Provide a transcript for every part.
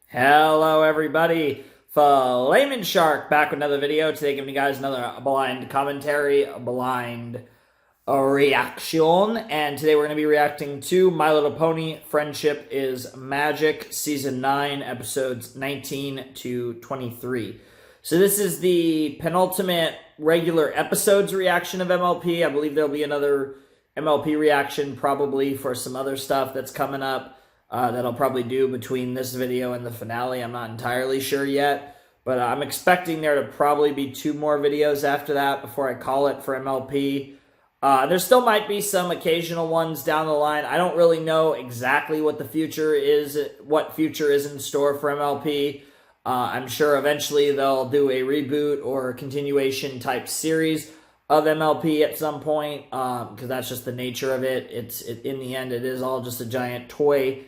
Hello everybody, Flaming Shark back with another video. Today giving you guys another blind commentary, a blind reaction. And today we're going to be reacting to My Little Pony Friendship is Magic Season 9, episodes 19 to 23. So this is the penultimate regular episodes reaction of MLP. I believe there'll be another MLP reaction probably for some other stuff that's coming up. That I'll probably do between this video and the finale. I'm not entirely sure yet, but I'm expecting there to probably be 2 more videos after that before I call it for MLP. There still might be some occasional ones down the line. I don't really know exactly what the future is in store for MLP. I'm sure eventually they'll do a reboot or a continuation type series of MLP at some point, because that's just the nature of it. In the end, it is all just a giant toy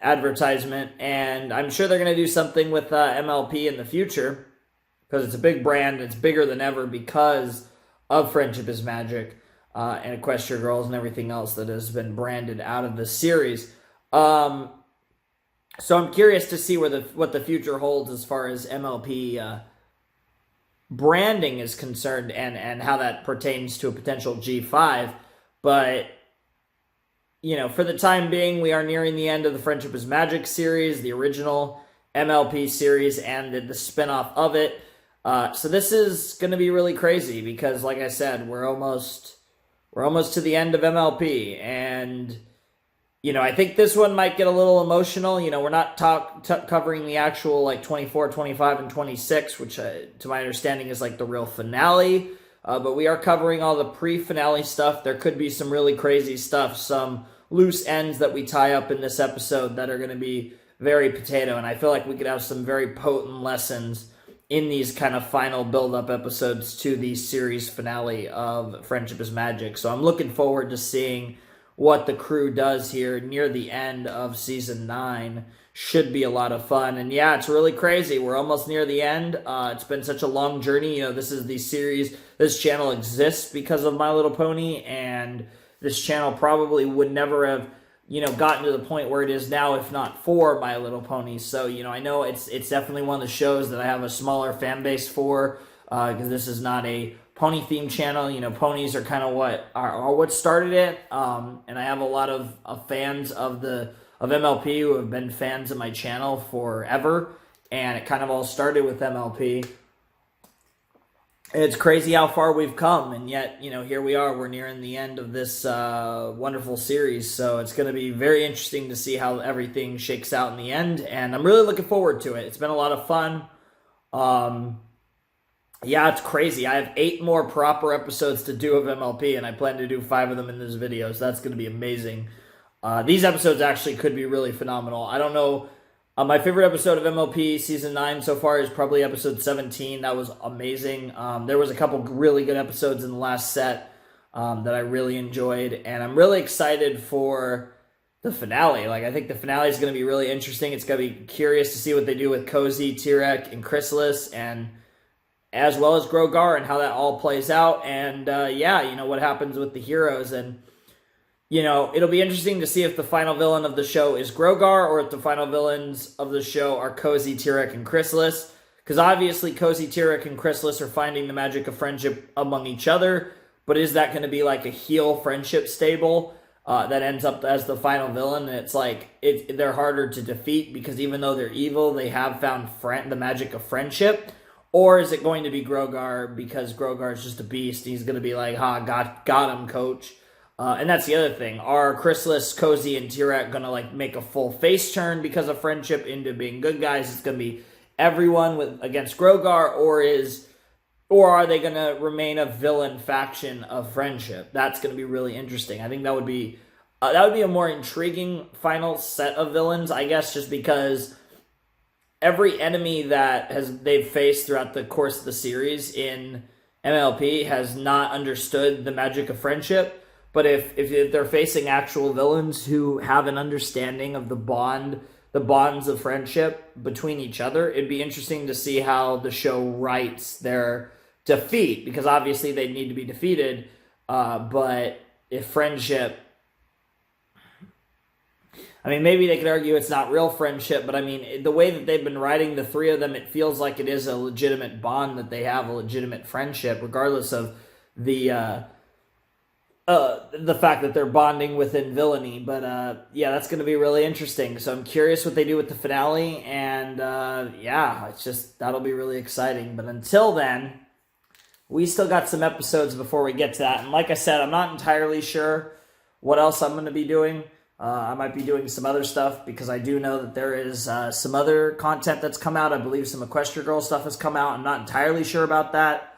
advertisement, and I'm sure they're going to do something with MLP in the future, because it's a big brand. It's bigger than ever because of Friendship is Magic and Equestria Girls and everything else that has been branded out of the series. So I'm curious to see what the future holds as far as MLP branding is concerned, and how that pertains to a potential G5. But for the time being, we are nearing the end of the Friendship is Magic series, the original MLP series, and the spinoff of it. So this is going to be really crazy because, like I said, we're almost to the end of MLP, and I think this one might get a little emotional. We're not covering the actual like 24, 25, and 26, which to my understanding is like the real finale. But we are covering all the pre-finale stuff. There could be some really crazy stuff, some loose ends that we tie up in this episode that are going to be very potato. And I feel like we could have some very potent lessons in these kind of final build-up episodes to the series finale of Friendship is Magic. So I'm looking forward to seeing what the crew does here near the end of Season 9. Should be a lot of fun. And yeah, it's really crazy. We're almost near the end. It's been such a long journey. This is the series. This channel exists because of My Little Pony, and this channel probably would never have, gotten to the point where it is now if not for My Little Pony. So, I know it's definitely one of the shows that I have a smaller fan base for, because this is not a pony themed channel. Ponies are kind of what started it. And I have a lot of fans of MLP who have been fans of my channel forever, and it kind of all started with MLP. And it's crazy how far we've come, and yet, here we are. We're nearing the end of this wonderful series, so it's going to be very interesting to see how everything shakes out in the end, and I'm really looking forward to it. It's been a lot of fun. Yeah, it's crazy. I have 8 more proper episodes to do of MLP, and I plan to do 5 of them in this video, so that's going to be amazing. These episodes actually could be really phenomenal. I don't know. My favorite episode of MLP Season 9 so far is probably episode 17. That was amazing. There was a couple really good episodes in the last set that I really enjoyed. And I'm really excited for the finale. I think the finale is going to be really interesting. It's going to be curious to see what they do with Cozy, Tirek, and Chrysalis, and as well as Grogar, and how that all plays out. And yeah, what happens with the heroes. And it'll be interesting to see if the final villain of the show is Grogar, or if the final villains of the show are Cozy, Tirek, and Chrysalis. Because obviously Cozy, Tirek, and Chrysalis are finding the magic of friendship among each other. But is that going to be like a heel friendship stable that ends up as the final villain? And it's like, they're harder to defeat because even though they're evil, they have found the magic of friendship. Or is it going to be Grogar because Grogar is just a beast? He's going to be like, got him, coach. And that's the other thing. Are Chrysalis, Cozy, and Tirek going to make a full face turn because of friendship into being good guys? It's going to be everyone against Grogar, or are they going to remain a villain faction of friendship? That's going to be really interesting. I think that would be a more intriguing final set of villains, I guess, just because every enemy that they've faced throughout the course of the series in MLP has not understood the magic of friendship. But if they're facing actual villains who have an understanding of the bonds of friendship between each other, it'd be interesting to see how the show writes their defeat, because obviously they need to be defeated. But if friendship, I mean, maybe they could argue it's not real friendship, but I mean, the way that they've been writing the three of them, it feels like it is a legitimate bond, that they have a legitimate friendship, regardless of the fact that they're bonding within villainy. But yeah, that's going to be really interesting. So I'm curious what they do with the finale, and yeah, that'll be really exciting. But until then, we still got some episodes before we get to that. And like I said, I'm not entirely sure what else I'm going to be doing. I might be doing some other stuff, because I do know that there is some other content that's come out. I believe some Equestria Girl stuff has come out. I'm not entirely sure about that.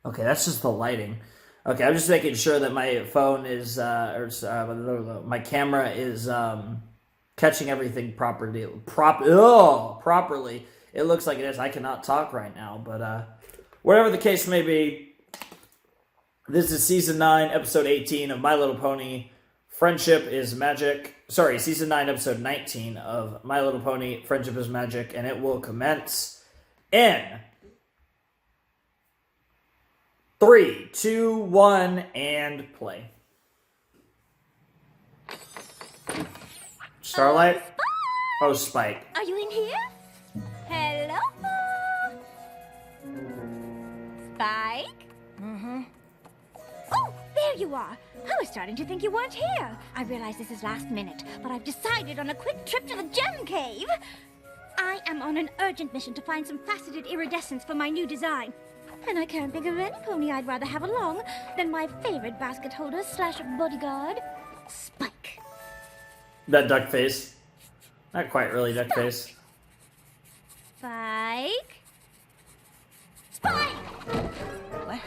Okay, that's just the lighting. Okay, I'm just making sure that my phone is, my camera is catching everything properly. Properly. It looks like it is. I cannot talk right now, but whatever the case may be, this is Season 9, Episode 18 of My Little Pony, Friendship is Magic. Sorry, Season 9, Episode 19 of My Little Pony, Friendship is Magic, and it will commence in 3, 2, 1, and play. Starlight? Oh, Spike. Are you in here? Hello? Spike? Mm-hmm. Oh, there you are. I was starting to think you weren't here. I realize this is last minute, but I've decided on a quick trip to the gem cave. I am on an urgent mission to find some faceted iridescence for my new design. And I can't think of any pony I'd rather have along than my favorite basket holder / bodyguard, Spike. That duck face. Not quite really duck face. Spike? Spike! What?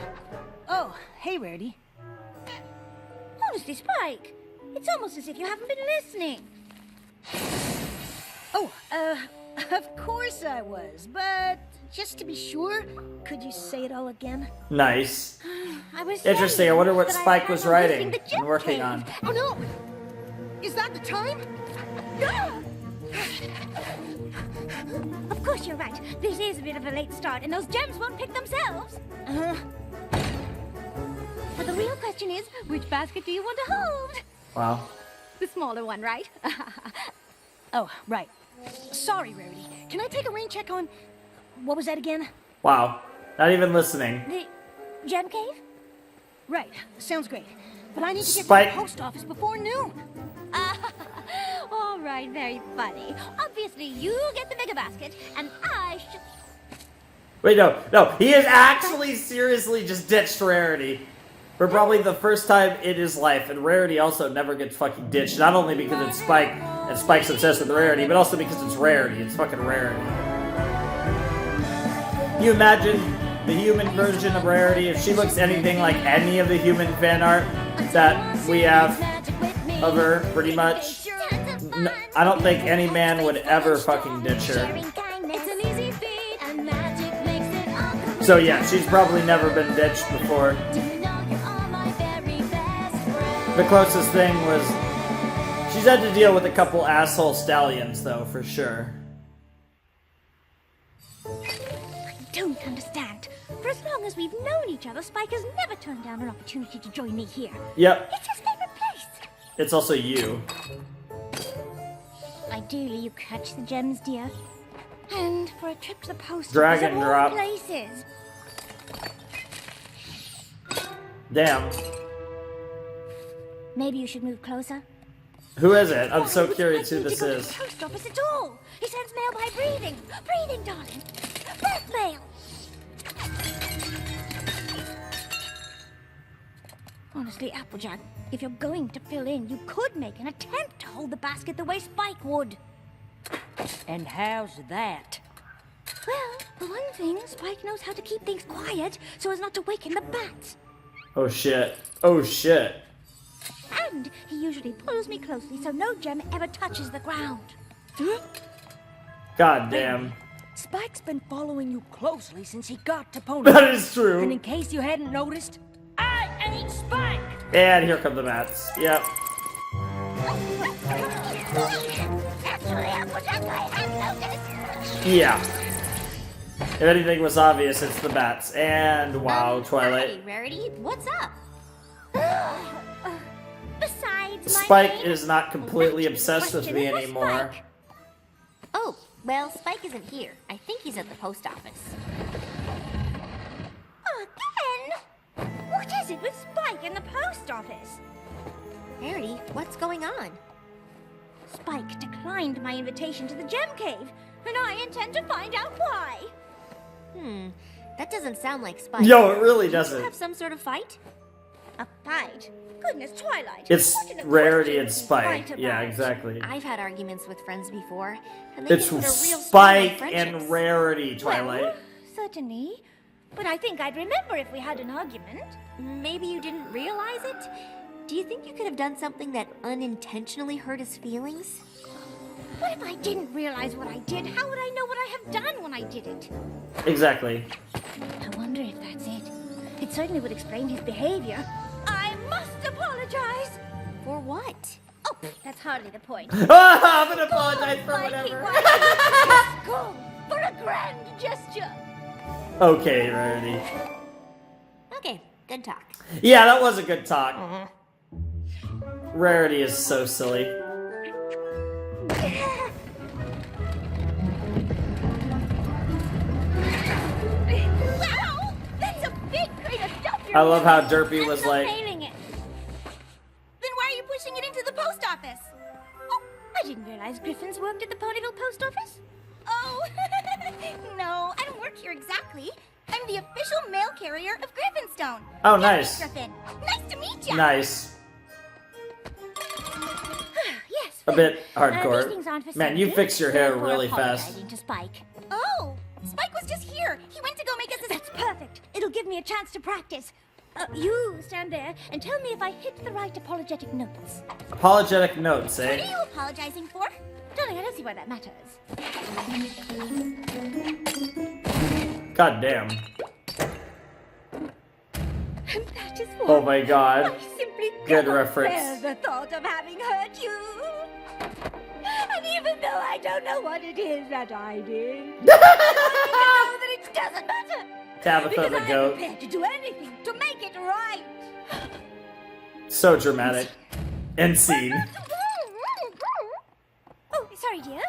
Oh, hey, Rarity. Honestly, Spike, it's almost as if you haven't been listening. Oh, of course I was, but just to be sure, could you say it all again? Nice. I was Interesting. I wonder what Spike was writing the and working on. Oh no! Is that the time? No! Of course you're right. This is a bit of a late start, and those gems won't pick themselves. But the real question is, which basket do you want to hold? Wow. The smaller one, right? Oh, right. Sorry, Rarity. Can I take a rain check on... What was that again? Wow. Not even listening. The gem cave? Right. Sounds great. But I need to get Spike. to the post office before noon. All right, very funny. Obviously, you get the bigger basket, and I should... Wait, no. He has actually seriously just ditched Rarity. For probably the first time in his life. And Rarity also never gets fucking ditched. Not only because it's Spike, and Spike's obsessed with Rarity, but also because it's Rarity. It's fucking Rarity. Can you imagine the human version of Rarity if she looks anything like any of the human fan art that we have of her, pretty much? No, I don't think any man would ever fucking ditch her. So yeah, she's probably never been ditched before. The closest thing was... She's had to deal with a couple asshole stallions, though, for sure. I don't understand. For as long as we've known each other, Spike has never turned down an opportunity to join me here. Yep. It's his favorite place. It's also you. Ideally, you catch the gems, dear. And for a trip to the post Drag office it and of all drop. places. Damn. Maybe you should move closer. Who is it? I'm so Why would curious Spike who need this to go to is. the post office at all? He sends mail by breathing. Breathing, darling. Breath mail. Honestly, Applejack, if you're going to fill in, you could make an attempt to hold the basket the way Spike would. And how's that? Well, for one thing, Spike knows how to keep things quiet so as not to waken the bats. Oh shit. Oh shit. And he usually pulls me closely so no gem ever touches the ground. God damn. Spike's been following you closely since he got to Pony. That is And in true. case you hadn't noticed, I ain't Spike! And here come the bats. Yep. Actually, Applejack, I have noticed. Yeah. If anything was obvious, it's the bats. And wow, Twilight. Hey, Rarity, what's up? Besides, Besides, my Spike name- is not completely Right, obsessed with me question for anymore. Spike. Oh, well, Spike isn't here. I think he's at the post office. Again? What is it with Spike in the post office? Rarity, what's going on? Spike declined my invitation to the gem cave, and I intend to find out why. That doesn't sound like Spike. Yo, it really Did you doesn't. have some sort of fight? A fight? Goodness, Twilight. It's what an Rarity question and to Spike. fight Yeah, about. exactly. I've had arguments with friends before, and they It's can put a real strain on Spike friendships. and Rarity, Twilight. Well, certainly. But I think I'd remember if we had an argument. Maybe you didn't realize it? Do you think you could have done something that unintentionally hurt his feelings? What if I didn't realize what I did? How would I know what I have done when I did it? Exactly. I wonder if that's it. It certainly would explain his behavior. I must apologize. For what? Oh, that's hardly the point. I'm gonna apologize for Mikey, whatever. Let's go for a grand gesture. Okay, Rarity. Okay, good talk. Yeah, that was a good talk. Rarity is so silly. Wow, that's a big crate of stuff. I love how Derpy I'm was not like, nailing it. Then why are you pushing it into the post office? Oh, I didn't realize Griffins worked at the Ponyville post office. Oh, no, I don't work here exactly. I'm the official mail carrier of Griffinstone. Oh, Yes, nice. Griffin. Nice to meet you. nice. Yes. A bit these hardcore. things aren't for Man, you sale. fix your hair Therefore, really fast. apologizing to Spike. Oh, Spike was just here. He went to go make us a... That's perfect. It'll give me a chance to practice. You stand there and tell me if I hit the right apologetic notes. Apologetic notes, What are eh? you apologizing for? Darling, I don't see why that matters. God damn. That is why Oh my god. I simply Good cannot reference. bear the thought of having hurt you. And even though I don't know what it is that I did, I know that it doesn't matter. Tabitha Because the I am goat. prepared to do anything to make it right. So dramatic. End scene. Oh, sorry, dear.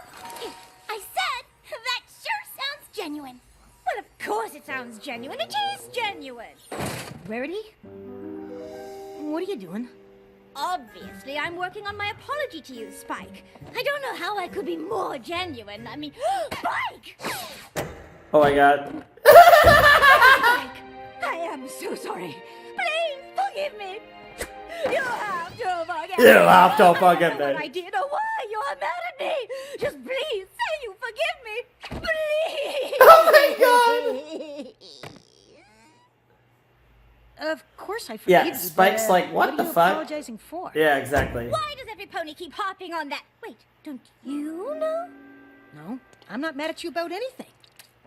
I said that sure sounds genuine. Well, of course it sounds genuine. It is genuine. Rarity? What are you doing? Obviously, I'm working on my apology to you, Spike. I don't know how I could be more genuine. I mean, Spike! Oh my god. Spike, I am so sorry. Please forgive me. You have to forgive me. You have to forgive I don't know me. what I did or why you are mad at me. Just please say you forgive me. Please. Oh my Of course I forgive Yeah, you. Spike's but like, what are the you fuck? apologizing for? Yeah, exactly. Why does every pony keep harping on that? Wait, don't you know? No, I'm not mad at you about anything.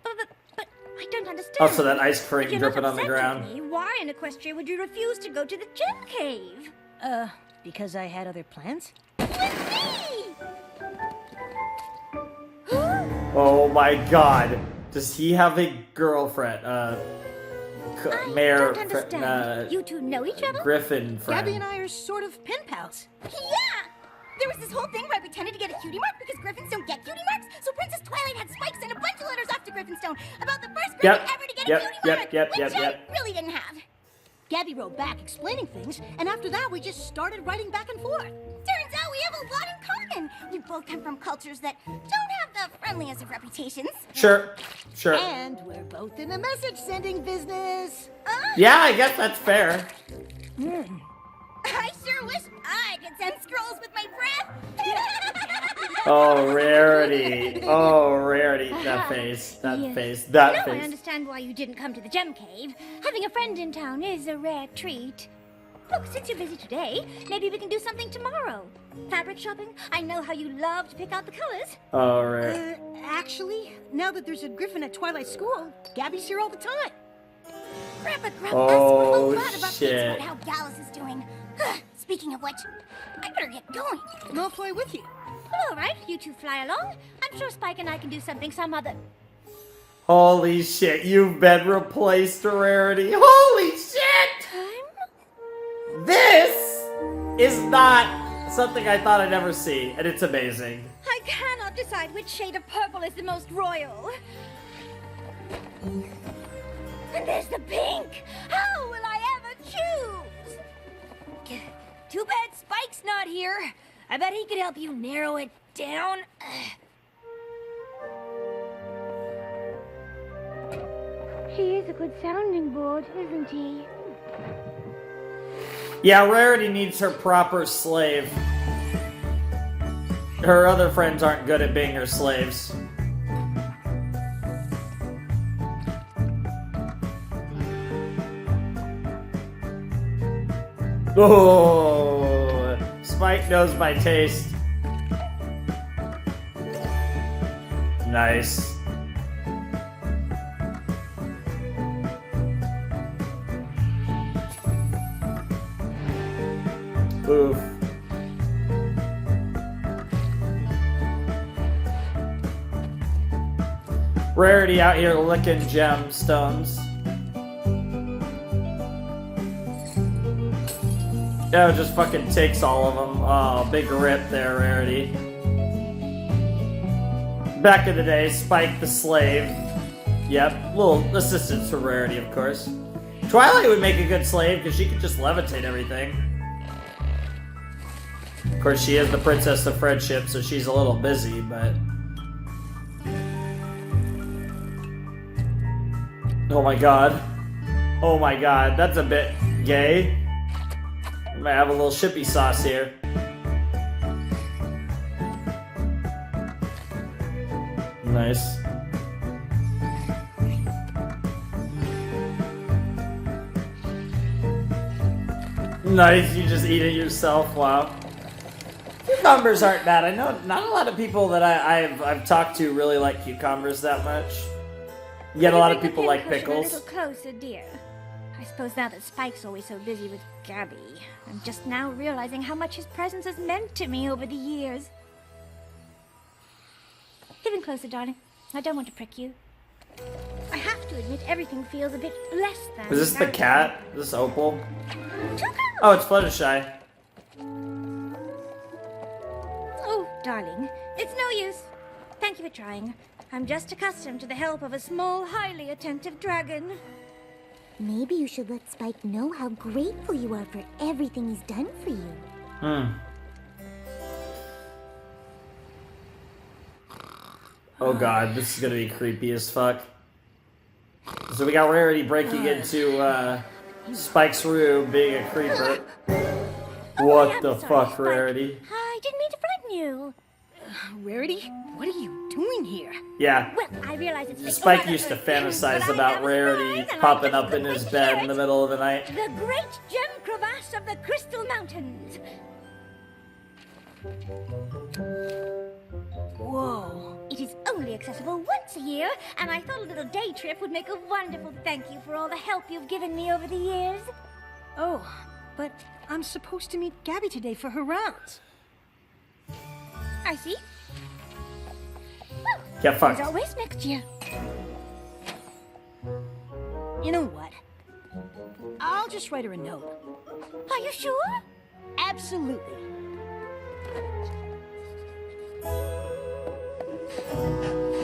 But I don't understand. Also, that ice cream If you're dripping not on the upset ground. with me, why in Equestria would you refuse to go to the gem cave? Because I had other plans? With me! Oh my god. Does he have a girlfriend? I Mayor don't understand. You two know each other? Griffin friend. Gabby and I are sort of pen pals. Yeah! There was this whole thing where I pretended to get a cutie mark because Griffins don't get cutie marks, so Princess Twilight had Spike send a bunch of letters off to Griffinstone about the first Griffin Yep, ever to get yep, a cutie yep, mark, yep, which yep, I yep. really didn't have. Gabby wrote back explaining things, and after that we just started writing back and forth. Turns out we have a lot in common. We both come from cultures that don't have the friendliest of reputations. Sure, sure. And we're both in the message sending business. Yeah, I guess that's fair. I sure wish I could send scrolls with my breath. Oh, Rarity. Oh, Rarity. That face. That Yes. face. That I face. understand why you didn't come to the gem cave. Having a friend in town is a rare treat. Look, since you're busy today, maybe we can do something tomorrow. Fabric shopping? I know how you love to pick out the colors. Oh, Rarity. Actually, now that there's a Griffin at Twilight School, Gabby's here all the time. Grandpa Grump Oh, asked a lot about shit. things about how Gallus is doing. Speaking of which, I better get going. And I'll fly with you. All right, you two fly along. I'm sure Spike and I can do something some other... Holy shit, you've been replaced, Rarity. Holy shit! time? This is not Something I thought I'd never see, and it's amazing. I cannot decide which shade of purple is the most royal. And there's the pink! How will I ever choose? Too bad Spike's not here. I bet he could help you narrow it down. He is a good sounding board, isn't he? Yeah, Rarity needs her proper slave. Her other friends aren't good at being her slaves. Oh, Spike knows my taste. Nice. Oof. Rarity out here licking gemstones. Yeah, it just fucking takes all of them. Oh, big rip there, Rarity. Back in the day, Spike the slave. Yep, little assistance for Rarity, of course. Twilight would make a good slave because she could just levitate everything. Of course, she is the princess of friendship, so she's a little busy, but... Oh my god. Oh my god, that's a bit gay. I might have a little shippy sauce here. Nice. Nice, you just eat it yourself, wow. Cucumbers aren't bad. I know not a lot of people that I've talked to really like cucumbers that much. Yet a lot of people like pickles. A little closer, dear. I suppose now that Spike's always so busy with Gabby, I'm just now realizing how much his presence has meant to me over the years. Even closer, darling. I don't want to prick you. I have to admit, everything feels a bit less than... Is this the cat? Is this Opal? Tuka! Oh, it's Fluttershy. Oh, darling, it's no use. Thank you for trying. I'm just accustomed to the help of a small, highly attentive dragon. Maybe you should let Spike know how grateful you are for everything he's done for you. Oh god, this is gonna be creepy as fuck. So we got Rarity breaking into Spike's room, being a creeper. What the fuck, Rarity? I didn't mean to frighten you. Rarity, what are you doing here? Yeah. Well, I realize it's Spike used to fantasize about Rarity popping up in his bed in the middle of the night. The great gem crevasse of the Crystal Mountains. Whoa. It is only accessible once a year, and I thought a little day trip would make a wonderful thank you for all the help you've given me over the years. Oh, but I'm supposed to meet Gabby today for her rounds. I see. Well, Get fucked. as always, next year. You know what? I'll just write her a note. Are you sure? Absolutely.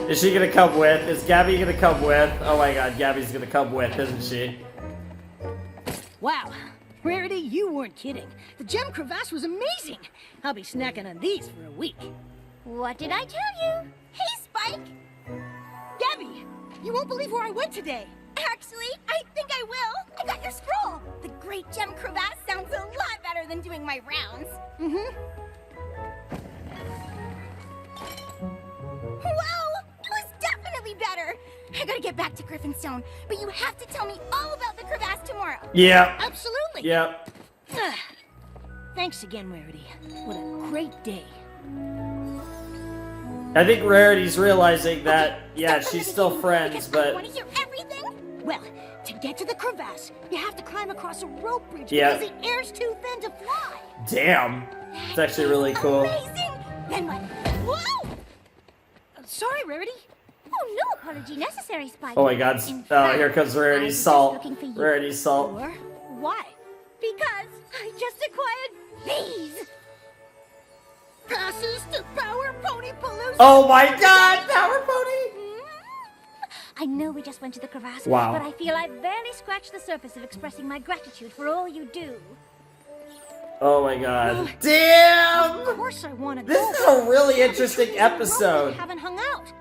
Is she gonna come with? Is Gabby gonna come with? Oh my god, Gabby's gonna come with, isn't she? Wow. Rarity, you weren't kidding. The gem crevasse was amazing. I'll be snacking on these for a week. What did I tell you? Hey, Spike! Gabby, you won't believe where I went today. Actually, I think I will. I got your scroll. The Great Gem Crevasse sounds a lot better than doing my rounds. Mm-hmm. Whoa! It was definitely better. I gotta get back to Griffinstone, but you have to tell me all about the crevasse tomorrow. Yeah. Absolutely. Yep. Thanks again, Rarity. What a great day. I think Rarity's realizing that, yeah, she's still friends, I but... want to hear everything. Well, to get to the crevasse, you have to climb across a rope bridge Yeah. because the air's too thin to fly. Damn. It's actually really cool. Amazing. Then what? Whoa! Sorry, Rarity. Oh, no apology necessary, Spike. Oh my god. In Oh, fact, here comes I'm Rarity's just salt. looking for you. Rarity's salt. Or why? Because I just acquired these. passes to Power Pony Palooza. Oh my god, Power Pony! I know we just went to the crevasse, Wow. but I feel I've barely scratched the surface of expressing my gratitude for all you do. Oh my god. Damn! Of course I want to go. This is a really interesting episode. Haven't hung out.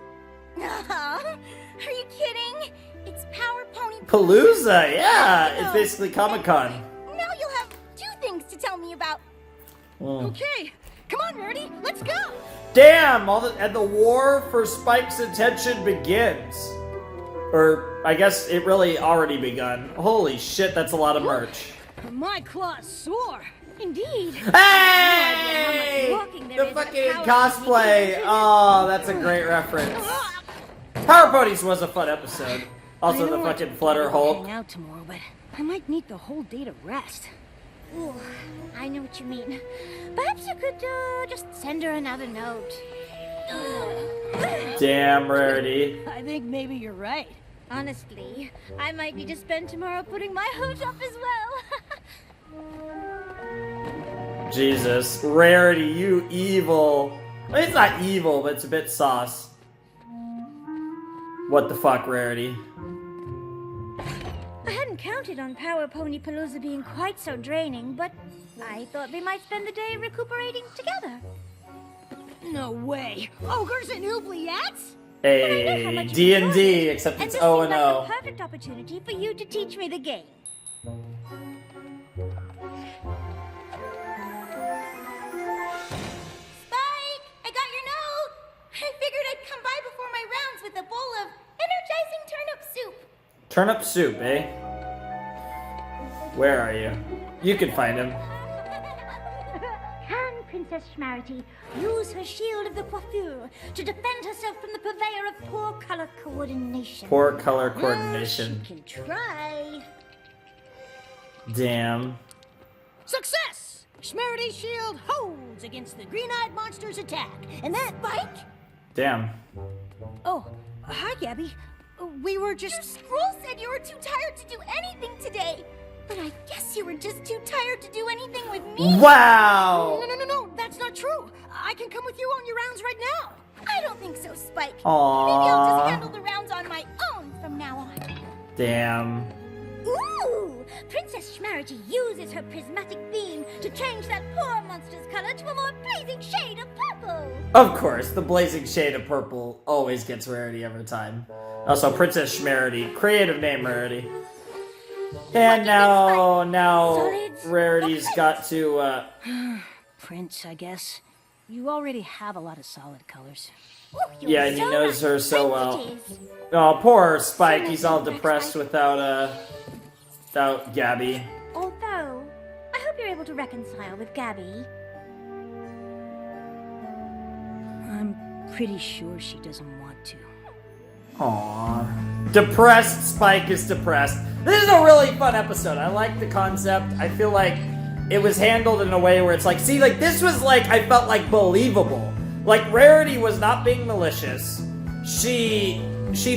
Are you kidding? It's Power Pony Palooza, yeah. It's basically Comic-Con. Now you'll have 2 things to tell me about. Okay, come on, Rarity, let's go. Damn! And the war for Spike's attention begins. Or, I guess it really already begun. Holy shit, that's a lot of merch. My claws sore. Indeed. Hey! walking there The is at fucking Power cosplay! Oh, that's a great reference. Power Ponies was a fun episode. Also, I the know fucking I Flutter could Hulk. hang out tomorrow, but I might need the whole day to rest. Ooh, I know what you mean. Perhaps you could just send her another note. Damn, Rarity. I think maybe you're right. Honestly, I might need to spend tomorrow putting my hood up as well. Jesus. Rarity, you evil. I mean, it's not evil, but it's a bit sauce. What the fuck, Rarity? I hadn't counted on Power Pony Palooza being quite so draining, but I thought we might spend the day recuperating together. No way. Ogres and oubliettes? Hey, D&D, except it's this O seemed and like O. the perfect opportunity for you to teach me the game. Spike, I got your note. I figured I'd come by before my rounds with a bowl of energizing turnip soup. Turnip soup, eh? Where are you? You can find him. Can Princess Schmarity use her shield of the coiffure to defend herself from the purveyor of poor color coordination? Poor color coordination. She can try. Damn. Success! Schmarity's shield holds against the green-eyed monster's attack. And that Spike? Damn. Oh, hi, Gabby. We were Your just... scroll said you were too tired to do anything today. But I guess you were just too tired to do anything with me. Wow! No, that's not true. I can come with you on your rounds right now. I don't think so, Spike. Aww. Maybe I'll just handle the rounds on my own from now on. Damn. Ooh! Princess Schmarity uses her prismatic beam to change that poor monster's color to a more blazing shade of purple. Of course, the blazing shade of purple always gets Rarity every time. Also, Princess Schmarity. Creative name, Rarity. And now Rarity's got to, Prince, I guess. You already have a lot of solid colors. Ooh, you're yeah, and he so knows right. her so well. Messages. Oh, poor Spike. He's all depressed without Gabby. Although, I hope you're able to reconcile with Gabby. I'm pretty sure she doesn't want to. Aww. Depressed Spike is depressed. This is a really fun episode. I like the concept. I feel like it was handled in a way where it's like, see, like, this was like, I felt like believable. Like, Rarity was not being malicious. She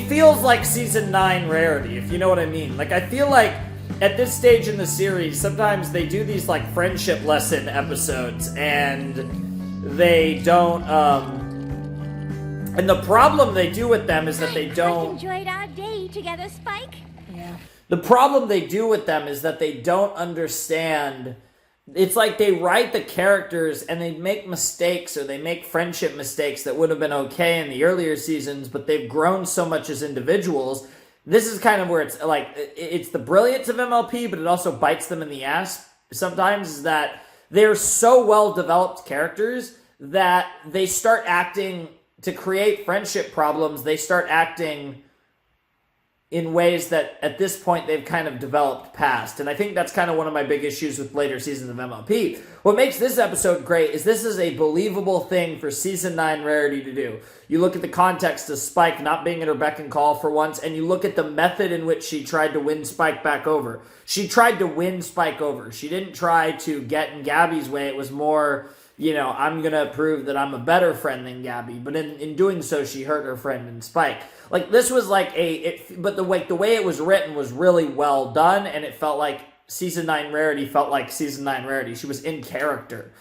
feels like Season 9 Rarity, if you know what I mean. Like, I feel like at this stage in the series, sometimes they do these, like, friendship lesson episodes, and they don't, and the problem they do with them is that they I don't... enjoyed our day together, Spike. Yeah. The problem they do with them is that they don't understand. It's like they write the characters and they make mistakes, or they make friendship mistakes that would have been okay in the earlier seasons, but they've grown so much as individuals. This is kind of where it's like, it's the brilliance of MLP, but it also bites them in the ass sometimes, is that they're so well developed characters that they start acting to create friendship problems. They start acting in ways that at this point they've kind of developed past. And I think that's kind of one of my big issues with later seasons of MLP. What makes this episode great is this is a believable thing for Season 9 Rarity to do. You look at the context of Spike not being at her beck and call for once, and you look at the method in which she tried to win Spike back over. She tried to win Spike over. She didn't try to get in Gabby's way. It was more, you know, I'm going to prove that I'm a better friend than Gabby. But in doing so, she hurt her friend in Spike. Like, this was like but the way it was written was really well done, and it felt like Season 9 Rarity felt like Season 9 Rarity. She was in character.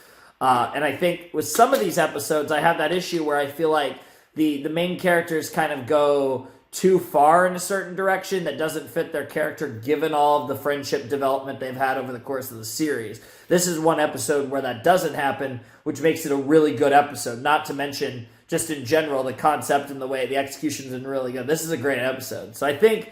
And I think with some of these episodes, I have that issue where I feel like the main characters kind of go too far in a certain direction that doesn't fit their character given all of the friendship development they've had over the course of the series. This is one episode where that doesn't happen, which makes it a really good episode. Not to mention, just in general, the concept and the way the execution's been really good. This is a great episode. So I think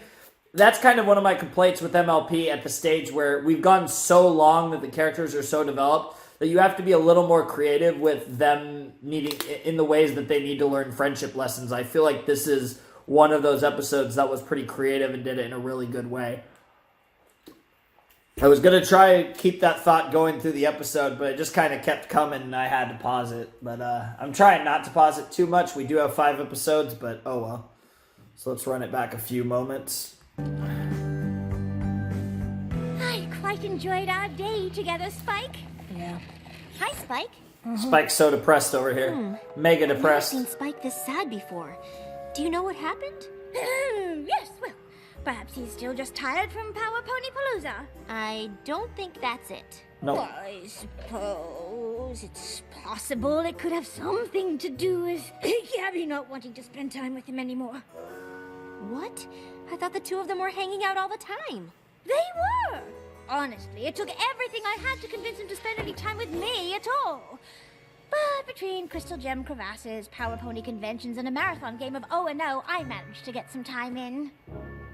that's kind of one of my complaints with MLP at the stage where we've gone so long that the characters are so developed that you have to be a little more creative with them needing in the ways that they need to learn friendship lessons. I feel like this is one of those episodes that was pretty creative and did it in a really good way. I was going to try to keep that thought going through the episode, but it just kind of kept coming and I had to pause it. But I'm trying not to pause it too much. We do have 5 episodes, but oh well. So let's run it back a few moments. I quite enjoyed our day together, Spike. Yeah. Hi, Spike. Spike's so depressed over here. Mega I've never depressed. seen Spike this sad before. Do you know what happened? Yes, well, perhaps he's still just tired from Power Pony Palooza. I don't think that's it. No. I suppose it's possible it could have something to do with Gabby not wanting to spend time with him anymore. What? I thought the two of them were hanging out all the time. They were! Honestly, it took everything I had to convince him to spend any time with me at all. But between Crystal Gem crevasses, Power Pony conventions, and a marathon game of O&O, I managed to get some time in.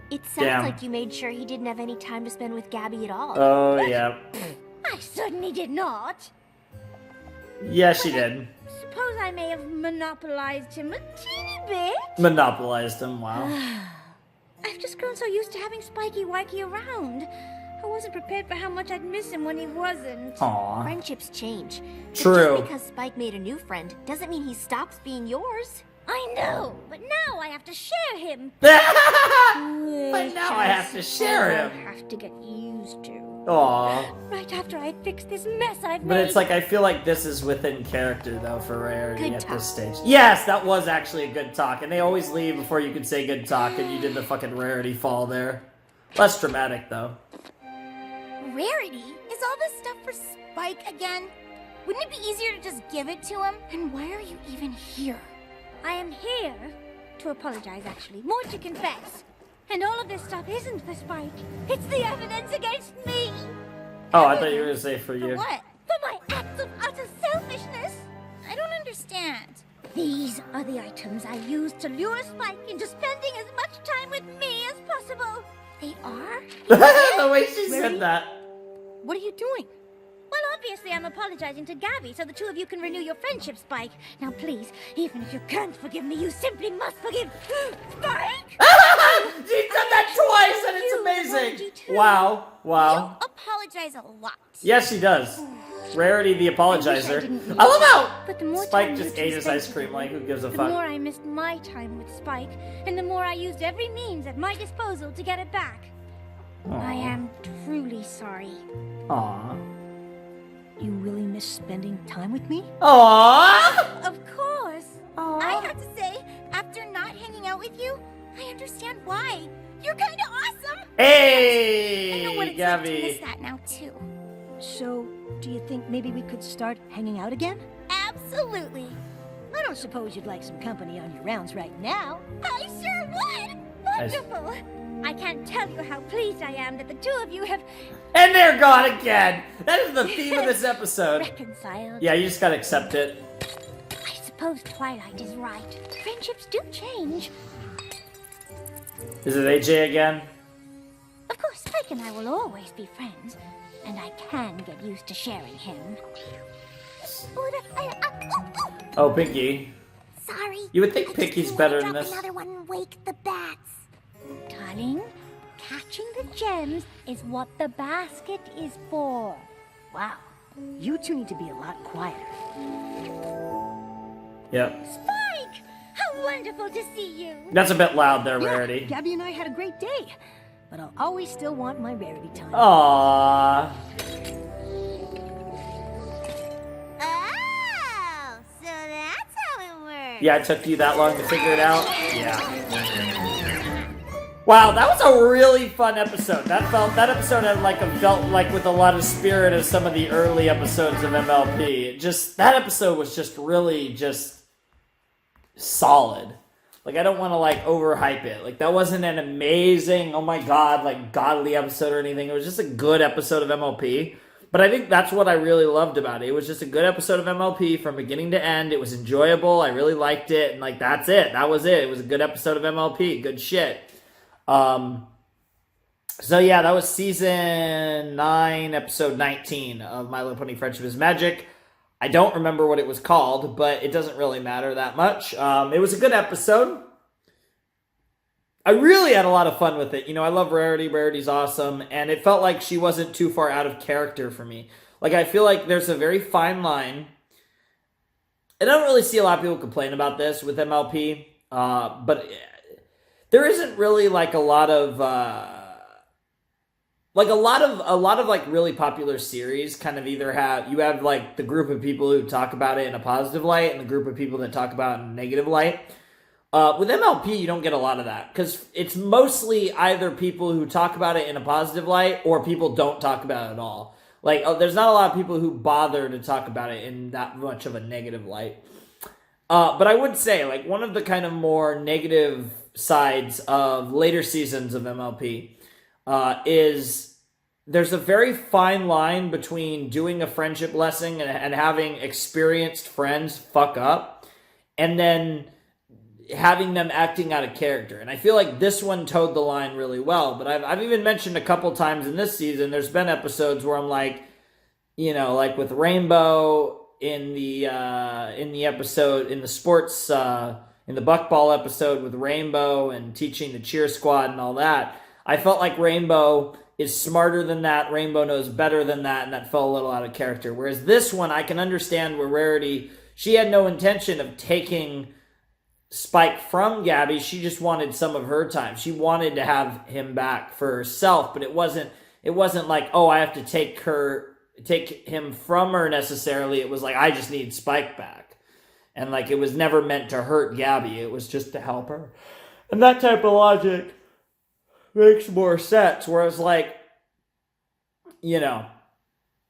It sounds Damn. like you made sure he didn't have any time to spend with Gabby at all. Oh, yeah. I certainly did not. Yeah, she did. Suppose I may have monopolized him a teeny bit. Monopolized him, wow. I've just grown so used to having Spiky Wikey around. I wasn't prepared for how much I'd miss him when he wasn't. Aw. Friendships change. But True. just because Spike made a new friend doesn't mean he stops being yours. I know, but now I have to share him. But now I have to share I him. have to get used to. Aw. Right after I fix this mess I've But made. it's like, I feel like this is within character, though, for Rarity Good at talk. this stage. Yes, that was actually a good talk. And they always leave before you can say good talk, and you did the fucking Rarity fall there. Less dramatic, though. Rarity? Is all this stuff for Spike again? Wouldn't it be easier to just give it to him? And why are you even here? I am here to apologize, actually. More to confess. And all of this stuff isn't for Spike. It's the evidence against me. Oh, I thought you were going to say for For you. what? For my acts of utter selfishness. I don't understand. These are the items I used to lure Spike into spending as much time with me as possible. They are? The way she said Rarity? that. What are you doing? Well, obviously I'm apologizing to Gabby so the two of you can renew your friendship, Spike. Now please, even if you can't forgive me, you simply must forgive Spike! She said that twice, and it's You wanted amazing. to. Wow. Wow. You apologize a lot. Yes, she does. Rarity the apologizer. didn't I love how But the more Spike time just you two ate his spent ice cream. together, Like, who gives a the fuck? more I missed my time with Spike, and the more I used every means at my disposal to get it back. I am truly sorry. Aww. You really miss spending time with me? Aww. Of course. I have to say, after not hanging out with you, I understand why. You're kind of awesome. I know what Hey, it's like to miss Gabby. that now, too. So, do you think maybe we could start hanging out again? Absolutely. I don't suppose you'd like some company on your rounds right now. I sure would. Wonderful! I can't tell you how pleased I am that the two of you have And they're gone again. That is the theme of this episode. reconciled. Yeah, you just gotta accept it. I suppose Twilight is right. Friendships do change. Is it AJ again? Of course, Spike and I will always be friends, and I can get used to sharing him. Oh, Pinky. Sorry. You would think I just Pinky's didn't better wanna than drop this. Another one and wake the bats. Darling, catching the gems is what the basket is for. Wow. You two need to be a lot quieter. Yep. Spike! How wonderful to see you! That's a bit loud there, Yeah, Rarity. Gabby and I had a great day. But I'll always still want my Rarity time. Aww. Oh, so that's how it works. Yeah, it took you that long to figure it out? Yeah. Wow, that was a really fun episode. That episode had felt like with a lot of spirit of some of the early episodes of MLP. That episode was just really just solid. Like, I don't want to overhype it. Like, that wasn't an amazing, oh my god, godly episode or anything. It was just a good episode of MLP. But I think that's what I really loved about it. It was just a good episode of MLP from beginning to end. It was enjoyable. I really liked it. And that's it. That was it. It was a good episode of MLP. Good shit. So yeah, that was season 9, episode 19 of My Little Pony Friendship is Magic. I don't remember what it was called, but it doesn't really matter that much. It was a good episode. I really had a lot of fun with it. I love Rarity. Rarity's awesome, and it felt like she wasn't too far out of character for me. Like, I feel like there's a very fine line, and I don't really see a lot of people complain about this with MLP, but there isn't really a lot of really popular series kind of either have the group of people who talk about it in a positive light and the group of people that talk about it in a negative light. With MLP, you don't get a lot of that because it's mostly either people who talk about it in a positive light or people don't talk about it at all. There's not a lot of people who bother to talk about it in that much of a negative light. But I would say, one of the kind of more negative sides of later seasons of MLP is there's a very fine line between doing a friendship lesson and having experienced friends fuck up and then having them acting out of character. And I feel like this one towed the line really well. But I've even mentioned a couple times in this season, there's been episodes where I'm with Rainbow in the episode, in the sports, in the Buckball episode with Rainbow and teaching the cheer squad and all that. I felt like Rainbow is smarter than that. Rainbow knows better than that, and that fell a little out of character. Whereas this one, I can understand where Rarity, she had no intention of taking Spike from Gabby. She just wanted some of her time. She wanted to have him back for herself, but it wasn't like, oh, I have to take him from her necessarily. It was like, I just need Spike back. And it was never meant to hurt Gabby. It was just to help her. And that type of logic makes more sense. Whereas I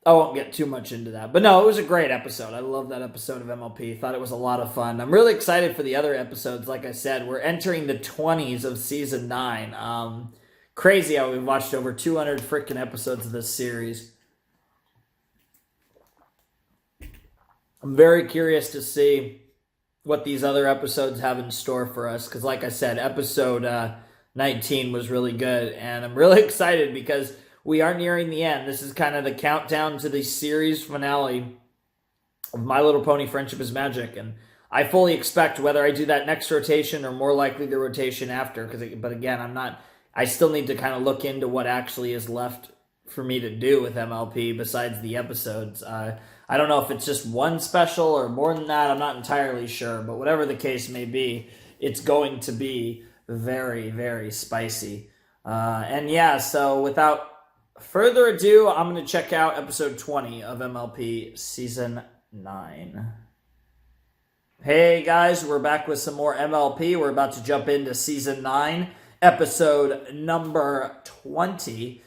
won't get too much into that. But no, it was a great episode. I love that episode of MLP. Thought it was a lot of fun. I'm really excited for the other episodes. Like I said, we're entering the 20s of season 9. Crazy how we've watched over 200 freaking episodes of this series. I'm very curious to see what these other episodes have in store for us. Because like I said, episode 19 was really good. And I'm really excited because we are nearing the end. This is kind of the countdown to the series finale of My Little Pony Friendship is Magic. And I fully expect whether I do that next rotation or more likely the rotation after. But again, I still need to kind of look into what actually is left for me to do with MLP besides the episodes. I don't know if it's just one special or more than that. I'm not entirely sure. But whatever the case may be, it's going to be very, very spicy. And yeah, so without further ado, I'm going to check out episode 20 of MLP Season 9. Hey guys, we're back with some more MLP. We're about to jump into Season 9, episode number 20.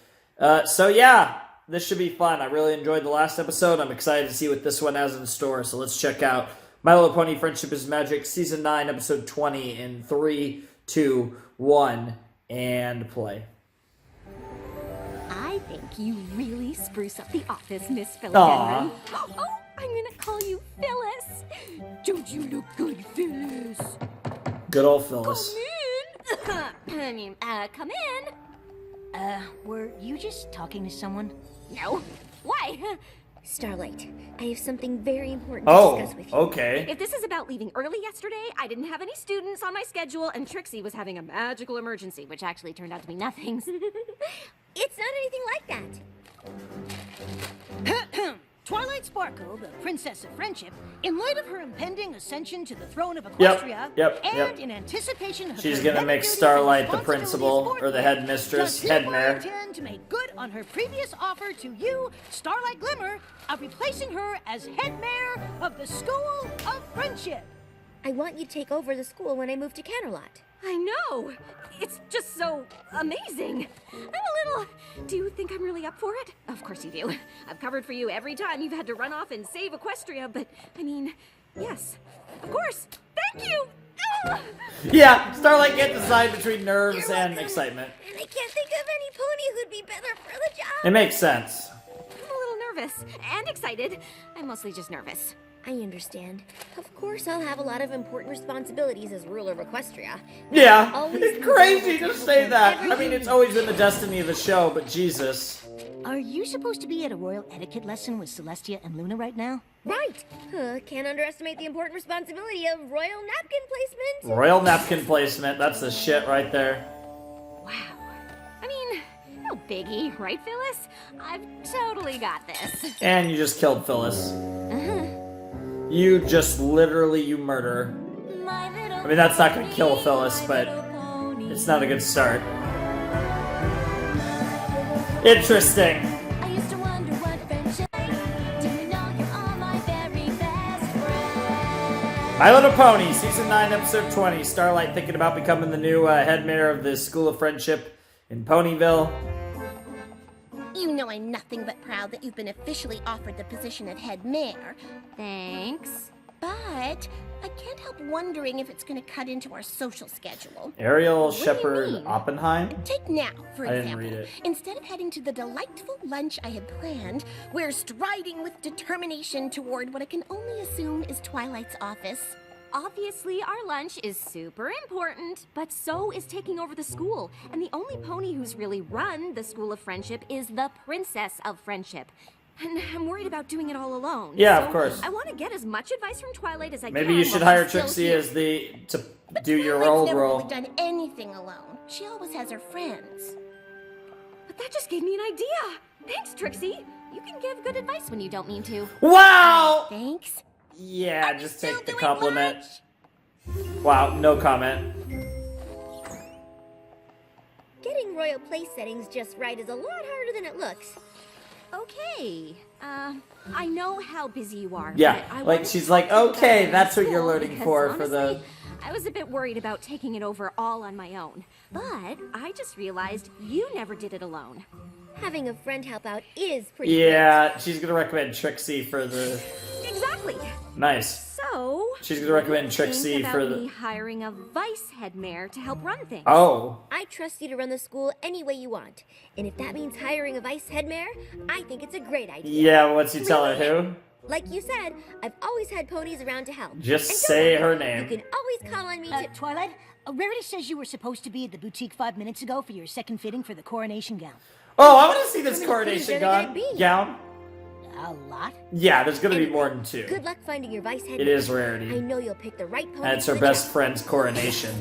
So yeah, this should be fun. I really enjoyed the last episode. I'm excited to see what this one has in store. So let's check out My Little Pony Friendship is Magic, Season 9, episode 20 in 3, 2, 1, and play. I think you really spruce up the office, Miss Phyllis. Aw. Oh, I'm gonna call you Phyllis. Don't you look good, Phyllis? Good old Phyllis. Come in. Were you just talking to someone? No. Why? Starlight, I have something very important to discuss with you. Okay. If this is about leaving early yesterday, I didn't have any students on my schedule, and Trixie was having a magical emergency, which actually turned out to be nothing. It's not anything like that. Twilight Sparkle, the Princess of Friendship, in light of her impending ascension to the throne of Equestria, and in anticipation of she's her gonna make duties and Starlight the principal, responsibilities or the headmistress, does headmare. intend to make good on her previous offer to you, Starlight Glimmer, of replacing her as headmare of the School of Friendship. I want you to take over the school when I move to Canterlot. I know! It's just so amazing! I'm a little... Do you think I'm really up for it? Of course you do. I've covered for you every time you've had to run off and save Equestria, but, I mean, yes. Of course! Thank you! Ugh. Yeah, Starlight can't decide between nerves and excitement. And I can't think of any pony who'd be better for the job. It makes sense. I'm a little nervous and excited. I'm mostly just nervous. I understand. Of course, I'll have a lot of important responsibilities as ruler of Equestria. Yeah, Always it's crazy to say that. I mean, it's always been the destiny of the show, but Jesus. Are you supposed to be at a royal etiquette lesson with Celestia and Luna right now? Right. Can't underestimate the important responsibility of royal napkin placement. Royal napkin placement, that's the shit right there. Wow. I mean, no biggie, right, Phyllis? I've totally got this. And you just killed Phyllis. Uh-huh. You just literally, you murder. I mean, that's not gonna kill Phyllis, but it's not a good start. Interesting. I used to wonder what friendship. Do you know you're all my very best friend? My Little Pony, Season 9, Episode 20. Starlight thinking about becoming the new head mayor of the School of Friendship in Ponyville. You know I'm nothing but proud that you've been officially offered the position of head mayor. Thanks. But I can't help wondering if it's going to cut into our social schedule. Ariel do you Shepard mean? Oppenheim? Take now, for I didn't example. read it. Instead of heading to the delightful lunch I had planned, we're striding with determination toward what I can only assume is Twilight's office. Obviously, our lunch is super important, but so is taking over the school. And the only pony who's really run the School of Friendship is the Princess of Friendship. And I'm worried about doing it all alone. Yeah, So of course. I want to get as much advice from Twilight as I can. Maybe you should while hire she's still Trixie here. as to But do your Twilight's old never role. really done anything alone. She always has her friends. But that just gave me an idea. Thanks, Trixie. You can give good advice when you don't mean to. Wow! Thanks. Yeah, Are we just still take the doing compliment. lunch? Wow, no comment. Getting royal place settings just right is a lot harder than it looks. Okay. I know how busy you are. Yeah, but I like, wanted she's to like, talk to you about okay, it in that's what you're school learning because for the- honestly, I was a bit worried about taking it over all on my own. But I just realized you never did it alone. Having a friend help out is pretty Yeah, she's gonna recommend Trixie for the... Exactly. Nice. So, She's gonna recommend what do you Trixie think for about the... me hiring a vice head mayor to help run things. Oh. I trust you to run the school any way you want. And if that means hiring a vice head mayor, I think it's a great idea. Yeah, what's you tell her who? Like you said, I've always had ponies around to help. Just And don't say worry, her name. You can always call on me to... Twilight, Rarity says you were supposed to be at the boutique 5 minutes ago for your second fitting for the coronation gown. Oh, I want to see this How many things coronation are there gonna be? gown. A lot? Yeah, there's gonna be And more than 2. Good luck finding your vice head It mayor. is Rarity. I know you'll pick the right pony And it's for her the best job. friend's coronation.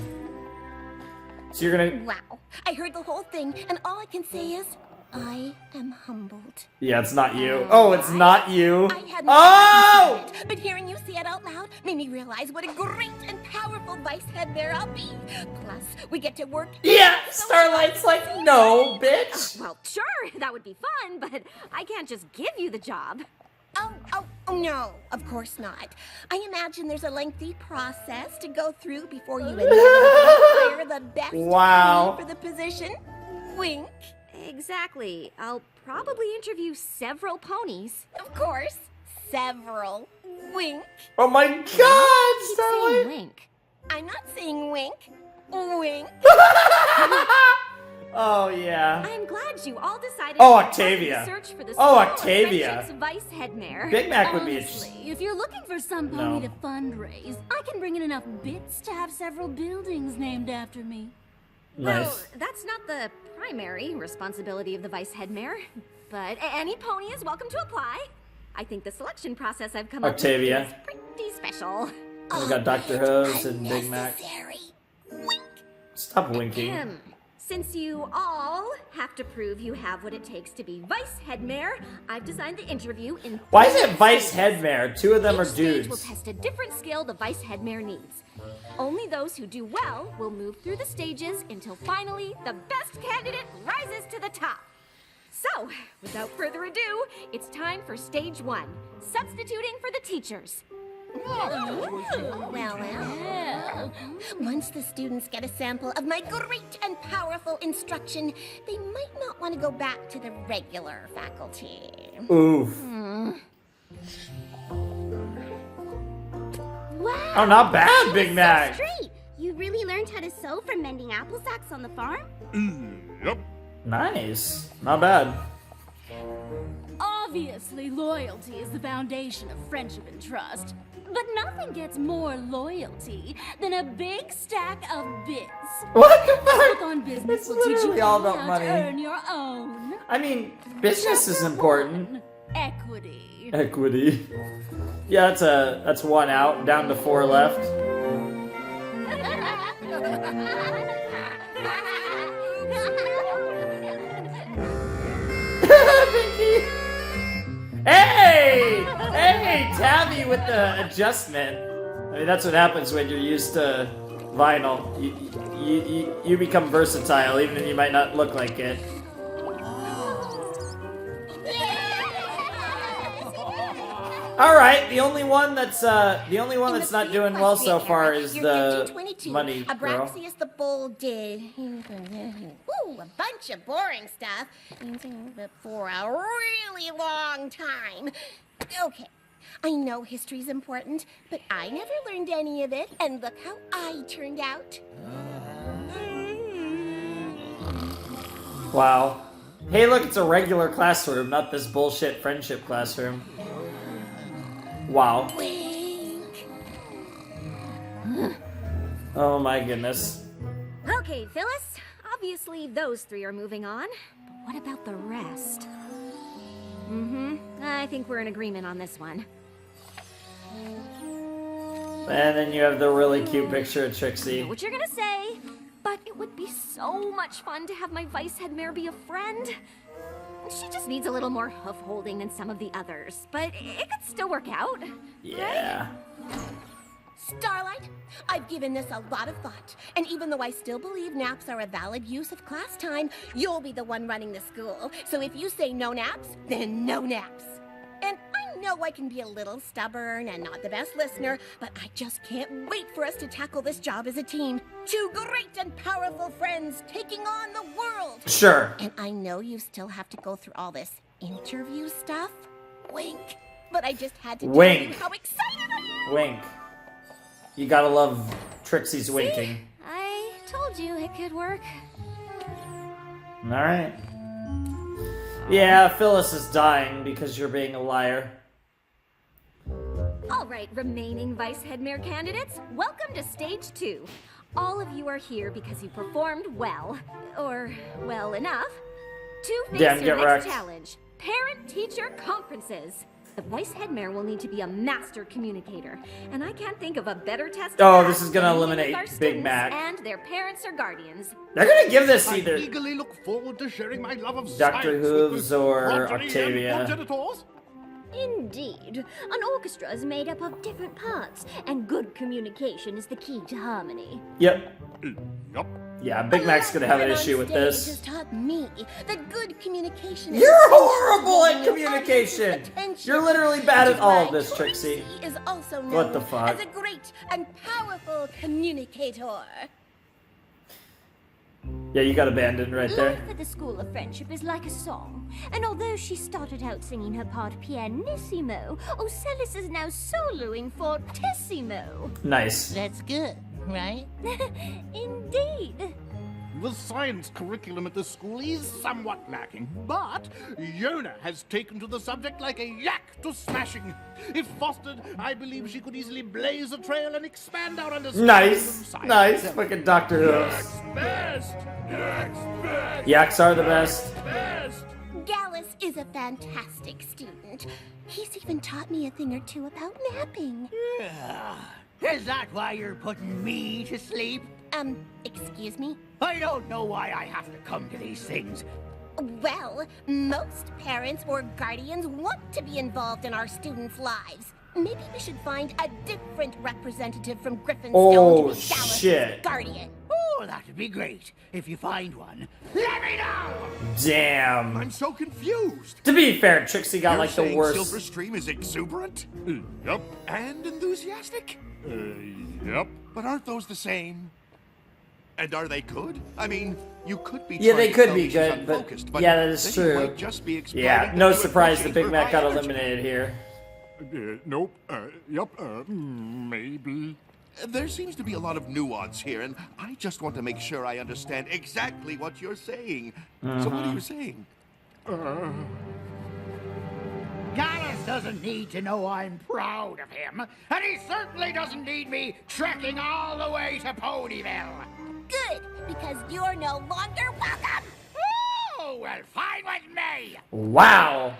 So you're gonna... Wow. I heard the whole thing, and all I can say is, I am humbled. Yeah, it's not you. Oh, it's not you. I hadn't Oh! considered it, but hearing you say it out loud made me realize what a great and powerful vice head mayor I'll be. Plus, we get to work. Yeah, Starlight's like, no, bitch. Well, sure, that would be fun, but I can't just give you the job. Oh, no, of course not. I imagine there's a lengthy process to go through before you inevitably hire the best Wow. pony for the position. Wink. Exactly. I'll probably interview several ponies. Of course. Several. Wink. Oh my god, Keep saying Starlight. wink. I'm not saying wink. Wink. Oh, yeah. I'm glad you all decided Oh, to Octavia. search for the Oh, School of Octavia. Friendship's vice head mayor. Big Mac would be Honestly, interesting. if you're looking for some No. pony to fundraise, I can bring in enough bits to have several buildings named after me. Well, Nice. that's not the primary responsibility of the vice head mayor, but any pony is welcome to apply. I think the selection process I've come Octavia. up with is pretty special. We got Dr. Hose and Big Mac. Unnecessary. Wink. Stop winking. Since you all have to prove you have what it takes to be vice head mayor, I've designed the interview in... Why is it Vice Head Mayor? 2 of them are Each stage will dudes. test a different skill the vice head mayor needs. Only those who do well will move through the stages until finally the best candidate rises to the top. So, without further ado, it's time for stage 1, substituting for the teachers. Well. Once the students get a sample of my great and powerful instruction, they might not want to go back to the regular faculty. Oof. Wow. Oh, not bad, Big Mac. Straight. You really learned how to sew from mending apple sacks on the farm? Yep. Nice. Not bad. Obviously, loyalty is the foundation of friendship and trust. But nothing gets more loyalty than a big stack of bits. What the Work fuck? on business It's will teach literally you all how about to money. earn your own. I mean, business is important. Equity. Equity. Yeah, that's one out. Down to 4 left. Pinky. Hey! Hey, Tabby with the adjustment. I mean, that's what happens when you're used to vinyl. You become versatile, even if you might not look like it. All right, the only one that's not doing well so far is the money girl. Abraxas the Bull did. Ooh, a bunch of boring stuff for a really long time. Okay, I know history's important, but I never learned any of it, and look how I turned out. Wow. Hey, look, it's a regular classroom, not this bullshit friendship classroom. Wow. Wink. Oh my goodness. Okay, Phyllis. Obviously, those 3 are moving on. But what about the rest? I think we're in agreement on this one. And then you have the really cute picture of I know Trixie. what you're gonna say, but it would be so much fun to have my vice head mare be a friend. She just needs a little more hoof holding than some of the others, but it could still work out. Yeah. Starlight, I've given this a lot of thought, and even though I still believe naps are a valid use of class time, you'll be the one running the school. So if you say no naps, then no naps. And I know I can be a little stubborn and not the best listener, but I just can't wait for us to tackle this job as a team. 2 great and powerful friends taking on the world. Sure. And I know you still have to go through all this interview stuff. Wink. But I just had to tell Wink. you how excited I am. Wink. You gotta love Trixie's winking. I told you it could work. Alright. Yeah, Phyllis is dying because you're being a liar. All right, remaining vice head mare candidates, welcome to stage 2. All of you are here because you performed well, or well enough, to face Damn, your get next wrecked. challenge, parent-teacher conferences. The vice head mare will need to be a master communicator, and I can't think of a better test. Oh, to this pass is gonna than eliminate with our Big students Mac. and their parents or guardians. They're gonna give this I either eagerly look forward to sharing my love of Dr. science Hooves with or Marjorie and Octavia. progenitors. Indeed. An orchestra is made up of different parts, and good communication is the key to harmony. Yep. Yup. Yeah, Big Mac's gonna have an issue with this. Has taught me that good communication is You're essential horrible to at building communication. audience attention. You're literally bad Which at is all why of this, Trixie. Is also known What the fuck? as a great and powerful communicator. Yeah, you got abandoned right there. Life at the School of Friendship is like a song, and although she started out singing her part pianissimo, Ocellus is now soloing fortissimo. Nice. That's good, right? Indeed. The science curriculum at the school is somewhat lacking, but Yona has taken to the subject like a yak to smashing. If fostered, I believe she could easily blaze a trail and expand our understanding of Nice. science. Nice. Fucking Dr. Hooves. Yak's best! Yak's best! Yaks are the best. Best! Gallus is a fantastic student. He's even taught me a thing or two about napping. Is that why you're putting me to sleep? Excuse me? I don't know why I have to come to these things. Well, most parents or guardians want to be involved in our students' lives. Maybe we should find a different representative from Griffinstone Oh, to be Gallus' shit. guardian. Oh, Oh, that'd be great. If you find one, let me know! Damn. I'm so confused. To be fair, Trixie got You're like the saying worst. Silverstream is exuberant? Yep. And enthusiastic? Yep. But aren't those the same? And are they good? I mean, you could be Yeah, trying they to could tell be me she's good, but unfocused, but yeah, that is then you true. might just be explaining Yeah, that no you surprise the appreciate Big her Mac high got energy. eliminated here. Nope. Yep. Maybe. There seems to be a lot of nuance here, and I just want to make sure I understand exactly what you're saying. So what are you saying? Gallus doesn't need to know I'm proud of him, and he certainly doesn't need me trekking all the way to Ponyville. Good, because you're no longer welcome. Oh, well, fine with me. Wow.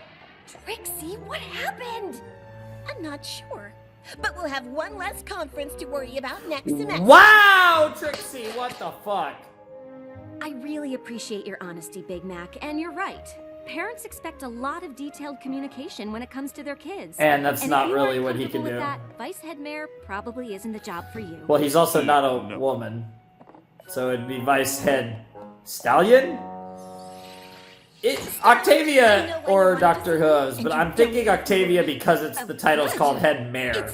Trixie, what happened? I'm not sure. But we'll have one less conference to worry about next semester. Wow, Trixie, what the fuck? I really appreciate your honesty, Big Mac, and you're right. Parents expect a lot of detailed communication when it comes to their kids. And that's if not you really aren't what he can comfortable do. with that, Vice Head Mayor probably isn't the job for you. Well, he's also not a woman. So it'd be Vice Head Stallion? It's Octavia or Dr. Hooves, but I'm thinking Octavia because it's the title's called Head Mayor.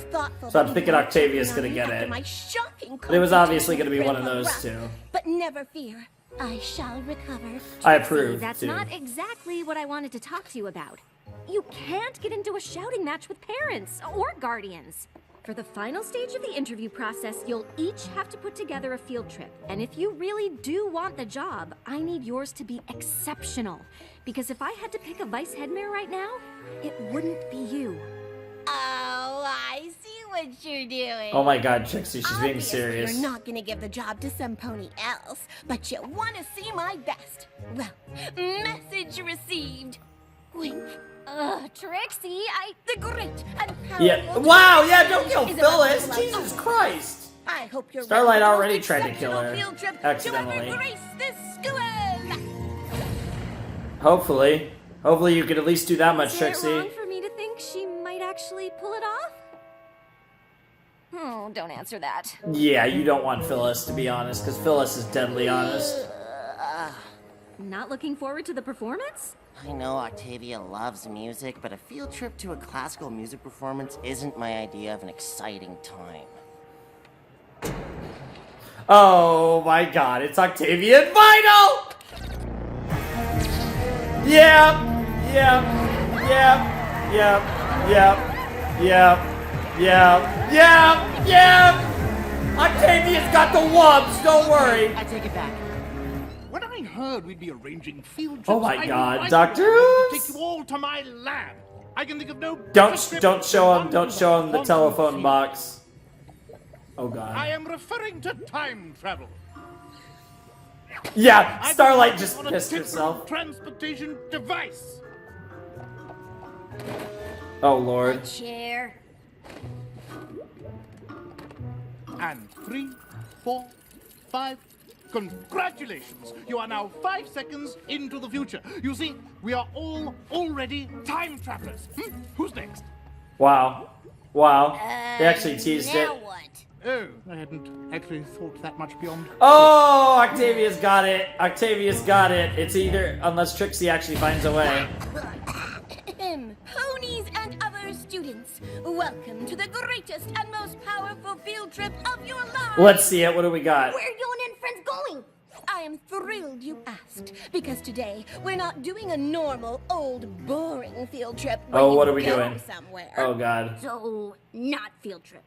So I'm thinking Octavia's gonna get it. But it was obviously gonna be one of those two. But never fear, I shall recover. I approve, That's too. not exactly what I wanted to talk to you about. You can't get into a shouting match with parents or guardians. For the final stage of the interview process, you'll each have to put together a field trip. And if you really do want the job, I need yours to be exceptional. Because if I had to pick a vice head mayor right now, it wouldn't be you. Oh, I see what you're doing. Oh my god, Trixie, she's being Obviously, serious. You're not gonna give the job to some pony else, but you want to see my best. Well, message received. Wink. Trixie, The great and Yeah. powerful Wow, yeah, Trixie don't kill is about Phyllis! to Jesus Christ! I hope you're Starlight ready for the already most tried to kill her. exceptional field trip Accidentally. To ever grace this school. Hopefully. Hopefully you could at least do that much, Is it Trixie. wrong for me to think she might actually pull it off? Oh, don't answer that. Yeah, you don't want Phyllis, to be honest, because Phyllis is deadly honest. Not looking forward to the performance? I know Octavia loves music, but a field trip to a classical music performance isn't my idea of an exciting time. Oh my god, it's Octavia and Vinyl! Yep, yep, yep, yep, yep, yep, yep, yep, yep! Octavia's got the wubs, don't worry! I take it back. When I heard we'd be arranging field trips, Oh my I god, knew Dr. I wanted to Who's? take you all to my lab. I can think of no Don't better show him, trip don't than show him the Confronting telephone field. box. Oh I god. am referring to time travel. Yeah, I've Starlight been just on a pissed different herself. transportation device. Oh lord. chair. And 3, 4, 5. Congratulations! You are now 5 seconds into the future. You see, we are all already time travelers. Who's next? Wow. Wow. They actually teased it. What? Oh, I hadn't actually thought that much beyond. Oh, Octavia's got it. Octavia's got it. It's either, unless Trixie actually finds a way. Ponies and other students, welcome to the greatest and most powerful field trip of your lives. Let's see it. What do we got? Where you and friends going? I am thrilled you asked, because today we're not doing a normal, old, boring field trip. where Oh, you what are we go doing? Somewhere. Oh god. So, not field trip.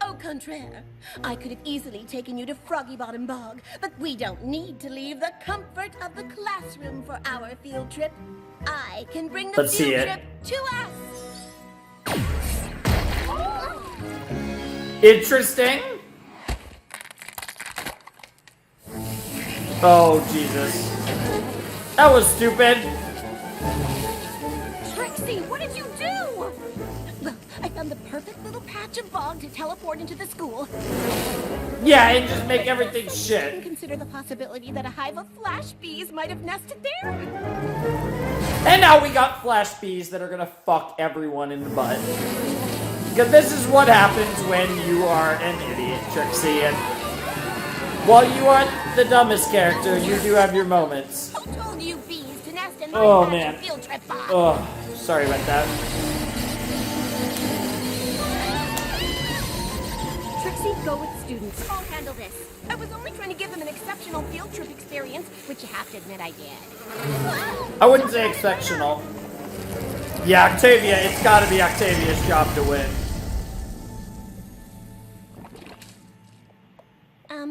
Au contraire, I could have easily taken you to Froggy Bottom Bog, but we don't need to leave the comfort of the classroom for our field trip. I can bring the Let's see field it. trip to us. Interesting. Oh, Jesus. That was stupid. Trixie, what did you do? Well, I found the perfect little patch of bog to teleport into the school. Yeah, and just make everything And shit. consider the possibility that a hive of flash bees might have nested there. And now we got flash bees that are gonna fuck everyone in the butt. Because this is what happens when you are an idiot, Trixie. And While you aren't the dumbest character, you do have your moments. Who told you bees to nest in my Oh, patch man. of field trip box? Oh, sorry about that. Trixie, go with students. I'll handle this. I was only trying to give them an exceptional field trip experience, which you have to admit I did. I wouldn't say exceptional. Yeah, Octavia, it's gotta be Octavia's job to win.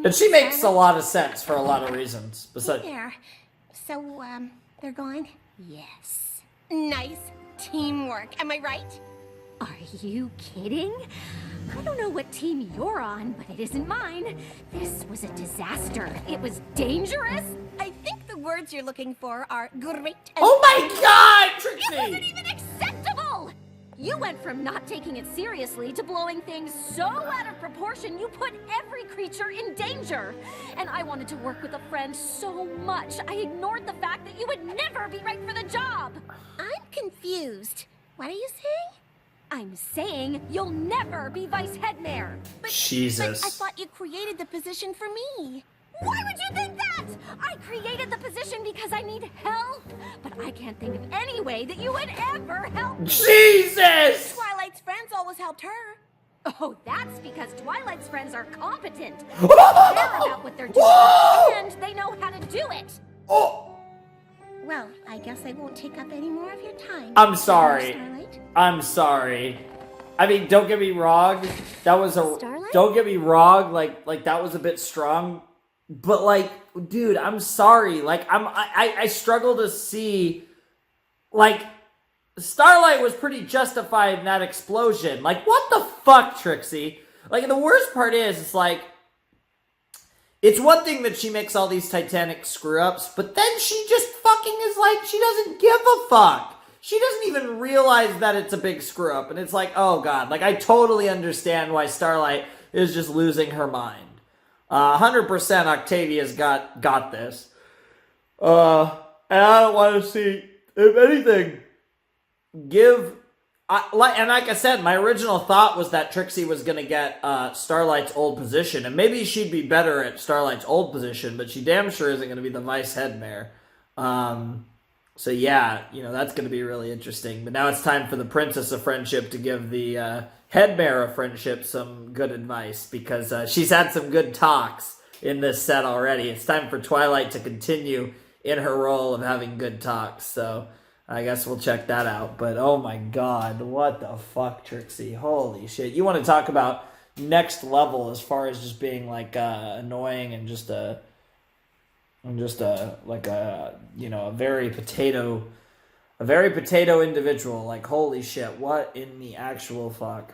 And she makes a lot of sense for a lot of reasons. Besides, There. So, they're gone? Yes. Nice teamwork. Am I right? Are you kidding? I don't know what team you're on, but it isn't mine. This was a disaster. It was dangerous. I think the words you're looking for are great and... oh my God, It Trixie! wasn't even acceptable! You went from not taking it seriously to blowing things so out of proportion you put every creature in danger. And I wanted to work with a friend so much, I ignored the fact that you would never be right for the job. I'm confused. What are you saying? I'm saying you'll never be vice head mayor. Jesus. But I thought you created the position for me. Why would you think that? I created the position because I need help, but I can't think of any way that you would ever help me. Jesus! Twilight's friends always helped her. Oh, that's because Twilight's friends are competent. They care about what they're doing, and they know how to do it. Oh! Well, I guess I won't take up any more of your time. I'm sorry. Starlight. I'm sorry. I mean, don't get me wrong. That was a... Starlight? Don't get me wrong. Like that was a bit strong. But, like, dude, I'm sorry. Like, I struggle to see... Like, Starlight was pretty justified in that explosion. Like, what the fuck, Trixie? Like, the worst part is, it's like... It's one thing that she makes all these Titanic screw-ups, but then she just fucking is like, she doesn't give a fuck. She doesn't even realize that it's a big screw-up, and it's like, oh god. Like, I totally understand why Starlight is just losing her mind. 100% Octavia's got this. And I don't want to see, if anything, like I said, my original thought was that Trixie was going to get Starlight's old position, and maybe she'd be better at Starlight's old position, but she damn sure isn't going to be the vice head mayor. So yeah, you know, that's going to be really interesting. But now it's time for the Princess of Friendship to give the head mayor of Friendship some good advice, because she's had some good talks in this set already. It's time for Twilight to continue in her role of having good talks, so... I guess we'll check that out. But oh my god, what the fuck, Trixie? Holy shit. You want to talk about next level as far as just being like annoying and just a you know, a very potato individual. Like, holy shit, what in the actual fuck?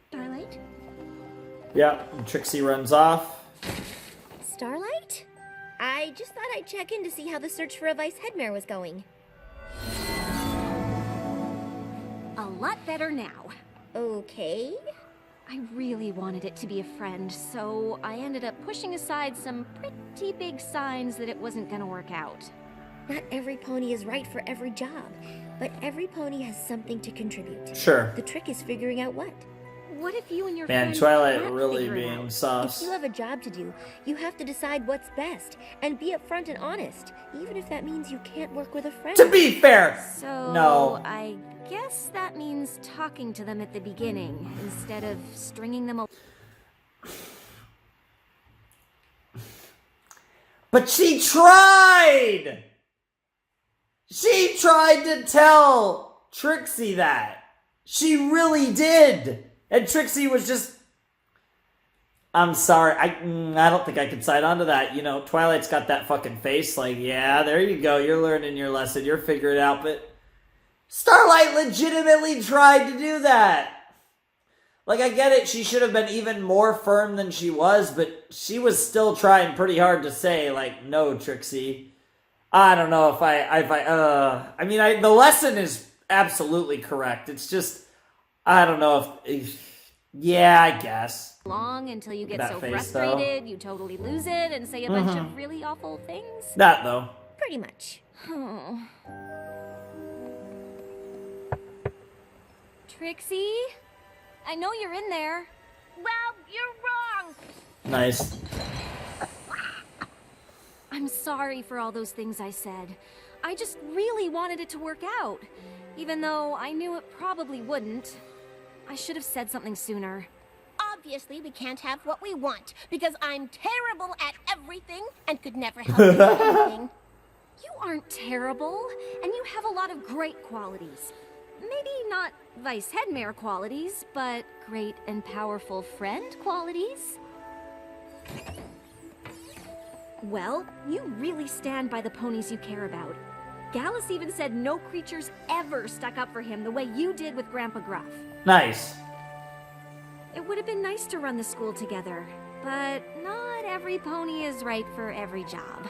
Starlight? Yeah, and Trixie runs off. Starlight? I just thought I'd check in to see how the search for a vice head mayor was going. A lot better now. Okay. I really wanted it to be a friend, so I ended up pushing aside some pretty big signs that it wasn't gonna work out. Not every pony is right for every job, but every pony has something to contribute. Sure. The trick is figuring out what. What if you and your Man, friend Twilight can't really figure it being out? sauce. If you have a job to do, you have to decide what's best and be upfront and honest, even if that means you can't work with a friend. To be fair! So, No. I guess that means talking to them at the beginning instead of stringing them along. But she tried! She tried to tell Trixie that. She really did. And Trixie was just... I'm sorry. I don't think I could side onto that. You know, Twilight's got that fucking face. Like, yeah, there you go. You're learning your lesson. You're figuring it out. But Starlight legitimately tried to do that. Like, I get it. She should have been even more firm than she was. But she was still trying pretty hard to say, like, no, Trixie. I don't know if the lesson is absolutely correct. It's just... I don't know if... Yeah, I guess. Long until you get That so face, frustrated, you totally lose it and say a bunch of really awful things. That, though. Pretty much. Oh. Trixie? I know you're in there. Well, Nice. I'm sorry for all those things I said. I just really wanted it to work out, even though I knew it probably wouldn't. I should have said something sooner. Obviously, we can't have what we want, because I'm terrible at everything and could never help you with anything. You aren't terrible, and you have a lot of great qualities. Maybe not Vice Headmare qualities, but great and powerful friend qualities. Well, you really stand by the ponies you care about. Gallus even said no creatures ever stuck up for him the way you did with Grandpa Gruff. Nice. It would have been nice to run the school together, but not every pony is right for every job.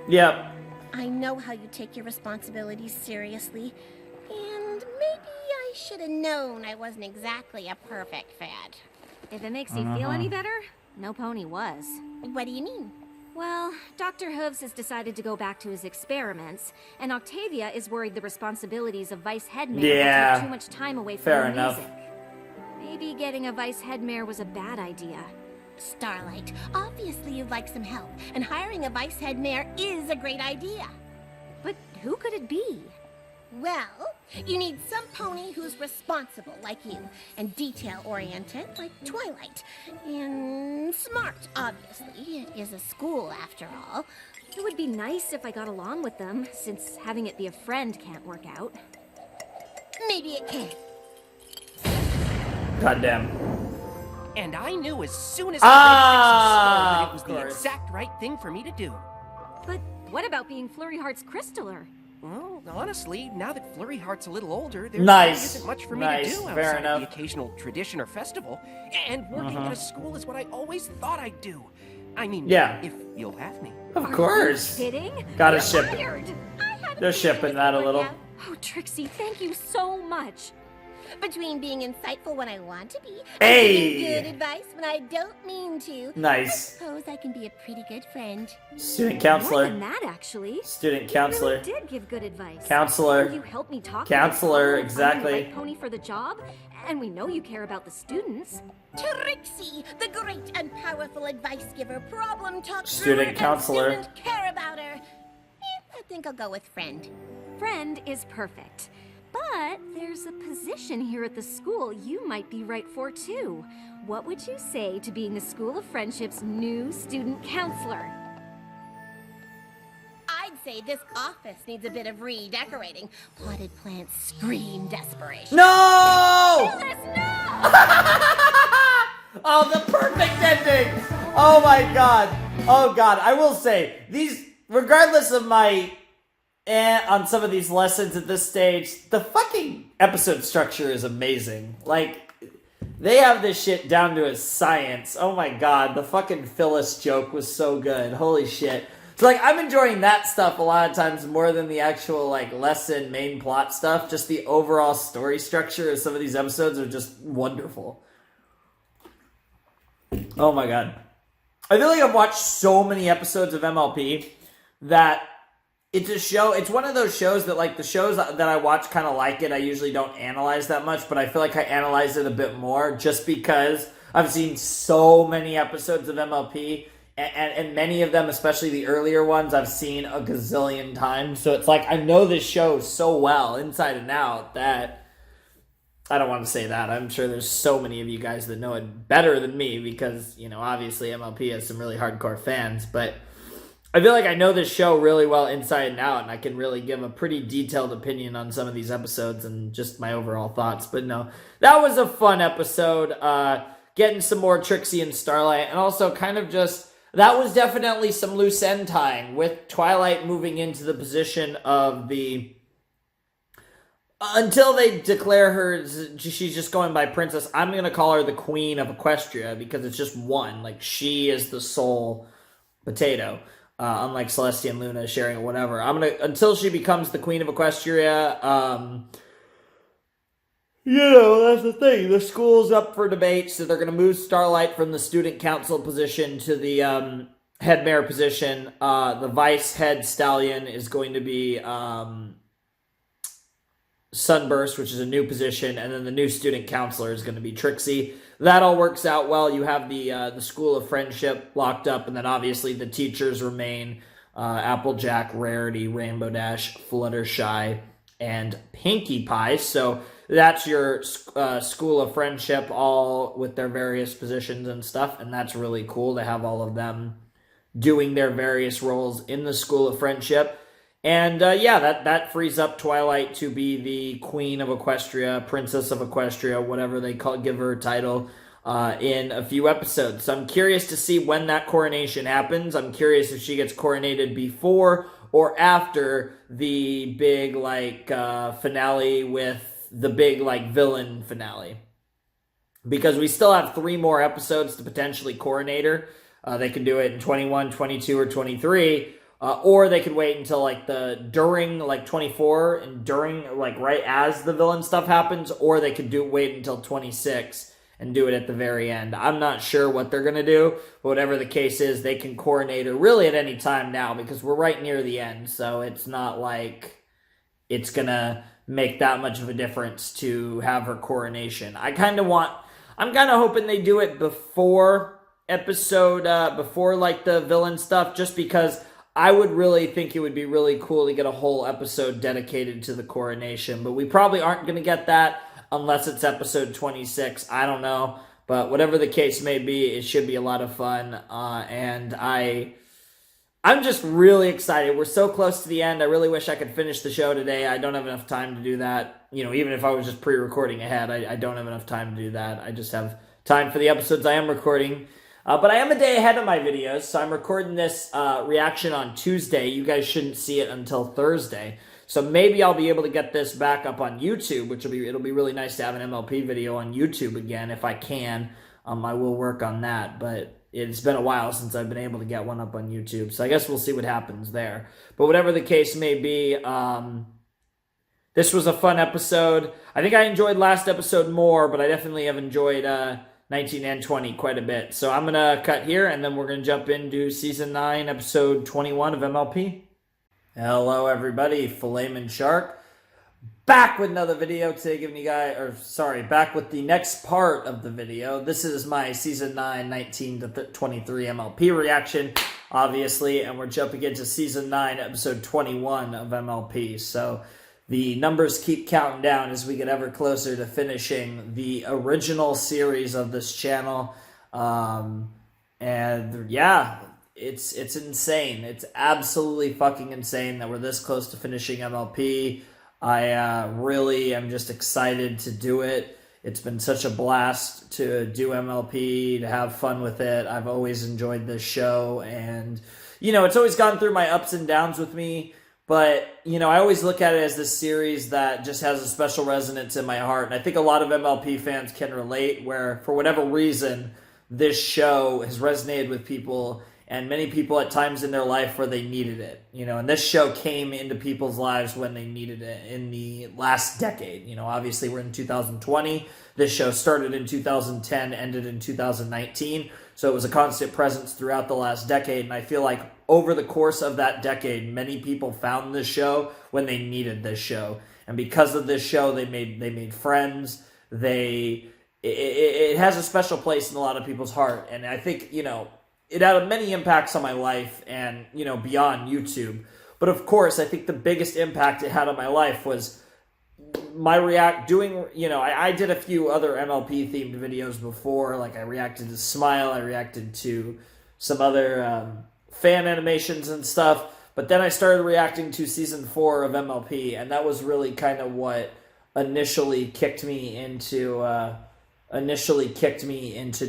Yep. I know how you take your responsibilities seriously, and maybe I should have known I wasn't exactly a perfect fit. If it makes you feel any better, no pony was. What do you mean? Well, Dr. Hooves has decided to go back to his experiments, and Octavia is worried the responsibilities of Vice Headmare will take too much time away from fair her enough. music. Maybe getting a Vice Headmare was a bad idea. Starlight, obviously you'd like some help, and hiring a Vice Headmare is a great idea. But who could it be? Well, you need some pony who's responsible like you, and detail-oriented like Twilight, and smart, obviously. It is a school, after all. It would be nice if I got along with them, since having it be a friend can't work out. Maybe it can. Goddamn. And I knew as soon as I read Trixie's skull that it was the course. exact right thing for me to do. But what about being Flurry Heart's Crystaller? Well, honestly, now that Flurry Heart's a little older, there Nice. really isn't much for me Nice. to do Fair outside enough. of the occasional tradition or festival. And working at a school is what I always thought I'd do. I mean, Yeah. if you'll have me. Of course. Kidding? Gotta You're ship it. hired. They're shipping that a little. Oh, Trixie, thank you so much. Between being insightful when I want to be, Hey! and giving good advice when I don't mean to, Nice. I suppose I can be a pretty good friend. Student More counselor. than that, actually. Student You counselor. really did give good advice. Counselor. You helped me talk. Counselor, to the exactly. right pony for the job, and we know you care about the students. Trixie, the great and powerful advice giver, problem talk Student counselor. and student care about her. I think I'll go with friend. Friend is perfect. But there's a position here at the school you might be right for too. What would you say to being the School of Friendship's new student counselor? I'd say this office needs a bit of redecorating. Potted plants scream desperation. No! Oh, the perfect ending! Oh my god. Oh god. I will say, these, regardless of my on some of these lessons at this stage, the fucking episode structure is amazing. Like, they have this shit down to a science. Oh my god, the fucking Phyllis joke was so good. Holy shit. So, like, I'm enjoying that stuff a lot of times more than the actual, like, lesson main plot stuff. Just the overall story structure of some of these episodes are just wonderful. Oh my god. I feel like I've watched so many episodes of MLP that it's a show, it's one of those shows that, like, the shows that I watch kind of like it, I usually don't analyze that much, but I feel like I analyze it a bit more just because I've seen so many episodes of MLP, and many of them, especially the earlier ones, I've seen a gazillion times, so it's like I know this show so well, inside and out, that I don't want to say that. I'm sure there's so many of you guys that know it better than me because, you know, obviously MLP has some really hardcore fans, but I feel like I know this show really well inside and out, and I can really give a pretty detailed opinion on some of these episodes and just my overall thoughts. But no, that was a fun episode. Getting some more Trixie and Starlight, and also kind of just, that was definitely some loose end tying with Twilight moving into the position of the, until they declare her, she's just going by Princess. I'm going to call her the Queen of Equestria because it's just one. Like, she is the sole potato. Unlike Celestia and Luna sharing or whatever. Until she becomes the Queen of Equestria, you know, that's the thing. The school's up for debate, so they're going to move Starlight from the student council position to the head mayor position. The vice head stallion is going to be Sunburst, which is a new position, and then the new student counselor is going to be Trixie. that all works out well. You have the School of Friendship locked up, and then obviously the teachers remain Applejack, Rarity, Rainbow Dash, Fluttershy, and Pinkie Pie. So that's your School of Friendship, all with their various positions and stuff, and that's really cool to have all of them doing their various roles in the School of Friendship. And yeah, that frees up Twilight to be the Queen of Equestria, Princess of Equestria, whatever they give her title, in a few episodes. So I'm curious to see when that coronation happens. I'm curious if she gets coronated before or after the big, like, finale with the big, like, villain finale. Because we still have 3 more episodes to potentially coronate her. They can do it in 21, 22, or 23. Or they could wait until, like, during, like, 24 and during, like, right as the villain stuff happens. Or they could wait until 26 and do it at the very end. I'm not sure what they're going to do. But whatever the case is, they can coronate her really at any time now because we're right near the end. So it's not like it's going to make that much of a difference to have her coronation. I'm kind of hoping they do it before before, like, the villain stuff, just because I would really think it would be really cool to get a whole episode dedicated to the coronation, but we probably aren't going to get that unless it's episode 26. I don't know, but whatever the case may be, it should be a lot of fun, and I'm just really excited. We're so close to the end. I really wish I could finish the show today. I don't have enough time to do that. You know, even if I was just pre-recording ahead, I don't have enough time to do that. I just have time for the episodes I am recording. But I am a day ahead of my videos, so I'm recording this reaction on Tuesday. You guys shouldn't see it until Thursday. So maybe I'll be able to get this back up on YouTube, it'll be really nice to have an MLP video on YouTube again if I can. I will work on that, but it's been a while since I've been able to get one up on YouTube, so I guess we'll see what happens there. But whatever the case may be, this was a fun episode. I think I enjoyed last episode more, but I definitely have enjoyed 19 and 20 quite a bit. So I'm going to cut here, and then we're going to jump into Season 9, Episode 21 of MLP. Hello, everybody. Filet Shark. Back with another video today, back with the next part of the video. This is my Season 9, 19 to 23 MLP reaction, obviously, and we're jumping into Season 9, Episode 21 of MLP. So the numbers keep counting down as we get ever closer to finishing the original series of this channel. And yeah, it's insane. It's absolutely fucking insane that we're this close to finishing MLP. I really am just excited to do it. It's been such a blast to do MLP, to have fun with it. I've always enjoyed this show, and, you know, it's always gone through my ups and downs with me. But, you know, I always look at it as this series that just has a special resonance in my heart. And I think a lot of MLP fans can relate, where, for whatever reason, this show has resonated with people, and many people at times in their life where they needed it. You know, and this show came into people's lives when they needed it in the last decade. You know, obviously we're in 2020. This show started in 2010, ended in 2019. So it was a constant presence throughout the last decade. And I feel like over the course of that decade, many people found this show when they needed this show. And because of this show, they made friends. It has a special place in a lot of people's heart. And I think, you know, it had many impacts on my life and, you know, beyond YouTube. But of course, I think the biggest impact it had on my life was my I did a few other MLP themed videos before. Like, I reacted to Smile, I reacted to some other fan animations and stuff, but then I started reacting to Season 4 of MLP, and that was really kind of what initially kicked me into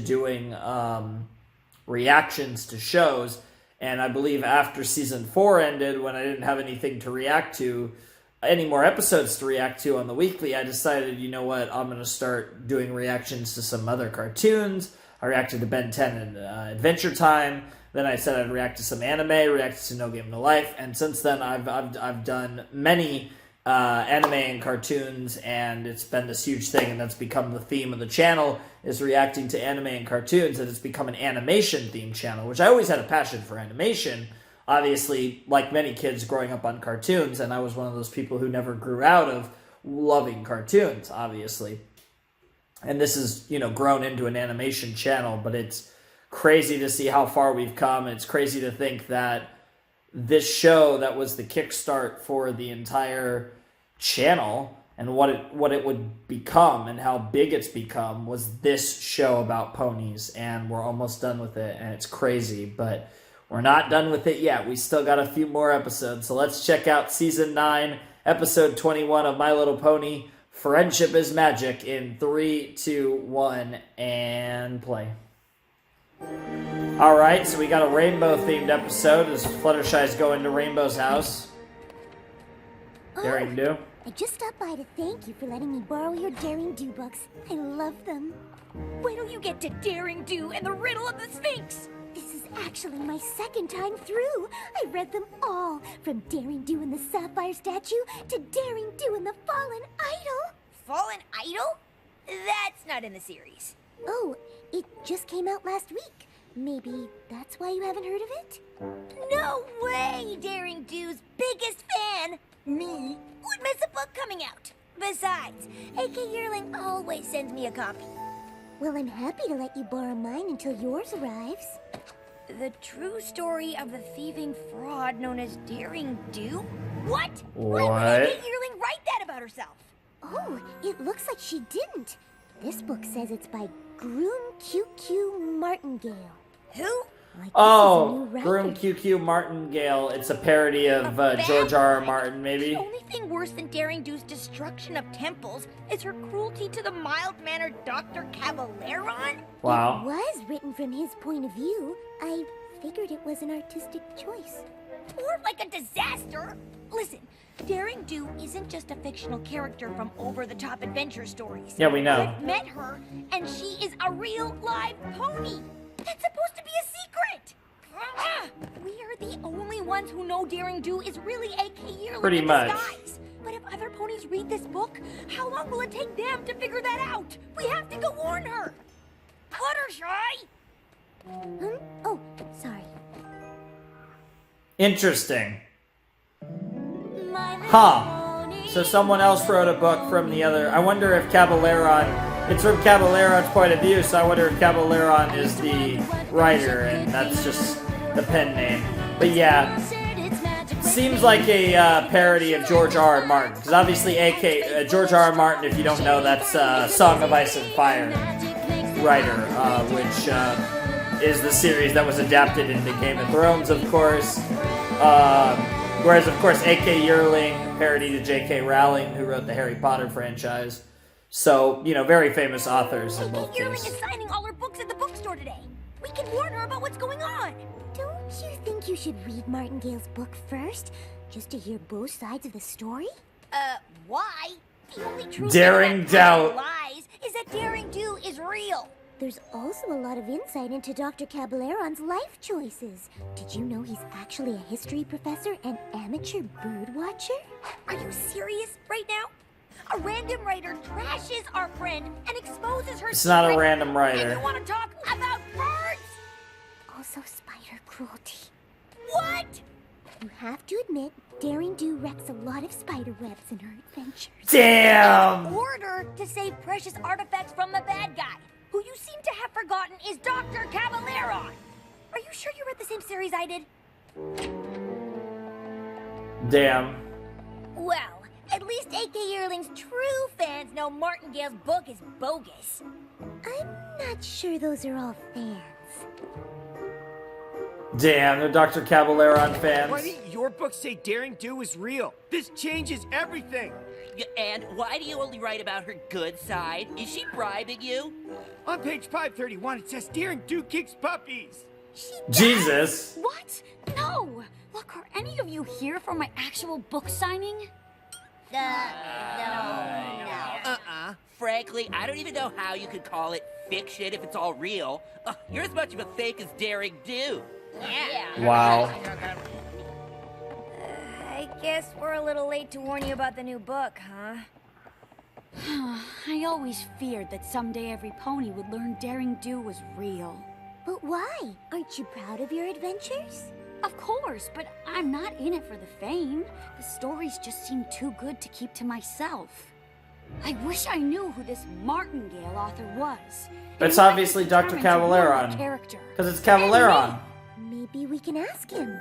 doing reactions to shows. And I believe after Season 4 ended, when I didn't have anything to react to, any more episodes to react to on the weekly, I decided, you know what, I'm going to start doing reactions to some other cartoons. I reacted to Ben 10 and Adventure Time. Then I said I'd react to some anime, reacted to No Game No Life, and since then I've done many anime and cartoons, and it's been this huge thing, and that's become the theme of the channel, is reacting to anime and cartoons, and it's become an animation-themed channel, which I always had a passion for animation, obviously, like many kids growing up on cartoons, and I was one of those people who never grew out of loving cartoons, obviously. And this is, grown into an animation channel, but it's crazy to see how far we've come. It's crazy to think that this show that was the kickstart for the entire channel and what it would become and how big it's become was this show about ponies, and we're almost done with it, and it's crazy, but we're not done with it yet. We still got a few more episodes, so let's check out Season 9, Episode 21 of My Little Pony, Friendship is Magic, in 3, 2, 1, and play. Alright, so we got a rainbow-themed episode as Fluttershy's going to Rainbow's house. Daring Do. I just stopped by to thank you for letting me borrow your Daring Do books. I love them. Wait till you get to Daring Do and the Riddle of the Sphinx! This is actually my second time through. I read them all, from Daring Do and the Sapphire Statue to Daring Do and the Fallen Idol. Fallen Idol? That's not in the series. Oh, it just came out last week. Maybe that's why you haven't heard of it? No way! Daring Do's biggest fan, me, would miss a book coming out. Besides, AK Yearling always sends me a copy. Well, I'm happy to let you borrow mine until yours arrives. The true story of the thieving fraud known as Daring Do? What? Why would AK Yearling write that about herself? Oh, it looks like she didn't. This book says it's by Groom QQ Martingale. Who? Groom QQ Martingale. It's a parody of George R.R. Martin, maybe? The only thing worse than Daring Do's destruction of temples is her cruelty to the mild-mannered Dr. Caballeron. Wow. It was written from his point of view. I figured it was an artistic choice. Or like a disaster. Listen, Daring Do isn't just a fictional character from over-the-top adventure stories. Yeah, we know. I've met her, and she is a real live pony. That's supposed to be a secret. We are the only ones who know Daring Do is really AK Yearling Pretty in much. disguise. But if other ponies read this book, how long will it take them to figure that out? We have to go warn her. Fluttershy! Oh, sorry. Interesting. Huh. So someone else wrote a book from the other. I wonder if Caballeron... It's from Caballeron's point of view, so I wonder if Caballeron is the writer, and that's just the pen name. But yeah, seems like a parody of George R.R. Martin, because obviously George R.R. Martin, if you don't know, that's Song of Ice and Fire writer, which is the series that was adapted into Game of Thrones, of course. Whereas, of course, A.K. Yearling, parody to J.K. Rowling, who wrote the Harry Potter franchise. So, very famous authors in both Yearling cases. is signing all her books at the bookstore today. We can warn her about what's going on. Don't you think you should read Martingale's book first, just to hear both sides of the story? Why? The only truth Daring about Doubt. lies is that Daring Do is real. There's also a lot of insight into Dr. Caballeron's life choices. Did you know he's actually a history professor and amateur birdwatcher? Are you serious right now? A random writer trashes our friend and exposes her It's not a secret, random writer. And you want to talk about birds? Also spider cruelty. What? You have to admit, Daring Do wrecks a lot of spider webs in her adventures. Damn! Order to save precious artifacts from the bad guy, who you seem to have forgotten is Dr. Caballeron. Are you sure you read the same series I did? Damn. Well, at least AK Yearling's true fans know Martingale's book is bogus. I'm not sure those are all fans. Damn, they're Dr. Caballeron fans. Why didn't your book say Daring Do is real? This changes everything. And why do you only write about her good side? Is she bribing you? On page 531, it says Daring Do kicks puppies. Jesus. What? No! Look, are any of you here for my actual book signing? No. Frankly, I don't even know how you could call it fiction if it's all real. You're as much of a fake as Daring Do. Yeah. Wow. I guess we're a little late to warn you about the new book, huh? I always feared that someday every pony would learn Daring Do was real. But why? Aren't you proud of your adventures? Of course, but I'm not in it for the fame. The stories just seem too good to keep to myself. I wish I knew who this Martingale author was. It's obviously Dr. Cavalleron. Because it's Cavalleron. Maybe we can ask him.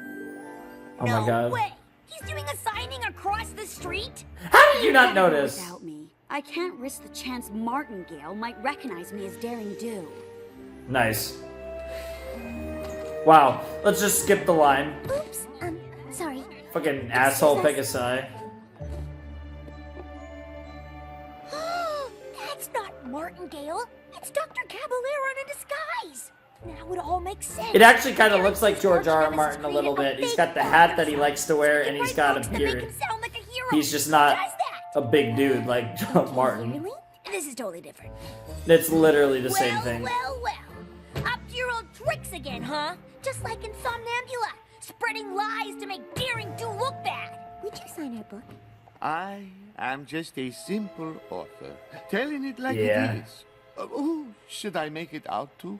Oh my god. Way. He's doing a signing across the street? How did you not notice? Without me, I can't risk the chance Martingale might recognize me as Daring Do. Nice. Wow. Let's just skip the line. Oops, sorry. Fucking asshole Pegasi. That's not Martingale. It's Dr. Caballeron in disguise. Now it all makes sense. It actually kind of looks like George R. R. Martin a little bit. He's got the hat that he likes to wear, and he's got a beard. He's just not a big dude like John Martin. This is totally different. It's literally the same thing. Well. Up to your old tricks again, huh? Just like in Somnambula. Spreading lies to make Daring Do look bad. Would you sign our book? I am just a simple author, telling it like Yeah. it is. Who should I make it out to?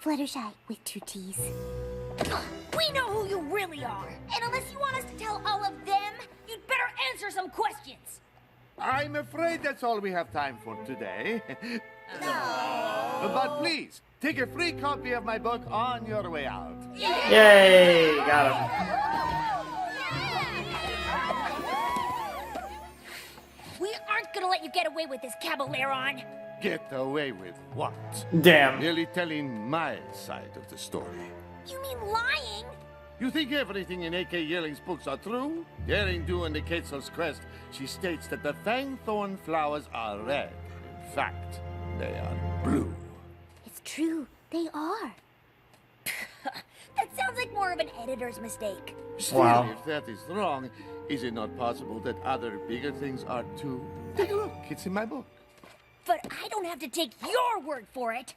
Fluttershy with 2 T's. We know who you really are. And unless you want us to tell all of them, you'd better answer some questions. I'm afraid that's all we have time for today. But please, take a free copy of my book on your way out. Yay! Got him. We aren't gonna let you get away with this, Caballeron. Get away with what? Damn. Merely telling my side of the story. You mean lying? You think everything in A.K. Yearling's books are true? Daring Do in the Quetzal's Crest, she states that the fangthorn flowers are red. In fact, they are blue. It's true. They are. That sounds like more of an editor's mistake. Still, if that is wrong, is it not possible that other bigger things are too? Take a look, it's in my book. But I don't have to take your word for it.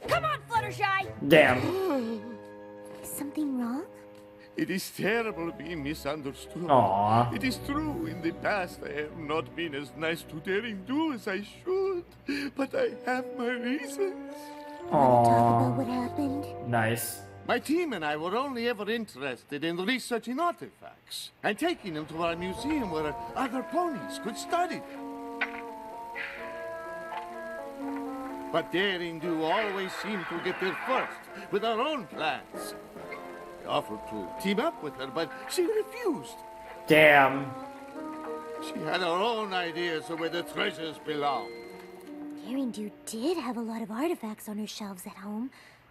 Come on, Fluttershy. Damn. Something wrong? It is terrible being misunderstood. Aww. It is true, in the past I have not been as nice to Daring Do as I should. But I have my reasons. Talk about what happened? Nice. My team and I were only ever interested in researching artifacts and taking them to our museum where other ponies could study them. But Daring Do always seemed to get there first with her own plans. I offered to team up with her, but she refused. Damn. She had her own ideas of where the treasures belong. Daring Do did have a lot of artifacts on her shelves at home,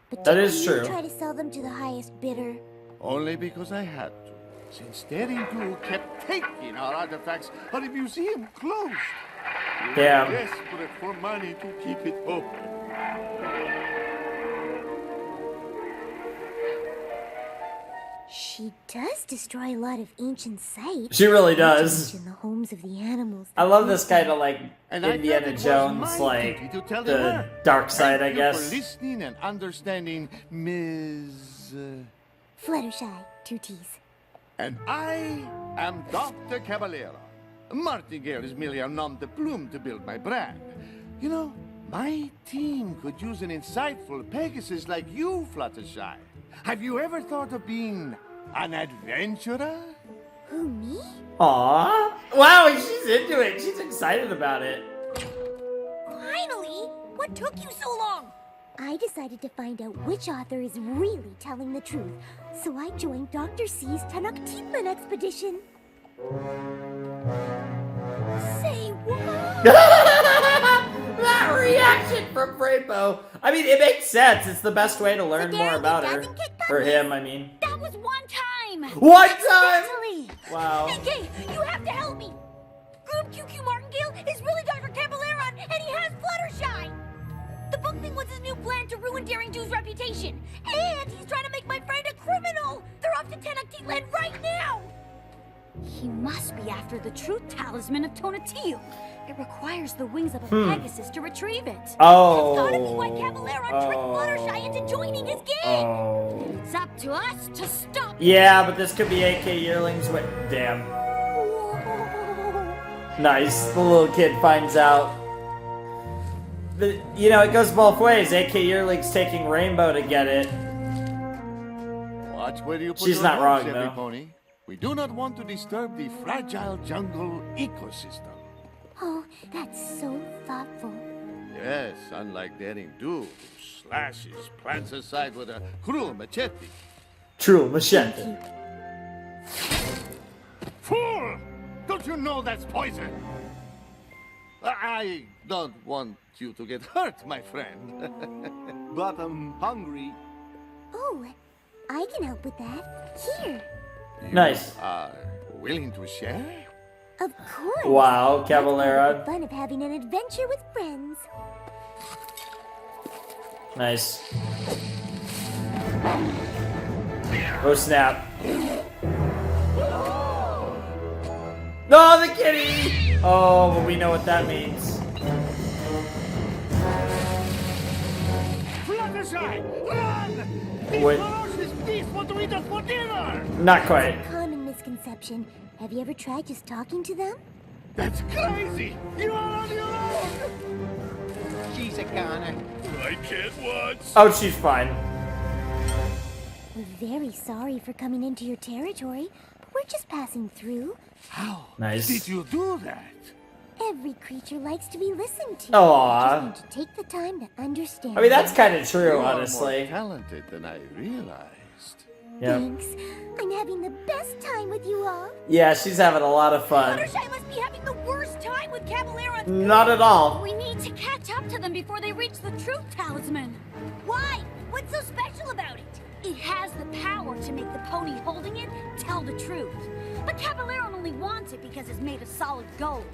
but That didn't is you true. try to sell them to the highest bidder? Only because I had to. Since Daring Do kept taking our artifacts, our museum closed. We Damn. were desperate for money to keep it open. She does destroy a lot of ancient sites. She really does. In the homes of the animals. I love this kind of like And I Indiana felt it was Jones, my like duty to tell the her. dark side, I Thank you guess. for listening and understanding, Ms. Fluttershy, 2 T's. And I am Dr. Caballero. Martingale is merely a nom de plume to build my brand. You know, my team could use an insightful Pegasus like you, Fluttershy. Have you ever thought of being an adventurer? Who, me? Aww. Wow, she's into it. She's excited about it. Finally! What took you so long? I decided to find out which author is really telling the truth, so I joined Dr. C's Tenochtitlan expedition. Say what? That reaction from Frepo. I mean, it makes sense. It's the best way to learn more about her. Or him, I mean. That was one time! One time? Accidentally. Wow. Hey, you have to help me! Group QQ Martingale is really Dr. Caballeron, and he has Fluttershy! The book thing was his new plan to ruin Daring Do's reputation. And he's trying to make my friend a criminal! They're off to Tenochtitlan right now! He must be after the truth talisman of Tonatiuh. It requires the wings of a Pegasus to retrieve it. Oh. That's gotta be why Caballeron tricked Fluttershy into joining his gang! Oh. It's up to us to stop. Yeah, but this could be AK Yearling's way. Damn. Nice. The little kid finds out. You know, it goes both ways. AK Yearling's taking Rainbow to get it. Watch where you put She's your not nose, wrong, every though. pony. We do not want to disturb the fragile jungle ecosystem. Oh, that's so thoughtful. Yes, unlike Daring Do, who slashes plants aside with a cruel machete. True machete. Fool! Don't you know that's poison? I don't want you to get hurt, my friend. But I'm hungry. Oh, I can help with that. Here. Nice. Are willing to share? Of course. Wow, That's part of Cavalera. the fun of having an adventure with friends. Nice. Oh snap. No, the kitty! Oh, but we know what that means. Fluttershy, run! These Wait. ferocious beasts want to eat us for dinner! Not quite. Common misconception. Have you ever tried just talking to them? That's crazy! You are on your own! She's a goner. I can't watch. Oh, she's fine. We're very sorry for coming into your territory. We're just passing through. How Nice. did you do that? Every creature likes to be listened to. Aw. You just need to take the time to understand. I mean, that's kind of true, You are more honestly. talented than I realized. Yeah. Thanks. I'm having the best time with you all. Yeah, she's having a lot of fun. Fluttershy must be having the worst time with Caballero. Not at all. We need to catch up to them before they reach the truth talisman. Why? What's so special about it? It has the power to make the pony holding it tell the truth. But Caballero only wants it because it's made of solid gold.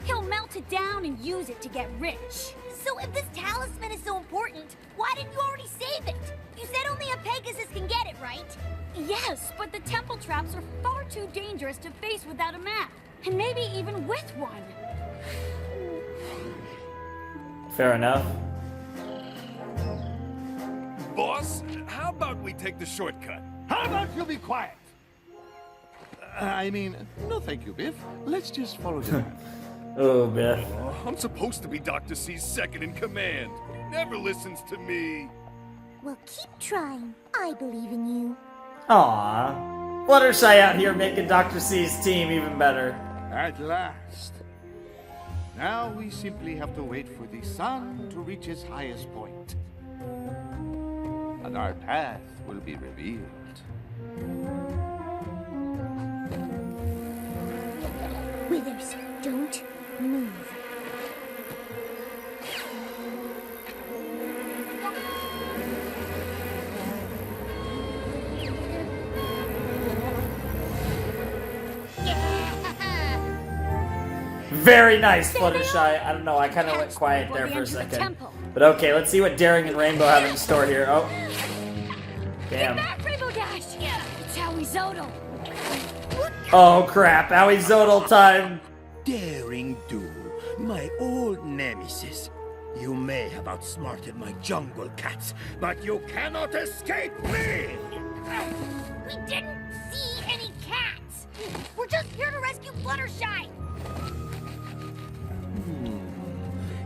He'll melt it down and use it to get rich. So if this talisman is so important, why didn't you already save it? You said only a Pegasus can get it, right? Yes, but the temple traps are far too dangerous to face without a map. And maybe even with one. Fair enough. Boss, how about we take the shortcut? How about you be quiet? I mean, no thank you, Biff. Let's just follow the map. Oh, Biff. I'm supposed to be Dr. C's second in command. He never listens to me. Well, keep trying. I believe in you. Aww. Fluttershy out here making Dr. C's team even better. At last. Now we simply have to wait for the sun to reach its highest point. And our path will be revealed. Withers, don't move. Very nice, Fluttershy. I don't know, I kind of went quiet there for a second. But okay, let's see what Daring and Rainbow have in store here. Oh. Damn. Back, Rainbow Dash! Yeah, it's Howie Zodal. Oh crap, Howie Zodal time. Daring Do, my old nemesis. You may have outsmarted my jungle cats, but you cannot escape me! We didn't see any cats. We're just here to rescue Fluttershy.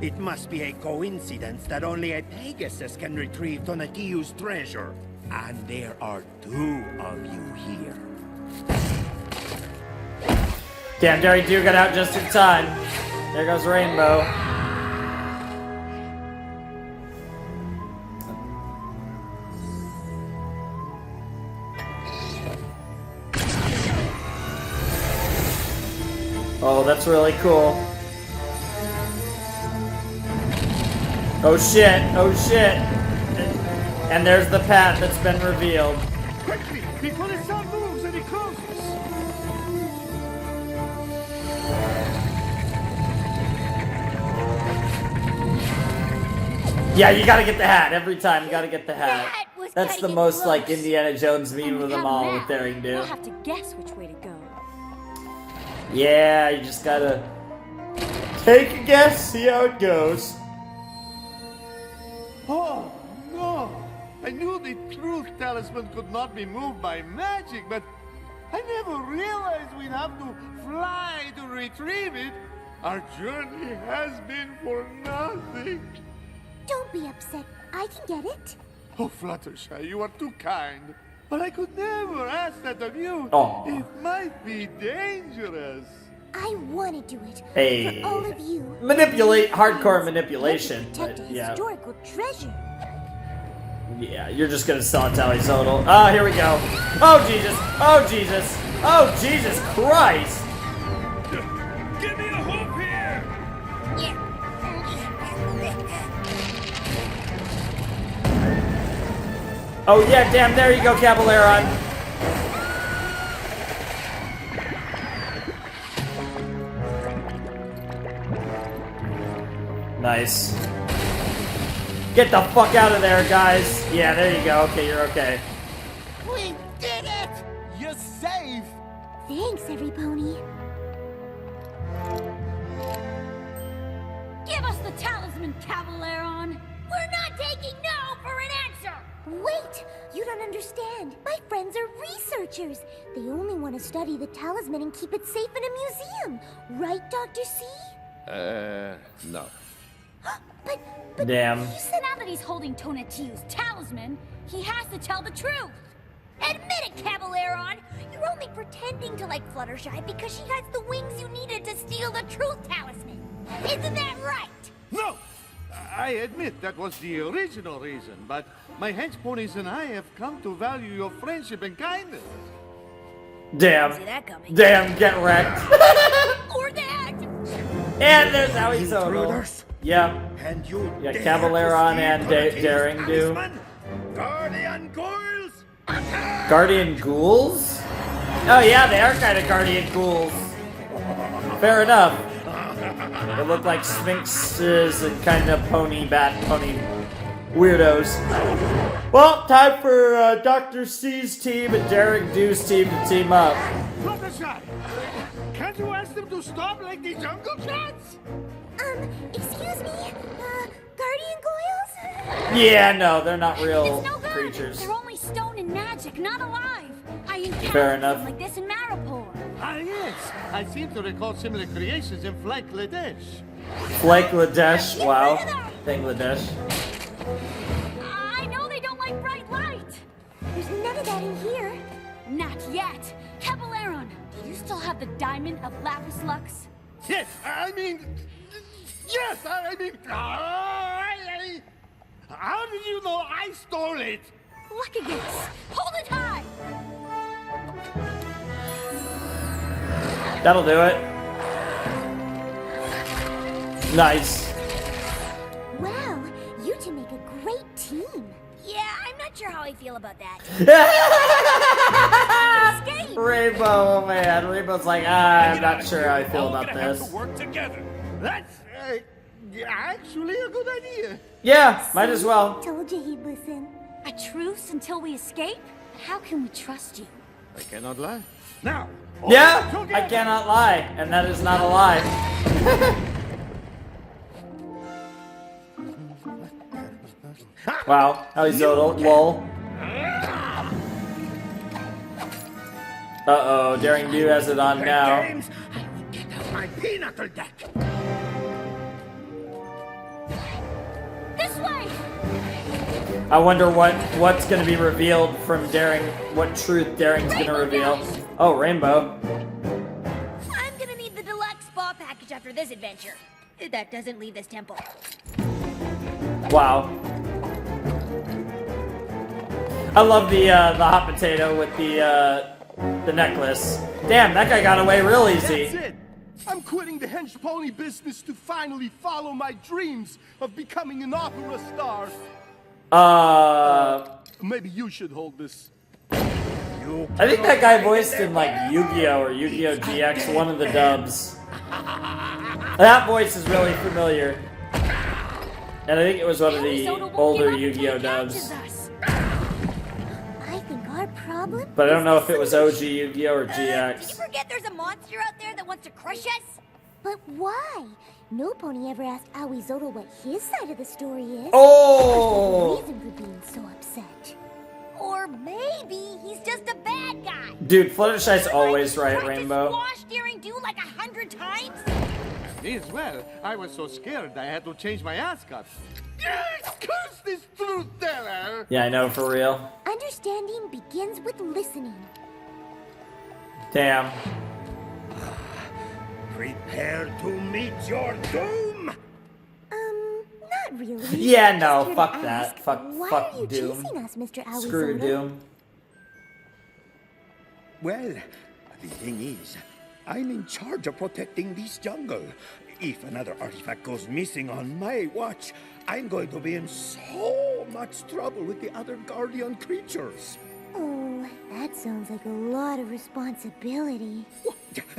It must be a coincidence that only a Pegasus can retrieve Donatello's treasure. And there are two of you here. Damn, Daring Do got out just in time. There goes Rainbow. Oh, that's really cool. Oh shit, oh shit. And there's the path that's been revealed. Quickly, before the sun moves and it closes! Yeah, you gotta get the hat every time. You gotta get the hat. That was That's the cutting it most close. like Indiana Jones meme of them all with Daring Do. We'll have to guess which way to go. Yeah, you just gotta take a guess, see how it goes. Oh, no! I knew the truth talisman could not be moved by magic, but I never realized we'd have to fly to retrieve it. Our journey has been for nothing. Don't be upset. I can get it. Oh, Fluttershy, you are too kind. But I could never ask that of you. Aw. It might be dangerous. I want to do it Hey. for all of you. Manipulate, hardcore manipulation. Protect But, a yeah. historical treasure. Yeah, you're just gonna sell it to Alizodal. Oh, here we go. Oh, Jesus. Oh, Jesus. Oh, Jesus Christ. Give me a hoop here! Oh, yeah, damn, there you go, Caballeron. Nice. Get the fuck out of there, guys. Yeah, there you go. Okay, you're okay. We did it! You're safe! Thanks, every pony. Give us the talisman, Caballeron! We're not taking no for an answer! Wait! You don't understand. My friends are researchers. They only want to study the talisman and keep it safe in a museum. Right, Dr. C? No. But Damn. He said now that he's holding Tonatiuh's talisman, he has to tell the truth. Admit it, Caballeron! You're only pretending to like Fluttershy because she has the wings you needed to steal the truth talisman. Isn't that right? No! I admit that was the original reason, but my hench ponies and I have come to value your friendship and kindness. Damn. See that coming. Damn, get wrecked. Or that! And there's Alizodal. Yep. And you Yeah, dare Caballeron to and steal Daring Do. talisman? Guardian Ghouls! Guardian Ghouls? Oh yeah, they are kind of Guardian Ghouls. Fair enough. They look like sphinxes and kind of pony weirdos. Well, time for Dr. C's team and Daring Do's team to team up. Fluttershy, can't you ask them to stop like the jungle cats? Excuse me? Guardian Goyles? Yeah, no, they're not real It's no good. creatures. They're only stone and magic, not alive. I encountered Fair enough. something like this in Maripor. Ah, yes. I seem to recall similar creations in Flakladesh. Flakladesh, wow. Bangladesh. I know they don't like bright light. There's none of that in here. Not yet. Caballeron, do you still have the diamond of Lapis Lux? Yes, I mean... Yes, how did you know I stole it? Look at this. Hold it high. That'll do it. Nice. Wow, you two make a great team. Yeah, I'm not sure how I feel about that. Escape! Rainbow, oh man. Rainbow's like, I'm not sure how I feel about Have this. to work together. That's actually a good idea. Yeah, might as well. Told you he'd listen. A truce until we escape? How can we trust you? I cannot lie. Now, Yeah, I cannot lie, and that is not a lie. Wow, Alizodal, lol. Uh-oh, Daring Do has it on now. Games, I will get out my pinnacle deck. This way! I wonder what's gonna be revealed from Daring, what truth Daring's gonna reveal. Oh, Rainbow. I'm gonna need the deluxe spa package after this adventure. That doesn't leave this temple. Wow. I love the hot potato with the necklace. Damn, that guy got away real easy. That's it. I'm quitting the hench pony business to finally follow my dreams of becoming an opera star. Maybe you should hold this. I think that guy voiced in like Yu-Gi-Oh! Or Yu-Gi-Oh! GX, one of the dubs. That voice is really familiar. And I think it was one of the older Yu-Gi-Oh! dubs. I think our problem. But I don't know if it was OG Yu-Gi-Oh! or Did you GX. forget there's a monster out there that wants to crush us? But why? No pony ever asked Alizodal what his side of the story is. Oh! What's the reason for being so upset? Or maybe he's just a bad guy. Dude, Fluttershy's always right, Tried to Rainbow. squash Daring Do like 100 times? Me as well. I was so scared I had to change my ascot. Yes, curse this truth teller! Yeah, I know, for real. Understanding begins with listening. Damn. Prepare to meet your doom! Not really. Yeah, no, Just here fuck to that. ask, Fuck why are you Doom. chasing us, Mr. Aoizona? Screw Doom. Well, the thing is, I'm in charge of protecting this jungle. If another artifact goes missing on my watch, I'm going to be in so much trouble with the other guardian creatures. Oh, that sounds like a lot of responsibility.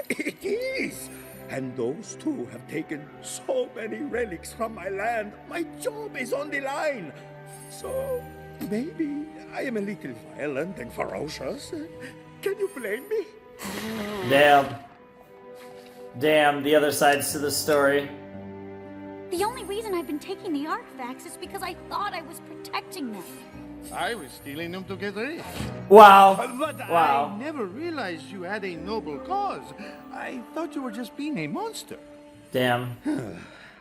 It is! And those two have taken so many relics from my land. My job is on the line. So, maybe I am a little violent and ferocious. Can you blame me? Damn, the other sides to the story. The only reason I've been taking the artifacts is because I thought I was protecting them. I was stealing them to get rich. Wow. But Wow. I never realized you had a noble cause. I thought you were just being a monster. Damn.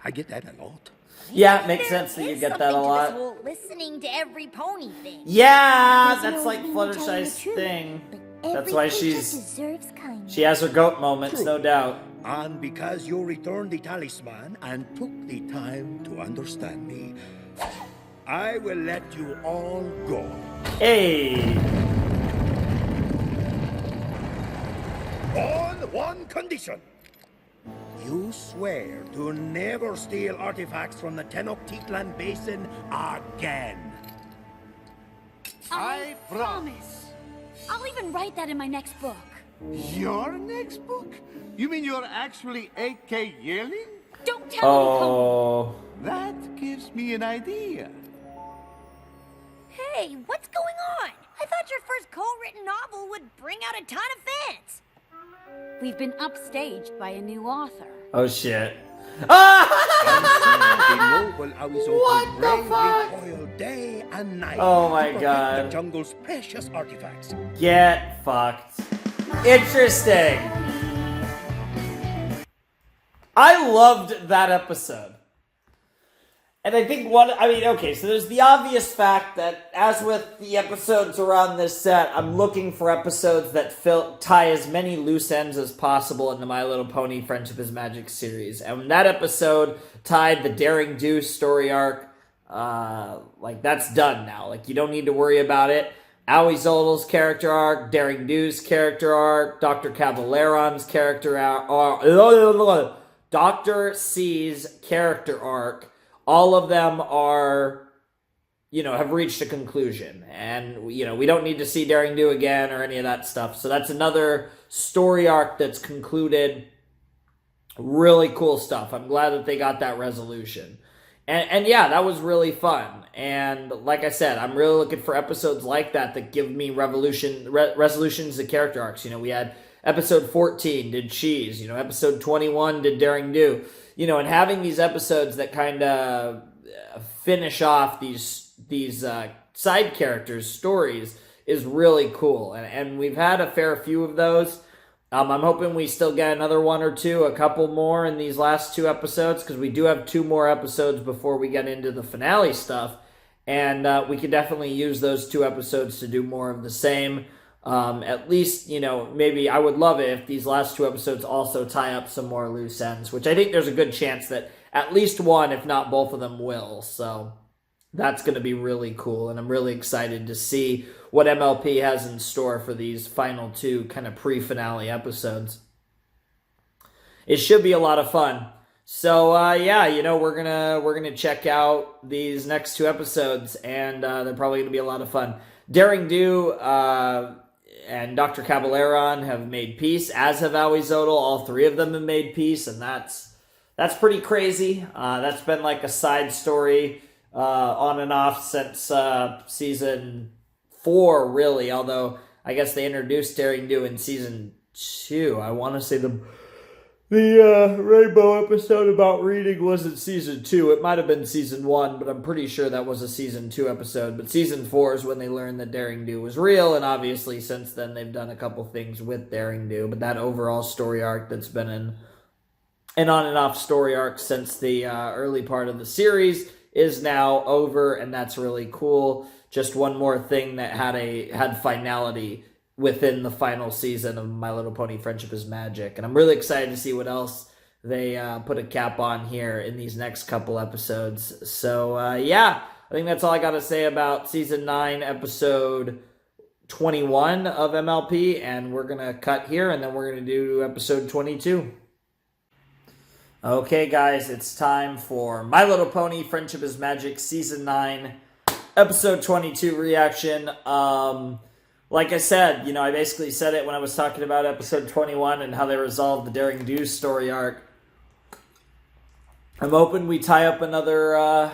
I get that a lot. Yeah, it makes sense that you get that a lot. This whole listening to every pony thing. Yeah, There's that's no like reason to tell you the Fluttershy's truth, thing. Every That's why creature deserves kindness. she has her goat moments, no doubt. And because you returned the talisman and took the time to understand me, I will let you all go. Hey. On one condition. You swear to never steal artifacts from the Tenochtitlan Basin again. I promise. I'll even write that in my next book. Your next book? You mean you're actually 8K yearling? Don't tell Oh. That gives me an idea. Hey, what's going on? I thought your first co-written novel would bring out a ton of fans. We've been upstaged by a new author. Oh shit. The noble Aoizona What the bravely fuck? toil day and night Oh my to protect God. the jungle's precious artifacts. Get fucked. Interesting. I loved that episode. And I think okay, so there's the obvious fact that, as with the episodes around this set, I'm looking for episodes that tie as many loose ends as possible into My Little Pony Friendship is Magic series. And that episode tied the Daring Do story arc. That's done now. Like, you don't need to worry about it. Aoi Zoldel's character arc, Daring Do's character arc, Dr. Cavalleron's character arc, Dr. C's character arc. All of them are, have reached a conclusion. And, we don't need to see Daring Do again or any of that stuff. So that's another story arc that's concluded. Really cool stuff. I'm glad that they got that resolution. And yeah, that was really fun. And like I said, I'm really looking for episodes like that give me resolutions to character arcs. We had episode 14 did Cheese. Episode 21 did Daring Do. And having these episodes that kind of finish off these side characters' stories is really cool. And we've had a fair few of those. I'm hoping we still get another one or two, a couple more in these last two episodes, because we do have 2 more episodes before we get into the finale stuff. And we could definitely use those 2 episodes to do more of the same. At least, maybe I would love it if these last 2 episodes also tie up some more loose ends, which I think there's a good chance that at least one, if not both of them, will. So that's going to be really cool, and I'm really excited to see what MLP has in store for these final 2 kind of pre-finale episodes. It should be a lot of fun. So we're gonna check out these next 2 episodes, and they're probably gonna be a lot of fun. Daring Do and Dr. Caballeron have made peace, as have Aoi Zodel. All 3 of them have made peace, and that's pretty crazy. That's been like a side story on and off since season 4, really. Although I guess they introduced Daring Do in season 2. I want to say the Rainbow episode about reading wasn't season 2. It might have been season 1, but I'm pretty sure that was a season 2 episode. But season 4 is when they learned that Daring Do was real, and obviously since then they've done a couple things with Daring Do. But that overall story arc that's been an on and off story arc since the early part of the series is now over, and that's really cool. Just one more thing that had finality within the final season of My Little Pony Friendship is Magic. And I'm really excited to see what else they put a cap on here in these next couple episodes. So, yeah, I think that's all I got to say about Season 9, Episode 21 of MLP. And we're going to cut here, and then we're going to do Episode 22. Okay, guys, it's time for My Little Pony Friendship is Magic Season 9, Episode 22 reaction. Like I said, I basically said it when I was talking about Episode 21 and how they resolved the Daring Do story arc. I'm hoping we tie up another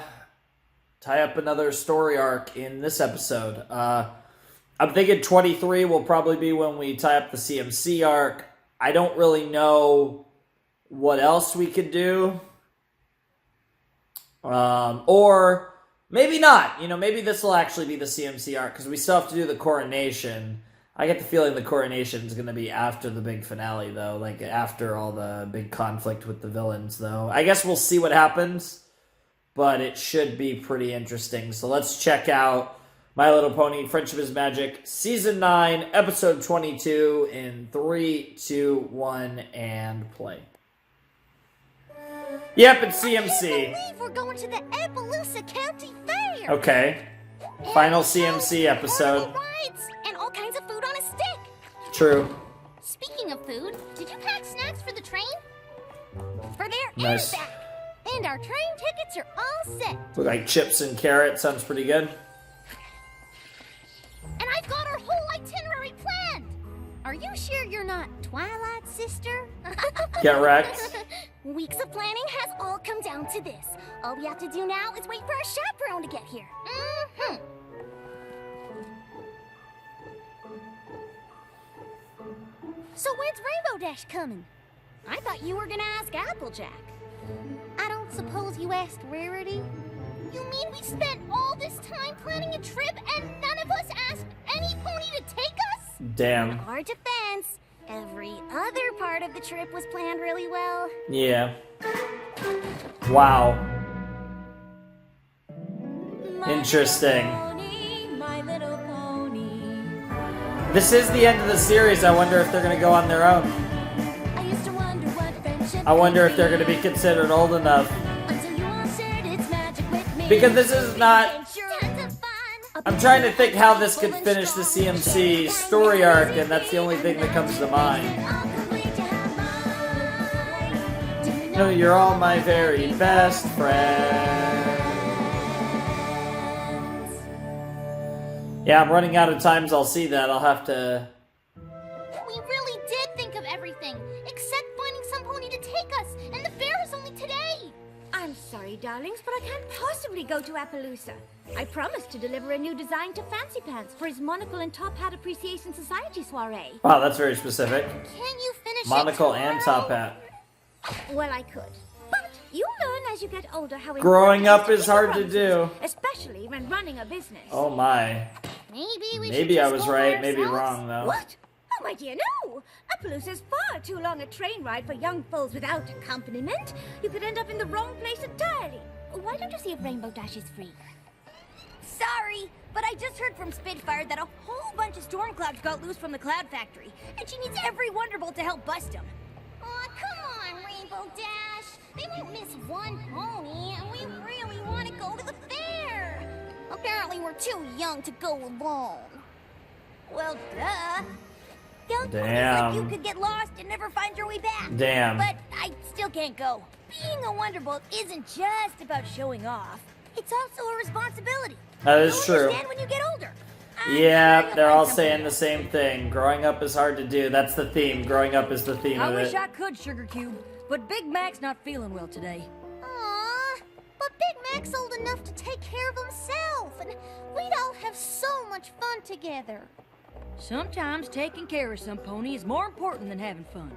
story arc in this episode. I'm thinking 23 will probably be when we tie up the CMC arc. I don't really know what else we could do. Or maybe not. Maybe this will actually be the CMC arc, because we still have to do the coronation. I get the feeling the coronation is going to be after the big finale, though. Like, after all the big conflict with the villains, though. I guess we'll see what happens, but it should be pretty interesting. So let's check out My Little Pony Friendship is Magic Season 9, Episode 22 in 3, 2, 1, and play. Yep, it's CMC. I can't believe we're going to the Appaloosa County Fair. Okay. Final CMC episode. Rides and all kinds of food on a stick. True. Speaking of food, did you pack snacks for the train? For there Nice. and back. And our train tickets are all set. Look like chips and carrots. Sounds pretty good. And I've got our whole itinerary planned. Are you sure you're not Twilight Sister? Get wrecked. Weeks of planning has all come down to this. All we have to do now is wait for our chaperone to get here. Mm-hmm. So when's Rainbow Dash coming? I thought you were gonna ask Applejack. I don't suppose you asked Rarity? You mean we spent all this time planning a trip and none of us asked any pony to take us? Damn. Our defense, every other part of the trip was planned really well. Yeah. Wow. Interesting. This is the end of the series. I wonder if they're going to go on their own. I wonder if they're going to be considered old enough. Because this is not... I'm trying to think how this could finish the CMC story arc, and that's the only thing that comes to mind. No, you're all my very best friends. Yeah, I'm running out of times I'll see that. I'll have to... We really did think of everything, except finding some pony to take us, and the fair is only today. I'm sorry, darlings, but I can't possibly go to Appaloosa. I promised to deliver a new design to Fancy Pants for his Monocle and Top Hat Appreciation Society soiree. Wow, that's very specific. Can you finish Monocle and top hat. Well, I could. But you learn as you get older how Growing up is hard to do. Especially when running a business. Oh my. Maybe I was right, maybe wrong though. What? Oh my dear, no! Appaloosa is far too long a train ride for young foals without accompaniment. You could end up in the wrong place entirely. Why don't you see if Rainbow Dash is free? Sorry, but I just heard from Spitfire that a whole bunch of storm clouds got loose from the Cloud Factory, and she needs every Wonderbolt to help bust them. Aw, come on, Rainbow Dash. They won't miss one pony, and we really want to go to the fair. Apparently, we're too young to go alone. Well, duh. Young ponies like you could get lost and never find your way back. Damn. But I still can't go. Being a Wonderbolt isn't just about showing off. It's also a responsibility. That is true. You'll understand when you get older. Yeah, they're all saying the same thing. Growing up is hard to do. That's the theme. Growing up is the theme I of wish it. I could, Sugar Cube, but Big Mac's not feeling well today. Aw, but Big Mac's old enough to take care of himself, and we'd all have so much fun together. Sometimes taking care of some pony is more important than having fun.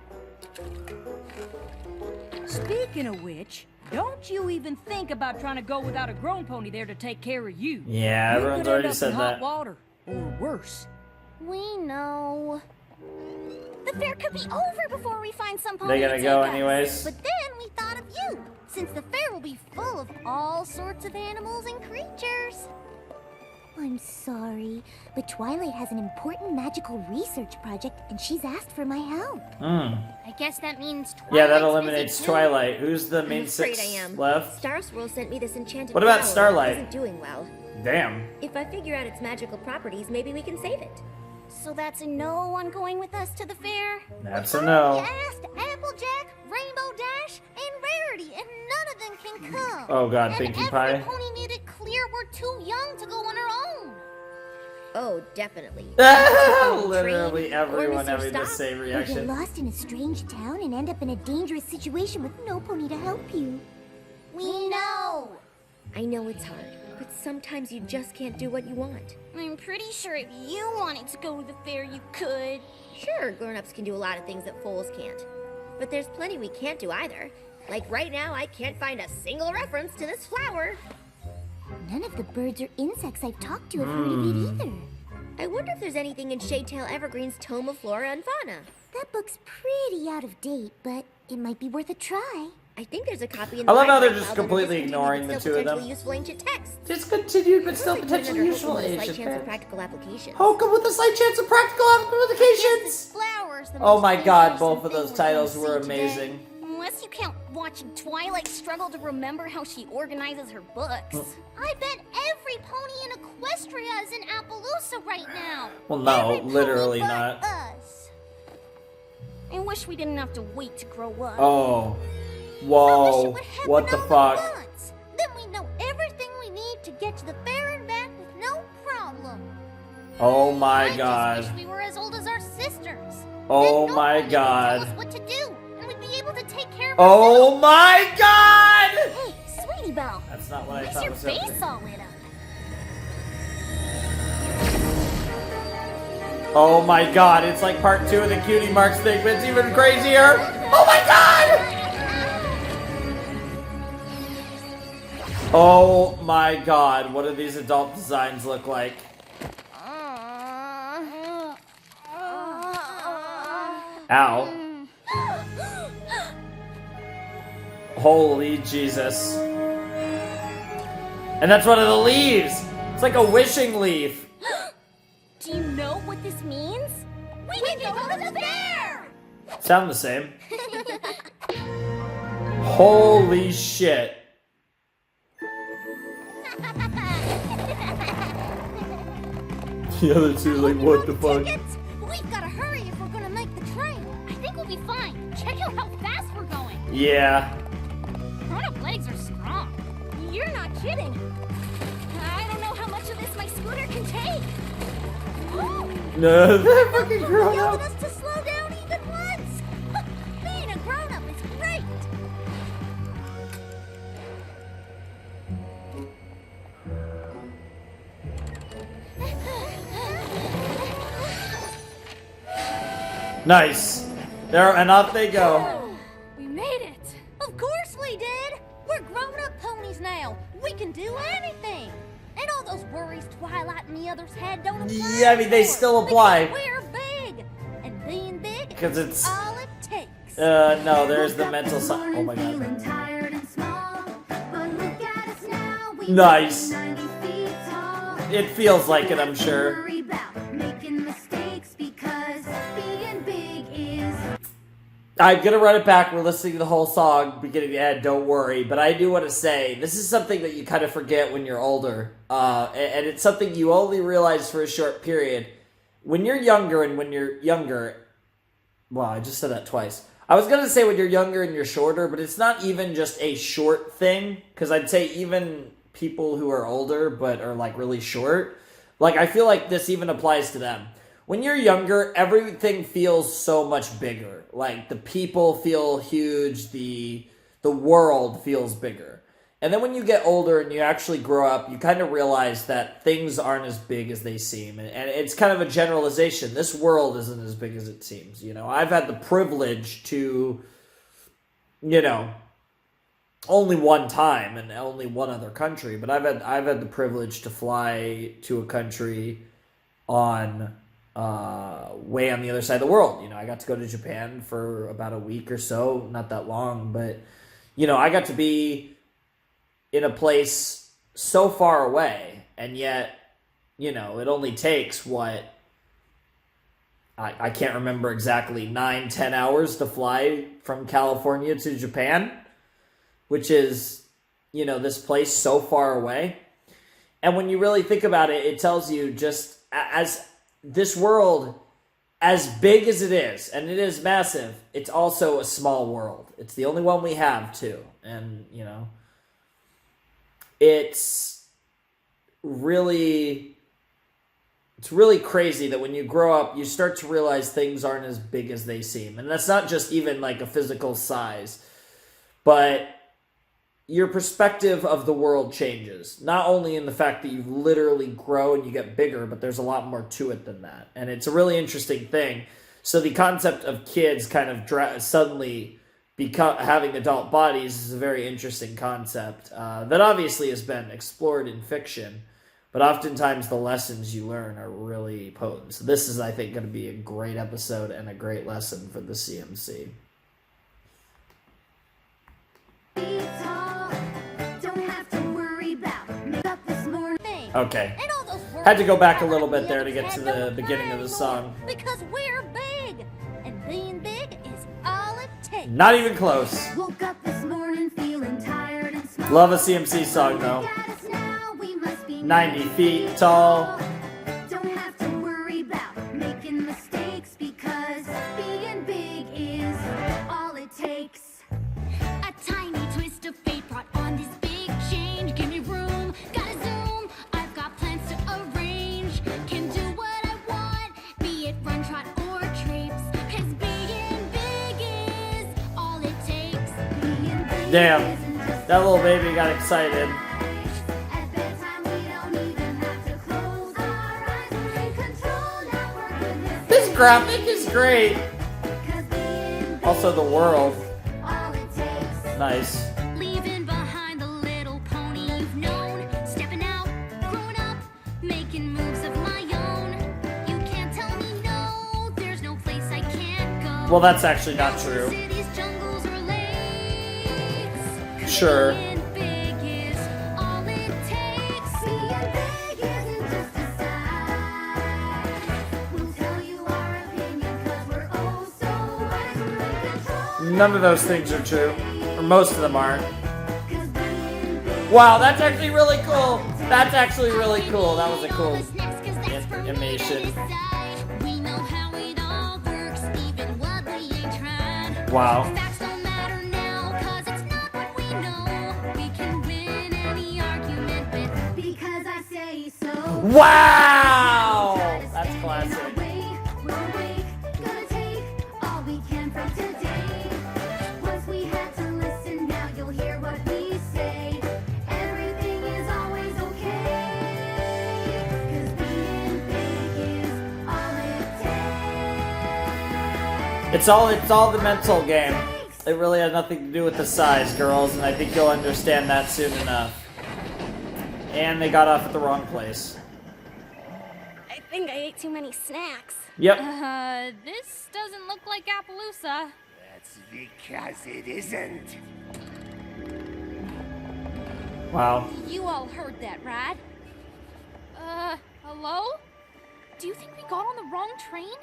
Speaking of which, don't you even think about trying to go without a grown pony there to take care of you. Yeah, everyone's already said in hot that. water, or worse. We know. The fair could be over before we find some pony They're gonna to go take us. anyways. But then we thought of you, since the fair will be full of all sorts of animals and creatures. I'm sorry, but Twilight has an important magical research project, and she's asked for my help. I guess that means Twilight's Yeah, that eliminates busy too. Twilight. Who's the main I'm afraid 6 I am. left? Star Swirl sent me this enchanted What about flower Starlight? that isn't doing well. Damn. If I figure out its magical properties, maybe we can save it. So that's a no on going with us to the fair? That's a no. I asked Applejack, Rainbow Dash, and Rarity, and none of them can come. Oh god, and Pinkie every Pie. pony made it clear we're too young to go on our own. Oh, definitely. Literally everyone Or Mr. having the Stop. same Or reaction. get lost in a strange town and end up in a dangerous situation with no pony to help you. We know. I know it's hard, but sometimes you just can't do what you want. I'm pretty sure if you wanted to go to the fair, you could. Sure, grown-ups can do a lot of things that foals can't. But there's plenty we can't do either. Like right now, I can't find a single reference to this flower. None of the birds or insects I've talked to have heard of it either. I wonder if there's anything in Shadetail Evergreen's Tome of Flora and Fauna. That book's pretty out of date, but it might be worth a try. I think there's a copy in the I love how they're library just file under completely discontinued ignoring but the still two of potentially them. useful ancient text. Discontinued but still Probably put it potentially under useful hopefully with a ancient slight chance of text. practical applications. How come with a slight chance of practical applications? Flowers. Oh my god, both of those titles were amazing. Unless you count watching Twilight struggle to remember how she organizes her books. I bet every pony in Equestria is in Appaloosa right now. Well, no, Every pony literally but not. Us. I wish we didn't have to wait to grow up. Oh. Whoa. What the fuck? Then we know everything we need to get to the fair and back with no problem. Oh my I god. just wish we were as old as our sisters. Oh Then my nobody could tell god. us what to do, and we'd be able to take care of Oh my god! Hey, Sweetie Belle. That's not what I What's thought your was face happening. all lit up? Oh my god, it's like part 2 of the Cutie Marks thing, but it's even crazier. Oh my god! Oh my god, what do these adult designs look like? Ow. Holy Jesus. And that's one of the leaves! It's like a wishing leaf. Do you know what this means? We can go to the fair! Sound the same. Holy shit. The other two like, what the fuck? Tickets? We've got to hurry if we're gonna make the train. I think we'll be fine. Check out how fast we're going. Yeah. Grown-up legs are strong. You're not kidding. I don't know how much of this my scooter can take. No, they're fucking grown Yelling up. us to slow down even once. Being a grown-up is great. Nice. There, and off they go. We made it. Of course we did. We're grown-up ponies now. We can do anything. And all those worries Twilight and the others had don't apply Yeah, I mean, they anymore, still apply. because we're big. And being big Because is it's... all it takes. no, there's the mental side. Oh my god. Nice. It feels like it, I'm sure. I'm gonna run it back. We're listening to the whole song, beginning to end. Don't worry, but I do want to say this is something that you kind of forget when you're older, and it's something you only realize for a short period. When you're younger, and when you're younger, wow, I just said that twice. I was gonna say when you're younger and you're shorter, but it's not even just a short thing, because I'd say even people who are older but are like really short, like I feel like this even applies to them. When you're younger, everything feels so much bigger. Like, the people feel huge, the world feels bigger. And then when you get older and you actually grow up, you kind of realize that things aren't as big as they seem. And it's kind of a generalization. This world isn't as big as it seems. You know, I've had the privilege to, you know, only one time and only one other country, but I've had the privilege to fly to a country on way on the other side of the world. You know, I got to go to Japan for about a week or so, not that long, but you know, I got to be in a place so far away, and yet you know, it only takes, what, I can't remember exactly, 9-10 hours to fly from California to Japan, which is, you know, this place so far away. And when you really think about it, it tells you just as this world, as big as it is, and it is massive, it's also a small world. It's the only one we have, too. And, you know, it's really crazy that when you grow up, you start to realize things aren't as big as they seem. And that's not just even like a physical size, but your perspective of the world changes. Not only in the fact that you literally grow and you get bigger, but there's a lot more to it than that. And it's a really interesting thing. So the concept of kids kind of suddenly having adult bodies is a very interesting concept that obviously has been explored in fiction. But oftentimes the lessons you learn are really potent. So this is, I think, going to be a great episode and a great lesson for the CMC. Okay. Had to go back a little bit there to get to the beginning of the song. Because we're big, and being big is all it takes. Not even close. Woke up this morning feeling tired and small. Love a CMC song, though. 90 feet tall. Don't have to worry about making mistakes because being big is all it takes. A tiny twist of fate brought on this big change. Give me room, gotta zoom. I've got plans to arrange. Can do what I want, be it run, trot, or traipse. Cause being big is all it takes. Damn, that little baby got excited. This graphic is great. Also, the world. Nice. Leaving behind the little pony you've known. Stepping out, growing up, making moves of my own. You can't tell me no, there's no place I can't go. Well, that's actually not true. Cities, jungles, or lakes. Sure. Being big is all it takes. Being big isn't just a sign. We'll tell you our opinion 'cause we're oh so wise. We're in control. None of those things are true. Or most of them aren't. Wow, that's actually really cool. That's actually really cool. That was a cool animation. We know how it all works, even what we ain't tried. Wow. Facts don't matter now, 'cause it's not what we know. We can win any argument with because I say so. Wow! That's classic. We're awake, gonna take all we can from today. Once we had to listen, now you'll hear what we say. Everything is always okay. 'Cause being big is all it takes. It's all the mental game. It really has nothing to do with the size, girls, and I think you'll understand that soon enough. And they got off at the wrong place. I think I ate too many snacks. Yep. This doesn't look like Appaloosa. That's because it isn't. Wow. You all heard that, right? Hello? Do you think we got on the wrong train?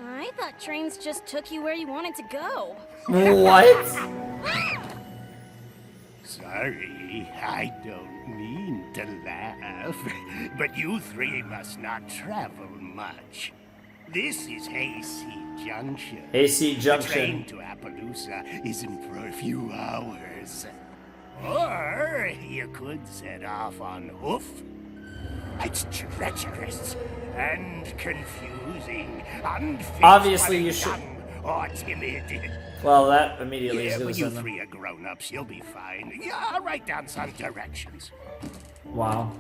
I thought trains just took you where you wanted to go. What? Sorry, I don't mean to laugh, but you three must not travel much. This is AC Junction. AC The Junction. train to Appaloosa isn't for a few hours. Or you could set off on hoof. It's treacherous and confusing, unfit Obviously, by you the should- young or timid. Well, that immediately is Yeah, going but to you send them. three are grown-ups. You'll be fine. Yeah, I'll write down some directions. Wow.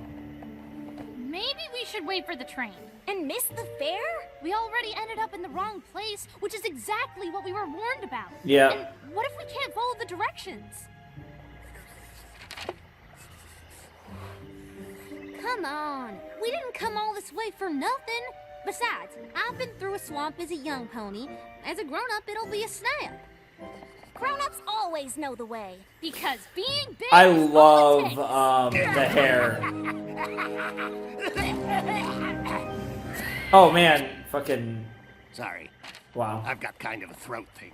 Maybe we should wait for the train. And miss the fare? We already ended up in the wrong place, which is exactly what we were warned about. Yeah. And what if we can't follow the directions? Come on, we didn't come all this way for nothing. Besides, I've been through a swamp as a young pony. As a grown-up, it'll be a snap. Grown-ups always know the way. Because being big I is all it love takes. the hair. Oh man, fucking. Sorry. Wow. I've got kind of a throat thing.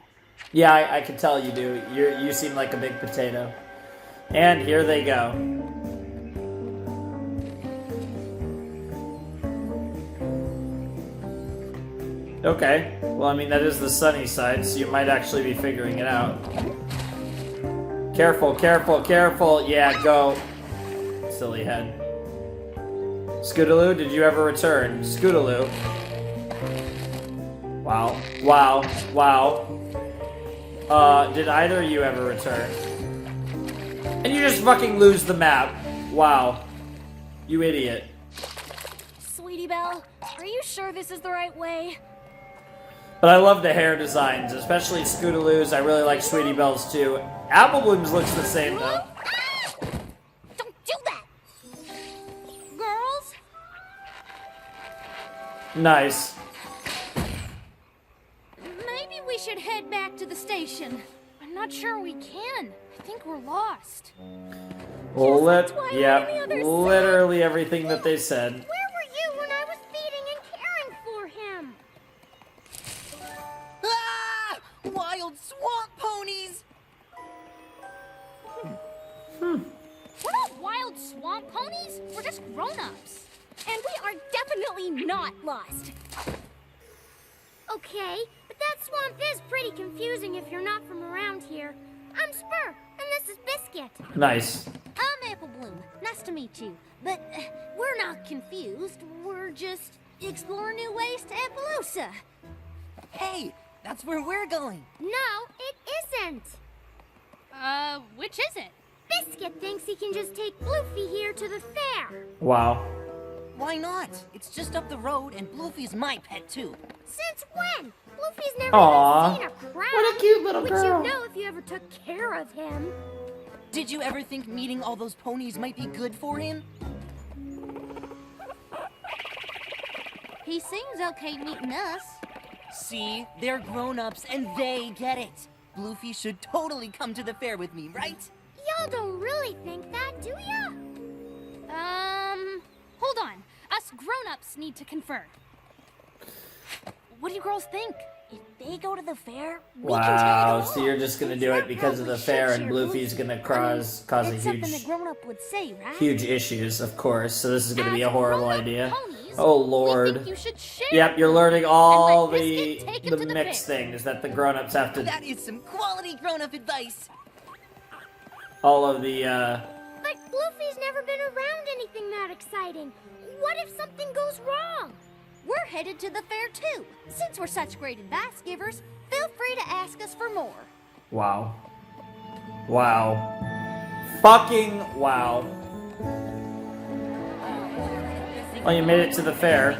Yeah, I can tell you do. You seem like a big potato. And here they go. Okay. Well, I mean, that is the sunny side, so you might actually be figuring it out. Careful, careful, careful. Yeah, go. Silly head. Scootaloo, did you ever return? Scootaloo. Wow. Wow. Wow. Did either of you ever return? And you just fucking lose the map. Wow. You idiot. Sweetie Belle, are you sure this is the right way? But I love the hair designs, especially Scootaloo's. I really like Sweetie Belle's too. Apple Bloom's looks the same though. Don't do that! Girls? Nice. Maybe we should head back to the station. I'm not sure we can. I think we're lost. Well, literally everything that they said. Where were you when I was feeding and caring for him? Ah! Wild swamp ponies! We're not wild swamp ponies. We're just grown-ups. And we are definitely not lost. Okay, but that swamp is pretty confusing if you're not from around here. I'm Spur, and this is Biscuit. Nice. I'm Apple Bloom. Nice to meet you. But we're not confused. We're just exploring new ways to Appaloosa. Hey, that's where we're going. No, it isn't. Which is it? Biscuit thinks he can just take Bloofy here to the fair. Wow. Why not? It's just up the road, and Bloofy's my pet too. Since when? Bloofy's never Aww. even seen a crowd. What a cute little which girl. Which you'd know if you ever took care of him. Did you ever think meeting all those ponies might be good for him? He seems okay meeting us. See, they're grown-ups and they get it. Bloofy should totally come to the fair with me, right? Y'all don't really think that, do ya? Hold on. Us grown-ups need to confer. What do you girls think? If they go to the fair, Wow, so you're just gonna do it because of the fair, and Bloofy's gonna cause a it's something a grown-up would say, right? huge issues, of course. So this is gonna be a horrible idea. Oh lord. Yep, you're learning all the mixed things that the grown-ups have to. That is some quality grown-up advice. All of the But Bloofy's never been around anything that exciting. What if something goes wrong? We're headed to the fair too. Since we're such great advice givers, feel free to ask us for more. Wow. Wow. Fucking wow. Well, you made it to the fair.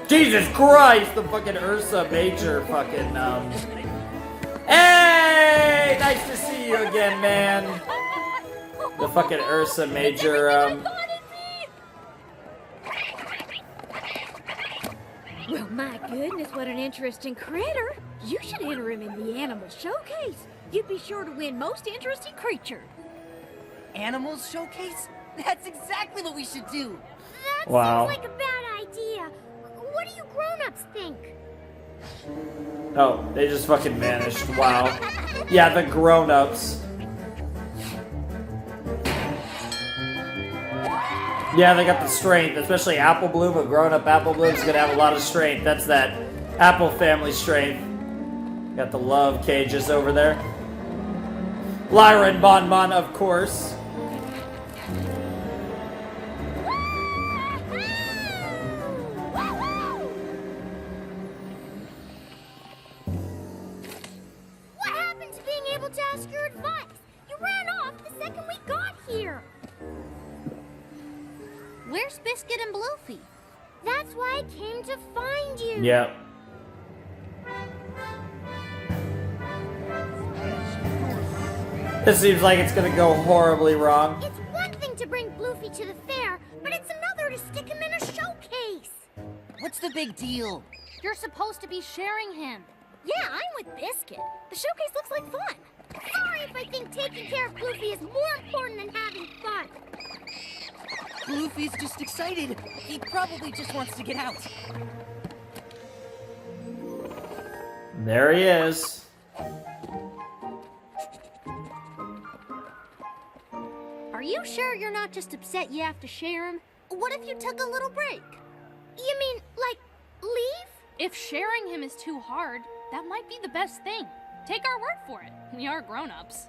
Jesus Christ! The fucking Ursa Major fucking, Hey! Nice to see you again, man. The fucking Ursa Major, Well, my goodness, what an interesting critter. You should enter him in the animal showcase. You'd be sure to win most interesting creature. Animals showcase? That's exactly what we should do. That Wow. seems like a bad idea. What do you grown-ups think? Oh, they just fucking vanished. Wow. Yeah, the grown-ups. Yeah, they got the strength, especially Apple Bloom. A grown-up Apple Bloom's gonna have a lot of strength. That's that Apple family strength. Got the love cages over there. Lyra and Bon Bon, of course. What happened to being able to ask your advice? You ran off the second we got here. Where's Biscuit and Bloofy? That's why I came to find you. Yep. This seems like it's gonna go horribly wrong. It's one thing to bring Bloofy to the fair, but it's another to stick him in a showcase. What's the big deal? You're supposed to be sharing him. Yeah, I'm with Biscuit. The showcase looks like fun. Sorry if I think taking care of Bloofy is more important than having fun. Luffy's just excited. He probably just wants to get out. There he is. Are you sure you're not just upset you have to share him? What if you took a little break? You mean, like, leave? If sharing him is too hard, that might be the best thing. Take our word for it. We are grown-ups.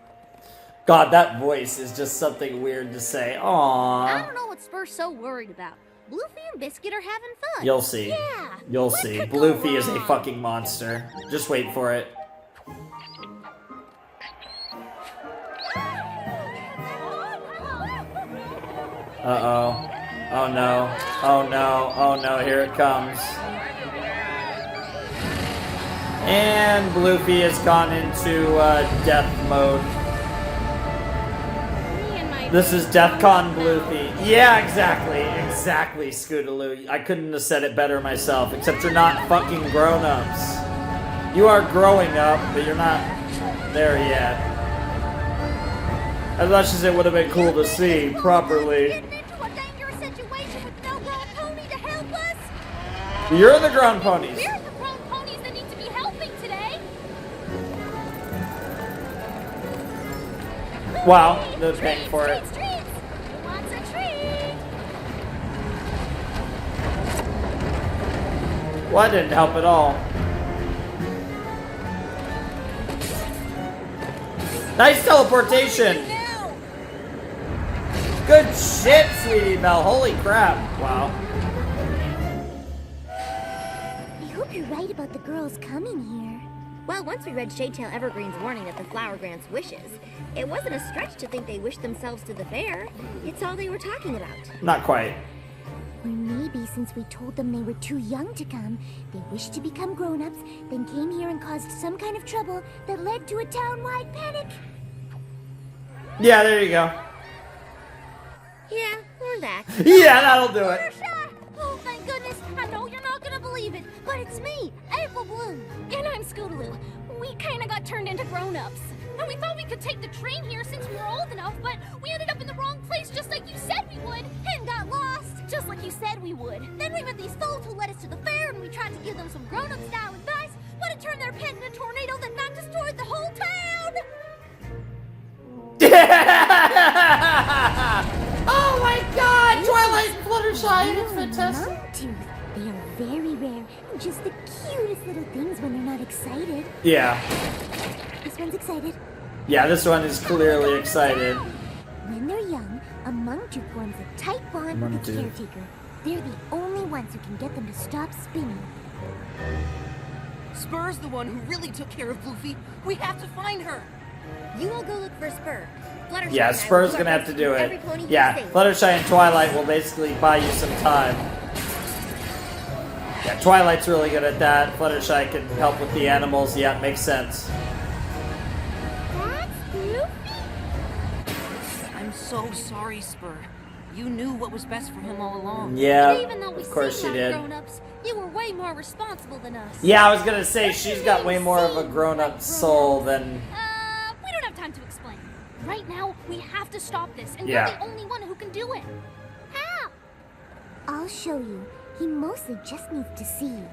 God, that voice is just something weird to say. I Aww. don't know what Spur's so worried about. Bluefy and Biscuit are having fun. You'll see. Yeah. You'll what see. could go Bluefy is a wrong? fucking monster. Just wait for it. Uh-oh. Oh no. Oh no. Oh no, here it comes. And Bluefy has gone into death mode. This is DEFCON Bluefy. Yeah, exactly. Exactly, Scootaloo. I couldn't have said it better myself, except you're not fucking grown-ups. You are growing up, but you're not there yet. As much as it would have been cool to see properly. You're the grown ponies. We're the grown ponies that need to be helping today. Wow, they're paying for it. Treats. Who wants a treat? Well, that didn't help at all. Nice teleportation. Good shit, Sweetie Belle. Holy crap. Wow. I hope you're right about the girls coming here. Well, once we read Shadetail Evergreen's warning that the flower grants wishes, it wasn't a stretch to think they wished themselves to the fair. It's all they were talking about. Not quite. Or maybe since we told them they were too young to come, they wished to become grown-ups, then came here and caused some kind of trouble that led to a town-wide panic. Yeah, there you go. Yeah, or that. Yeah, that'll do it. Oh, thank goodness. I know you're not gonna believe it, but it's me, April Bloom. And I'm Scootaloo. We kinda got turned into grown-ups. And we thought we could take the train here since we were old enough, but we ended up in the wrong place just like you said we would. And got lost, just like you said we would. Then we met these fools who led us to the fair, and we tried to give them some grown-up style advice, but it turned their pet in a tornado that not destroyed the whole town. Oh my god! Twilight and Fluttershy, it's fantastic. Longtooth. They are very rare and just the cutest little things when they're not excited. Yeah. This one's excited. Yeah, this one is clearly excited. When they're young, a Mungtooth forms a tight bond with its Mungtooth. caretaker. They're the only ones who can get them to stop spinning. Spur's the one who really took care of Bluefy. We have to find her. You all go look for Spur. Fluttershy Yeah, and I will Spur's do gonna our have to best do keep every it. pony here Yeah, safe. Fluttershy and Twilight will basically buy you some time. Yeah, Twilight's really good at that. Fluttershy can help with the animals. Yeah, makes sense. I'm so sorry, Spur. You knew what was best for him all along. Yeah, But even though we of course seem she like did. grown-ups, you were way more responsible than us. Yeah, I was gonna say, she's got way more of a grown-up soul than... We don't have time to explain. Right now, we have to stop this, and Yeah. you're the only one who can do it. How? I'll show you. He mostly just needs to see you.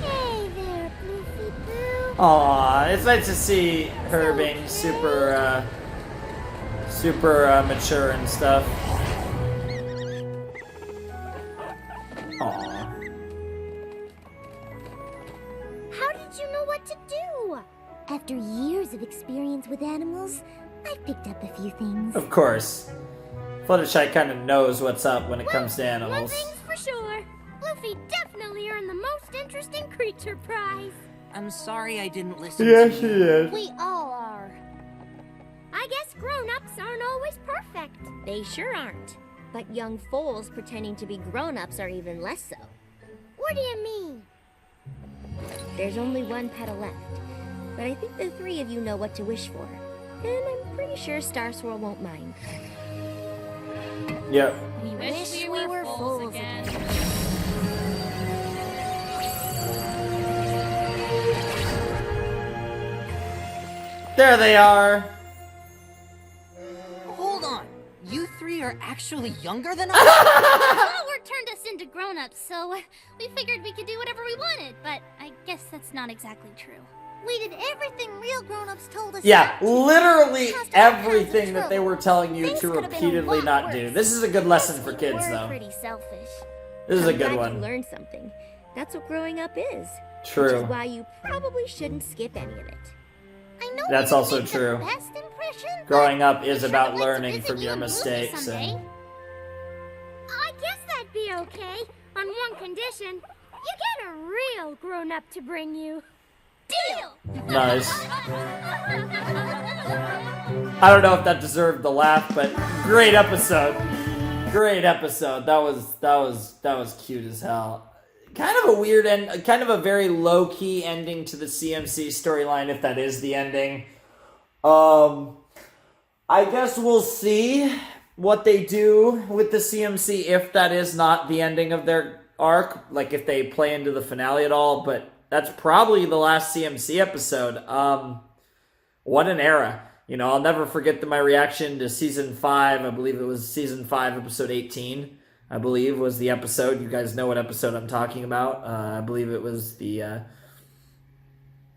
Hey there, Bluefy Boo. Aw, it's nice to see her being super mature and stuff. Aw. How did you know what to do? After years of experience with animals, I've picked up a few things. Of course. Fluttershy kind of knows what's up when it comes to animals. One thing's for sure. Bluefy definitely earned the most interesting creature prize. I'm sorry I didn't listen Yes, to she you. did. We all are. I guess grown-ups aren't always perfect. They sure aren't. But young foals pretending to be grown-ups are even less so. What do you mean? There's only one petal left. But I think the three of you know what to wish for. And I'm pretty sure Star Swirl won't mind. Yep. We wish we were fools again. There they are. Hold on. You three are actually younger than us? Flower turned us into grown-ups, so we figured we could do whatever we wanted, but I guess that's not exactly true. We did everything real grown-ups told us. Yeah, literally everything that they were telling you Things to could have been a repeatedly lot not do. worse. This is a good lesson for kids, We're though. pretty selfish. This is a I'm good glad one. You learned something. That's what growing up is. True. Which is why you probably shouldn't skip any of it. I know That's we didn't also make true. The best impression, Growing up is sure about would like to learning visit from you your and Lucy mistakes. someday. And I guess that'd be okay, on one condition. You get a real grown-up to bring you. Deal! nice. I don't know if that deserved the laugh, but great episode. Great episode. That was cute as hell. Kind of a weird end, kind of a very low-key ending to the CMC storyline, if that is the ending. I guess we'll see what they do with the CMC if that is not the ending of their arc, like if they play into the finale at all, but that's probably the last CMC episode. What an era. You know, I'll never forget my reaction to Season 5. I believe it was Season 5, Episode 18, I believe, was the episode. You guys know what episode I'm talking about. I believe it was the...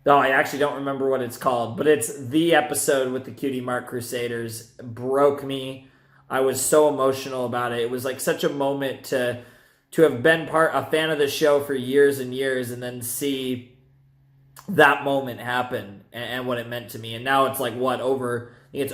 Oh, I actually don't remember what it's called, but it's the episode with the Cutie Mark Crusaders. Broke me. I was so emotional about it. It was like such a moment to have been a fan of the show for years and years and then see that moment happen and what it meant to me. And now it's like what, it's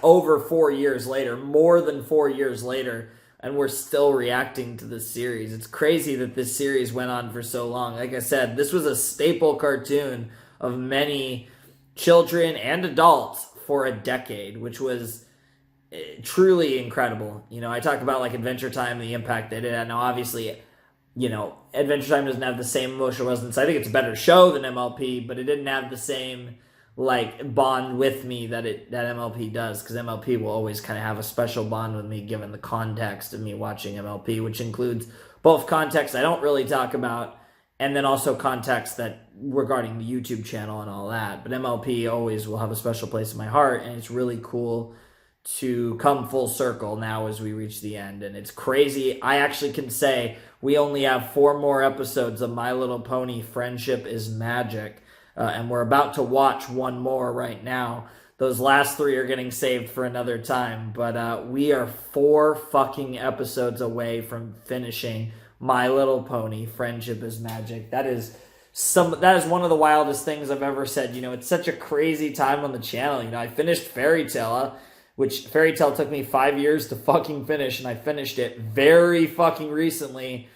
over 4 years later, more than 4 years later, and we're still reacting to this series. It's crazy that this series went on for so long. Like I said, this was a staple cartoon of many children and adults for a decade, which was truly incredible. You know, I talk about like Adventure Time and the impact they did. Now, obviously, you know, Adventure Time doesn't have the same emotional resonance. I think it's a better show than MLP, but it didn't have the same like bond with me that MLP does, because MLP will always kind of have a special bond with me given the context of me watching MLP, which includes both context I don't really talk about and then also context that regarding the YouTube channel and all that. But MLP always will have a special place in my heart, and it's really cool to come full circle now as we reach the end. And it's crazy. I actually can say we only have 4 more episodes of My Little Pony Friendship is Magic. And we're about to watch one more right now. Those last 3 are getting saved for another time. But we are 4 fucking episodes away from finishing My Little Pony Friendship is Magic. That is one of the wildest things I've ever said. You know, it's such a crazy time on the channel. You know, I finished Fairy Tale, which Fairy Tale took me 5 years to fucking finish, and I finished it very fucking recently.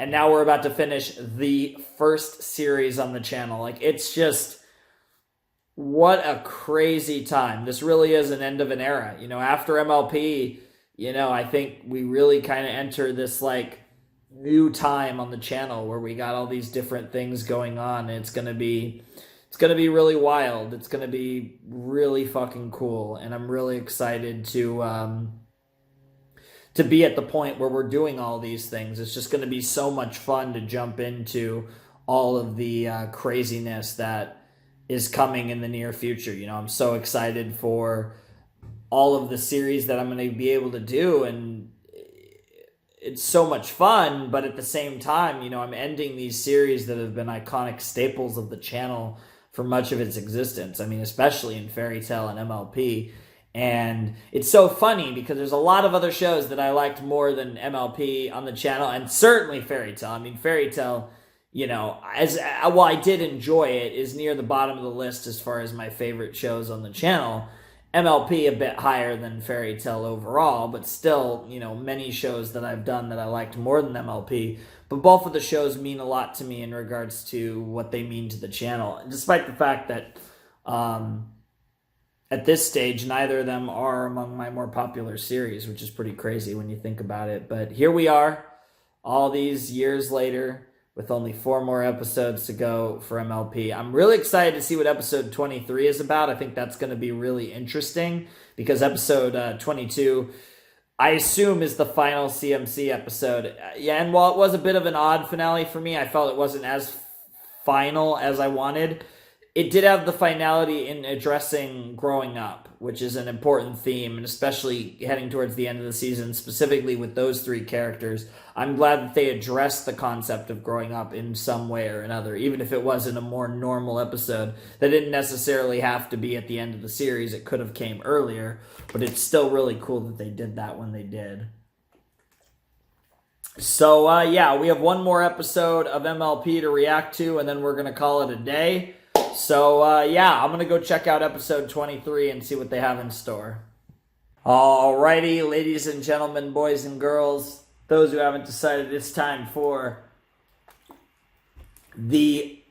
And now we're about to finish the first series on the channel. Like, it's just, what a crazy time. This really is an end of an era. You know, after MLP, you know, I think we really kind of enter this, like, new time on the channel where we got all these different things going on. And it's going to be really wild. It's going to be really fucking cool. And I'm really excited to be at the point where we're doing all these things. It's just going to be so much fun to jump into all of the craziness that is coming in the near future. You know, I'm so excited for all of the series that I'm going to be able to do, and it's so much fun, but at the same time, you know, I'm ending these series that have been iconic staples of the channel for much of its existence. I mean, especially in Fairy Tale and MLP. And it's so funny because there's a lot of other shows that I liked more than MLP on the channel, and certainly Fairy Tale. I mean, Fairy Tale, you know, while I did enjoy it, is near the bottom of the list as far as my favorite shows on the channel. MLP a bit higher than Fairy Tale overall, but still, you know, many shows that I've done that I liked more than MLP. But both of the shows mean a lot to me in regards to what they mean to the channel, despite the fact that at this stage, neither of them are among my more popular series, which is pretty crazy when you think about it. But here we are, all these years later, with only 4 more episodes to go for MLP. I'm really excited to see what episode 23 is about. I think that's going to be really interesting, because episode 22, I assume, is the final CMC episode. Yeah, and while it was a bit of an odd finale for me, I felt it wasn't as final as I wanted. it did have the finality in addressing growing up, which is an important theme, and especially heading towards the end of the season, specifically with those three characters. I'm glad that they addressed the concept of growing up in some way or another, even if it wasn't a more normal episode. That didn't necessarily have to be at the end of the series. It could have came earlier, but it's still really cool that they did that when they did. So, yeah, we have one more episode of MLP to react to, and then we're going to call it a day. So, yeah, I'm going to go check out episode 23 and see what they have in store. Alrighty, ladies and gentlemen, boys and girls, those who haven't decided, it's time for the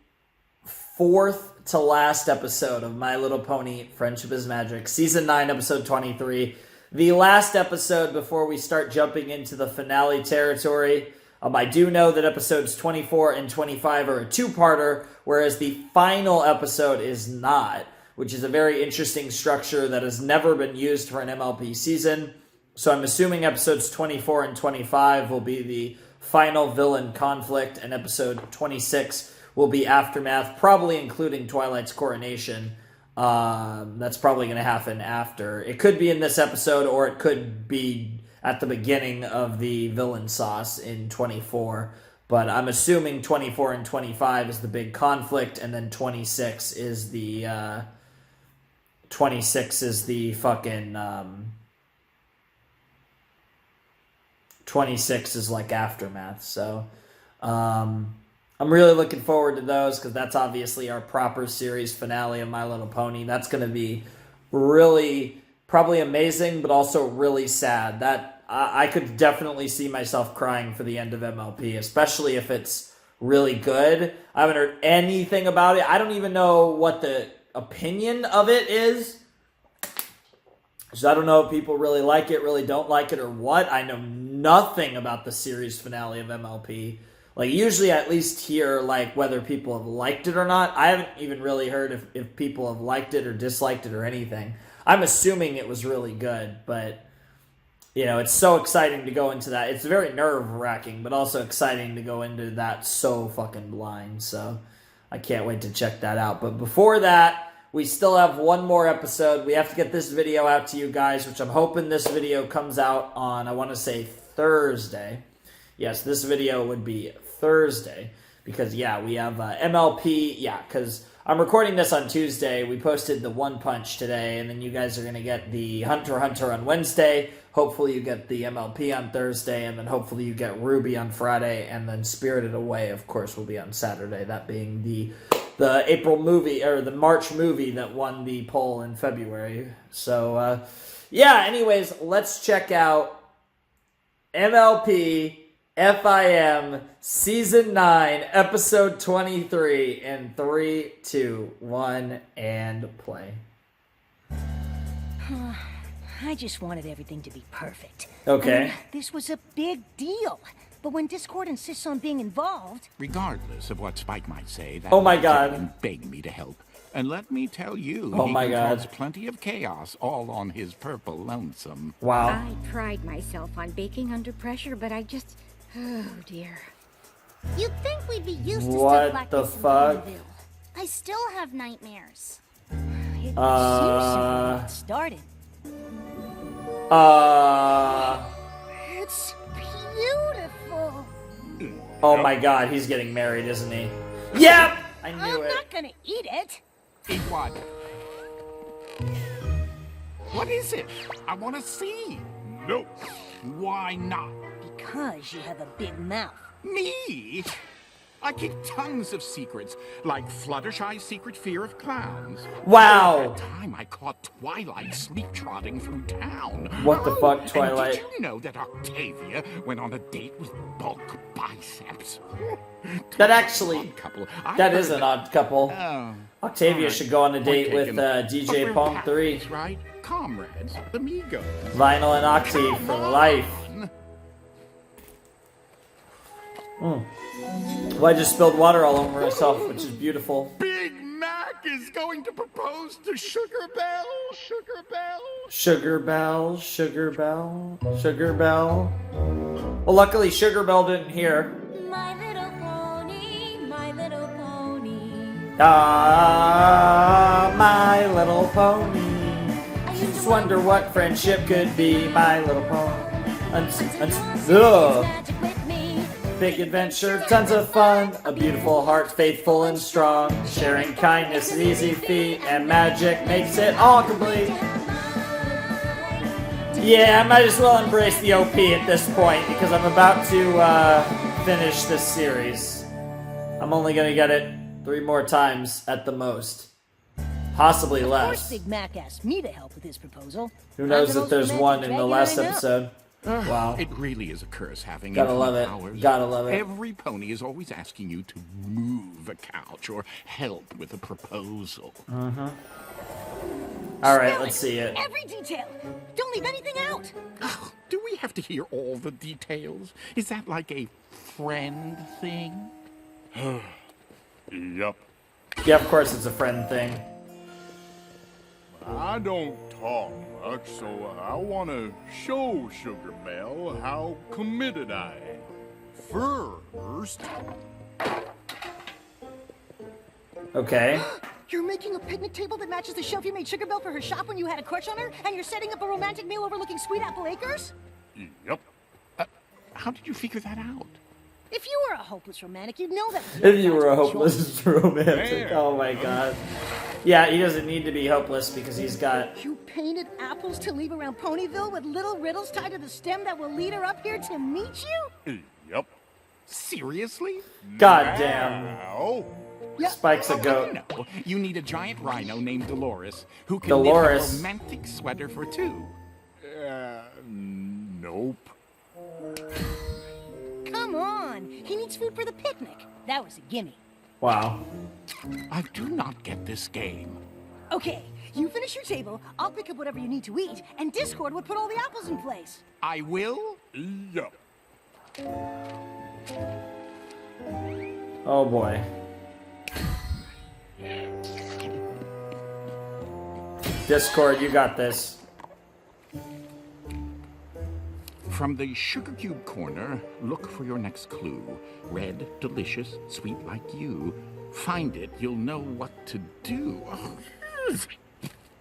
fourth to last episode of My Little Pony Friendship is Magic, Season 9, Episode 23. The last episode before we start jumping into the finale territory. I do know that episodes 24 and 25 are a two-parter, whereas the final episode is not, which is a very interesting structure that has never been used for an MLP season. So I'm assuming episodes 24 and 25 will be the final villain conflict, and episode 26 will be Aftermath, probably including Twilight's coronation. That's probably going to happen after. It could be in this episode, or it could be at the beginning of the villain sauce in 24. But I'm assuming 24 and 25 is the big conflict, and then 26 is the 26 is the fucking 26 is like Aftermath. So I'm really looking forward to those, because that's obviously our proper series finale of My Little Pony. That's going to be really probably amazing, but also really sad. That I could definitely see myself crying for the end of MLP, especially if it's really good. I haven't heard anything about it. I don't even know what the opinion of it is. So I don't know if people really like it, really don't like it, or what. I know nothing about the series finale of MLP. Like, usually I at least hear, like, whether people have liked it or not. I haven't even really heard if people have liked it or disliked it or anything. I'm assuming it was really good, but, you know, it's so exciting to go into that. It's very nerve-wracking, but also exciting to go into that so fucking blind. So I can't wait to check that out. But before that, we still have one more episode. We have to get this video out to you guys, which I'm hoping this video comes out on, I want to say, Thursday. Yes, this video would be Thursday, because, yeah, we have MLP, yeah, because I'm recording this on Tuesday. We posted the One Punch today, and then you guys are going to get the Hunter x Hunter on Wednesday. Hopefully you get the MLP on Thursday, and then hopefully you get Ruby on Friday, and then Spirited Away, of course, will be on Saturday, that being the April movie, or the March movie that won the poll in February. So, yeah, anyways, let's check out MLP FiM Season 9, Episode 23, in 3, 2, 1, and play. I just wanted everything to be perfect. Okay. This was a big deal. But when Discord insists on being involved... Regardless of what Spike might say, that oh my God, begged me to help. And let me tell you, oh he my can God, cause plenty of chaos all on his purple lonesome. Wow. I pride myself on baking under pressure, but I just... Oh, dear. You'd think we'd be used to what stuff like the this in fuck? Ponyville. I still have nightmares. It started. It's beautiful. Oh my God, he's getting married, isn't he? Yep! I knew it. I'm not gonna eat it. Eat what? What is it? I want to see. No. Why not? Because you have a big mouth. Me? I keep tons of secrets, like Fluttershy's secret fear of clowns. Wow. That time I caught Twilight sleep-trotting through town. What the fuck, Twilight? And did you know that Octavia went on a date with bulk biceps? That actually, that is an odd couple. Oh. Octavia Right. should go on a date with DJ But we're Pong 3. pals, right? Comrades, amigos. Vinyl and Octave for life. Well, I just spilled water all over myself, which is beautiful. Big Mac is going to propose to Sugar Belle. Sugar Belle. Sugar Belle, Sugar Belle, Sugar Belle. Well, luckily Sugar Belle didn't hear. My little pony, my little pony. Ah, My Little Pony. Just wonder what friendship could be. My Little Pony. Big adventure, tons of fun. A beautiful heart, faithful and strong. Sharing kindness is easy feat, and magic makes it all complete. Yeah, I might as well embrace the OP at this point because I'm about to finish this series. I'm only gonna get it 3 more times at the most. Possibly Of less. course Big Mac asked me to help with his proposal. Who knows I'm if the there's most one romantic in the dragon last I know. episode. Wow. It really is a curse having Gotta love infinite it. powers. Gotta love it. Every pony is always asking you to move a couch or help with a proposal. Mm-hmm. Alright, let's see it. Every detail. Don't leave anything out. Do we have to hear all the details? Is that like a friend thing? Yup. Yeah, of course it's a friend thing. I don't talk much, so I want to show Sugar Belle how committed I am. First... Okay. You're making a picnic table that matches the shelf you made Sugar Belle for her shop when you had a crush on her, and you're setting up a romantic meal overlooking Sweet Apple Acres? Yep. How did you figure that out? If you were a hopeless romantic, you'd know that. If you were a hopeless romantic. Oh my god. Yeah, he doesn't need to be hopeless because he's got... You painted apples to leave around Ponyville with little riddles tied to the stem that will lead her up here to meet you? Yep. Seriously? God damn. Now... Spike's a goat. No, you need a giant rhino named Dolores who can Dolores. knit a romantic sweater for 2. Nope. Come on. He needs food for the picnic. That was a gimme. Wow. I do not get this game. Okay, you finish your table, I'll pick up whatever you need to eat, and Discord would put all the apples in place. I will? Yup. Oh boy. Discord, you got this. From the sugar cube corner, look for your next clue. Red, delicious, sweet like you. Find it, you'll know what to do.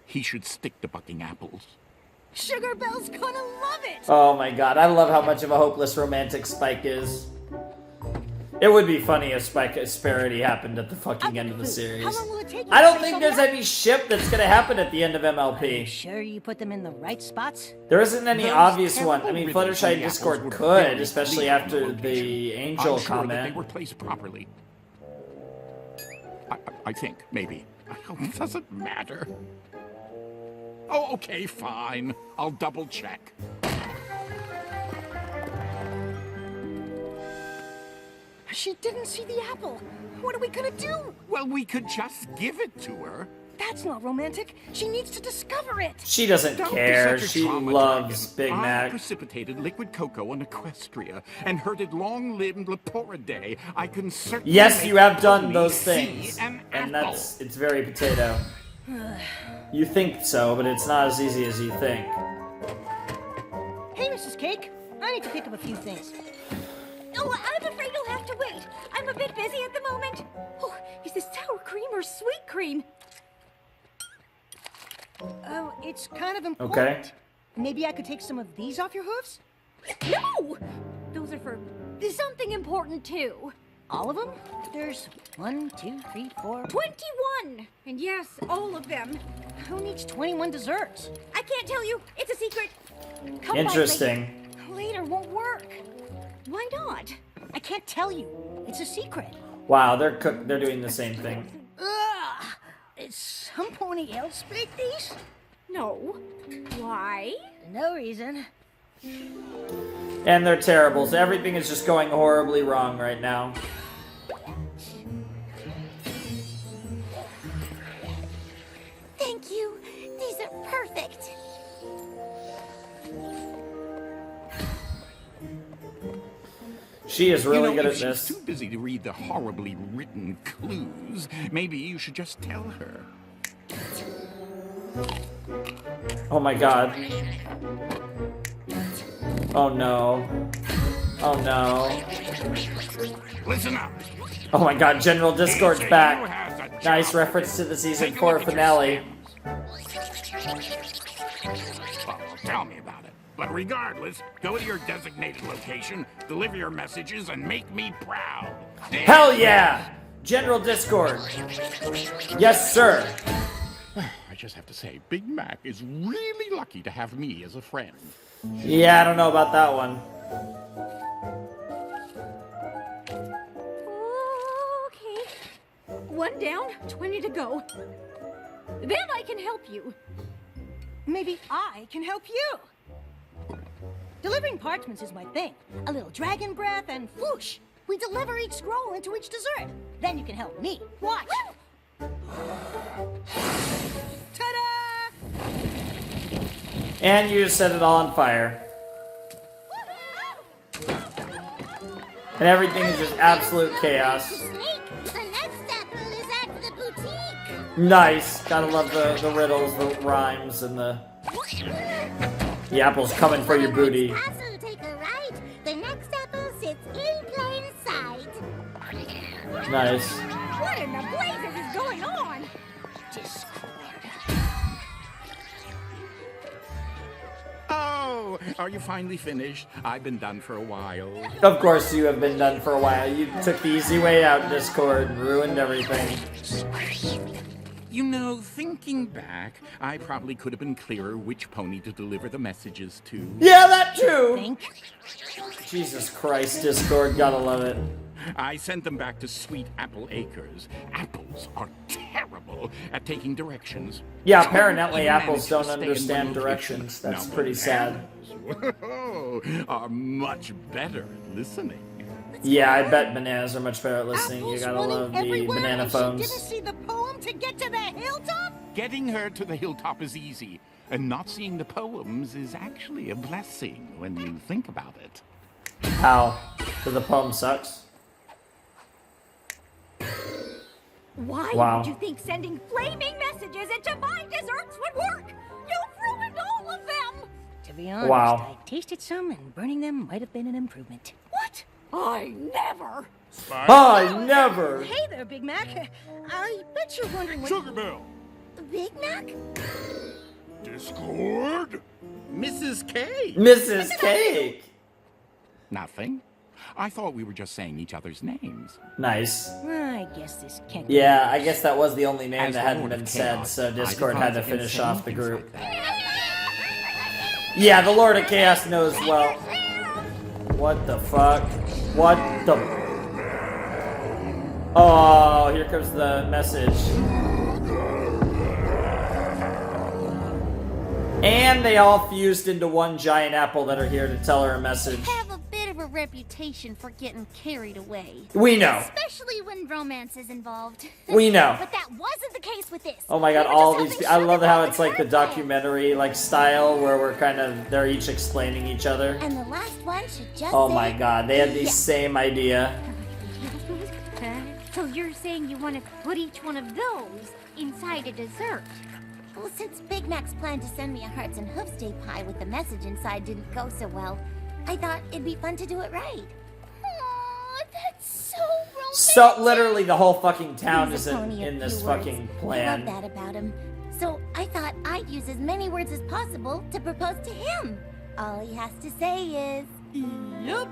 He should stick to bucking apples. Sugar Belle's gonna love it! Oh my god, I love how much of a hopeless romantic Spike is. It would be funny if Spike's parody happened at the fucking end of the series. How long will it take you I to don't say think something there's any ship that's gonna happen at the end of MLP. Sure you put them in the right spots? There isn't any Those obvious one. I terrible mean, ribbons on Fluttershy the Discord apples were could, very especially clear after location. the Angel I'm sure that they comment. were placed properly. I think, maybe. It doesn't matter. Oh, okay, fine. I'll double check. She didn't see the apple. What are we gonna do? Well, we could just give it to her. That's not romantic. She needs to discover it. She doesn't Don't be care. such a She drama loves dragon. Big I Mac. precipitated liquid cocoa on Equestria and herded long-limbed Leporidae. I can certainly Yes, make you have done Pony those see things. an And apple. it's very potato. You think so, but it's not as easy as you think. Hey, Mrs. Cake. I need to pick up a few things. Oh, I'm afraid you'll have to wait. I'm a bit busy at the moment. Oh, is this sour cream or sweet cream? Oh, it's kind of important. Okay. Maybe I could take some of these off your hooves? No! Those are for something important too. All of them? There's 1, 2, 3, 4... 21! And yes, all of them. Who needs 21 desserts? I can't tell you. It's a secret. Come by Interesting. later won't work. Why not? I can't tell you. It's a secret. Wow, they're doing the same thing. Ugh! Is some pony else bake these? No. Why? No reason. And they're terrible, so everything is just going horribly wrong right now. Thank you. These are perfect. She is really You know, good if at she's this. too busy to read the horribly written clues, maybe you should just tell her. Oh my god. Oh no. Oh no. Listen up. Oh my god, General Discord's Each of back. you has a Nice reference to the season 4 finale. Well, tell me about it. But regardless, go to your designated location, deliver your messages, and make me proud. Hell yeah! General Discord. Yes, sir. I just have to say, Big Mac is really lucky to have me as a friend. Yeah, I don't know about that one. Okay. 1 down, 20 to go. Then I can help you. Maybe I can help you. Delivering parchments is my thing. A little dragon breath and whoosh. We deliver each scroll into each dessert. Then you can help me. Watch. Ta-da! And you just set it all on fire. And everything is just absolute chaos. The next apple is at the boutique. Nice. Gotta love the riddles, the rhymes, and the apple's coming for your booty. Castle, take a right. The next apple sits in plain sight. Nice. What in the blazes is going on? Oh, are you finally finished? I've been done for a while. Of course you have been done for a while. You took the easy way out, Discord, and ruined everything. You know, thinking back, I probably could have been clearer which pony to deliver the messages to. Yeah, that too! Jesus Christ, Discord, gotta love it. I sent them back to Sweet Apple Acres. Apples are terrible at taking directions. Yeah, So apparently we apples managed to don't stay in understand one directions. location. That's Now, pretty sad. bananas are much better at listening. Yeah, I bet bananas are much better at listening. You gotta love the banana She phones. didn't see the poem to get to the hilltop? Getting her to the hilltop is easy, and not seeing the poems is actually a blessing when you think about it. How? So the poem sucks? Why Wow. would you think sending flaming messages into my desserts would work? You've ruined all of them! To be honest, Wow. I tasted some and burning them might have been an improvement. What? I never! I never! Hey there, Big Mac. I bet you're wondering what... Sugar Bell! Big Mac? Discord? Mrs. Cake! Mrs. Cake! Nothing. I thought we were just saying each other's names. Nice. I guess this can't be Yeah, I guess that was the only name As that the hadn't Lord been of said, Chaos, so I Discord had to devised finish insane off the things group. like that. Yeah, the Lord of Chaos knows well. What the fuck? What the... Oh, here comes the message. And they all fused into one giant apple that are here to tell her a message. Have a bit of a reputation for getting carried away. We know. Especially when romance is involved. We know. But that wasn't the case with this. Oh my god, We were all just these... helping I love Sugar how Bell it's like the with her plan. documentary like style where we're kind of... They're each explaining each other. And the last one should just Oh say, my god, they had the yeah. same idea. So you're saying you want to put each one of those inside a dessert? Well, since Big Mac's plan to send me a Hearts and Hoofs Day pie with the message inside didn't go so well, I thought it'd be fun to do it right. Aw, that's so romantic. So, literally, the whole fucking town He's is a pony in of this few words. fucking I plan. love that about him. So I thought I'd use as many words as possible to propose to him. All he has to say is, "Yup."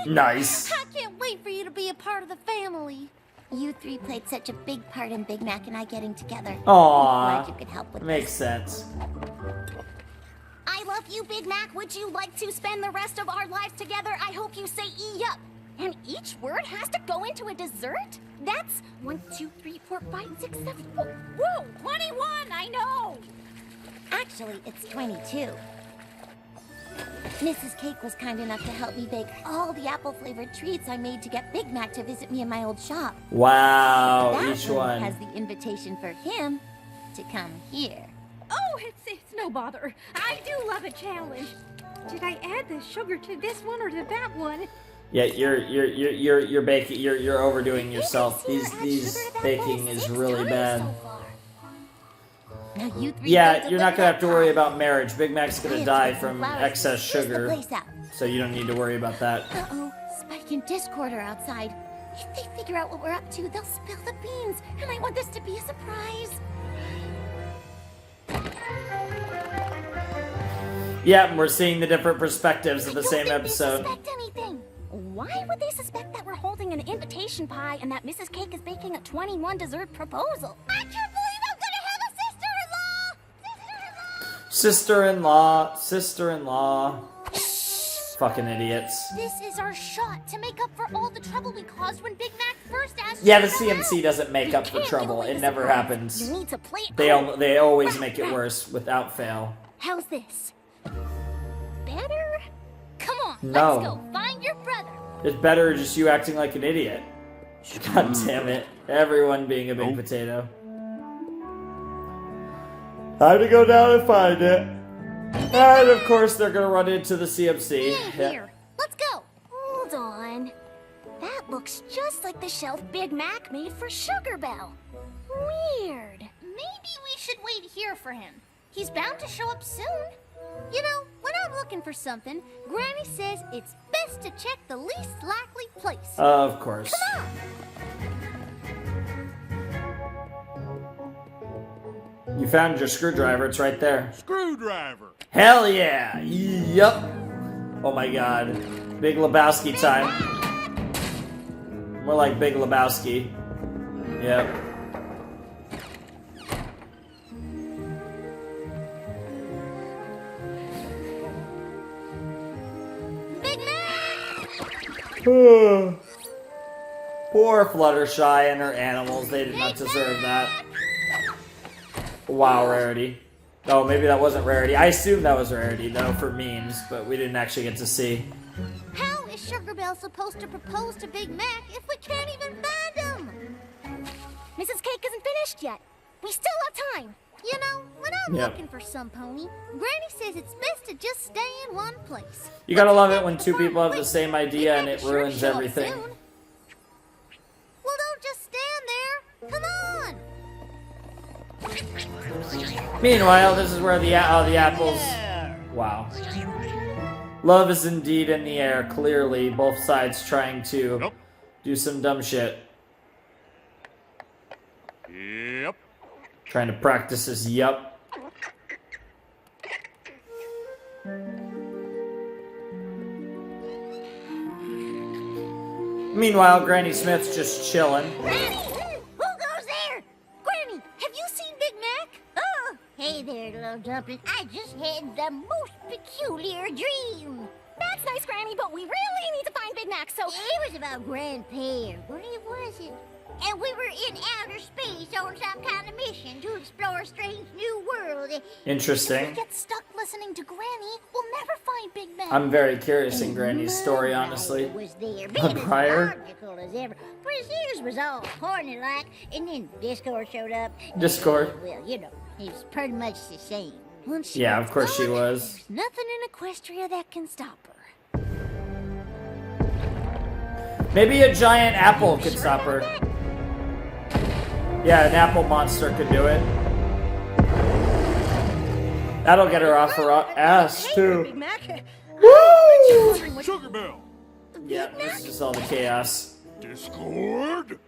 Nice. I can't wait for you to be a part of the family. You three played such a big part in Big Mac and I getting together. Aww. Glad you could help with Makes this. sense. I love you, Big Mac. Would you like to spend the rest of our lives together? I hope you say yup. And each word has to go into a dessert? That's 1, 2, 3, 4, 5, 6, 7. Whoa, 21, I know. Actually, it's 22. Mrs. Cake was kind enough to help me bake all the apple-flavored treats I made to get Big Mac to visit me in my old shop. Wow, That each one one. has the invitation for him to come here. Oh, it's no bother. I do love a challenge. Did I add the sugar to this one or to that one? Yeah, you're baking. You're overdoing yourself. These baking is really bad. Now you three Yeah, go you're not deliver gonna have to that worry pie. about marriage. Big Mac's I gonna have die to get some from flowers. excess Here's the sugar, place out. so you don't need to worry about that. Uh-oh, Spike and Discord are outside. If they figure out what we're up to, they'll spill the beans, and I want this to be a surprise. Yeah, we're seeing the different perspectives of the same episode. Suspect anything? Why would they suspect that we're holding an invitation pie and that Mrs. Cake is baking a 21 dessert proposal? I can't believe I'm gonna have a Sister-in-law. Fucking idiots. This is our shot to make up for all the trouble we caused when Big Mac first asked. Yeah, the CMC doesn't make up for trouble. It never happens. You need to play it They cool. they always make it worse without fail. How's this? Better? Come on, No. let's go find your brother. It's better just you acting like an idiot. God damn it. Everyone being a big potato. Time to go down and find it. And of course they're gonna run into the CMC. Here, let's go. Hold on. That looks just like the shelf Big Mac made for Sugar Bell. Weird. Maybe we should wait here for him. He's bound to show up soon. You know, when I'm looking for something, Granny says it's best to check the least likely place. Of course. Come on. You found your screwdriver, it's right there. Screwdriver. Hell yeah! Yup. Oh my god. Big Lebowski time. More like Big Lebowski. Yep. Big Mac! Poor Fluttershy and her animals. They did not deserve that. Wow, Rarity. Oh, maybe that wasn't Rarity. I assumed that was Rarity, though, for memes, but we didn't actually get to see. How is Sugar Bell supposed to propose to Big Mac if we can't even find him? Mrs. Cake isn't finished yet. We still have time. You know, when I'm Yep. looking for some pony, Granny says it's best to just stay in one place. You gotta love it when two people have the same idea and it ruins everything. Well, don't just stand there. Come on. Meanwhile, this is where the apples... Wow. Love is indeed in the air, clearly. Both sides trying to do some dumb shit. Yep. Trying to practice his yup. Meanwhile, Granny Smith's just chilling. Who goes there? Granny, have you seen Big Mac? Oh, hey there, little dumpling. I just had the most peculiar dream. That's nice, Granny, but we really need to find Big Mac, so... It was about Grandpa. What was it? And we were in outer space on some kind of mission to explore a strange new world. Interesting. If we get stuck listening to Granny, we'll never find Big Mac. I'm very curious in Granny's story, honestly. Was there, being as Prior? logical as ever, but his ears was all corny like, and then Discord showed up. Discord? Well, you know, he was pretty much the same. Once she Yeah, was of course she gone, was. There's nothing in Equestria that can stop her. Maybe a giant apple could stop her. Yeah, an apple monster could do it. That'll get her off her ass, too. Big Mac. Woo! Sugar Bell. Yeah, this is just all the chaos. Discord.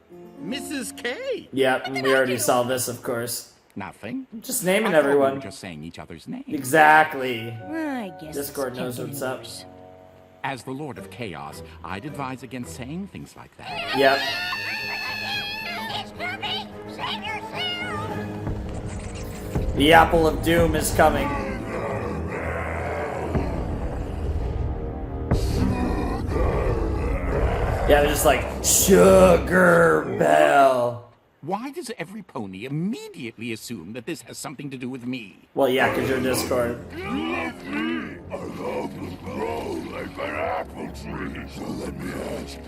Mrs. K. Yeah, we already saw this, of course. Nothing. Just naming I thought we everyone. were just saying each other's names. Exactly. I guess Discord it's knows what's up. As the Lord of Chaos, I'd advise against saying things like that. Yep. It's coming! Save yourself! The apple of doom is coming. Yeah, they're just like, Sugar Bell. Why does every pony immediately assume that this has something to do with me? Well, yeah, because you're Discord. I love to grow like an apple tree, so let me ask,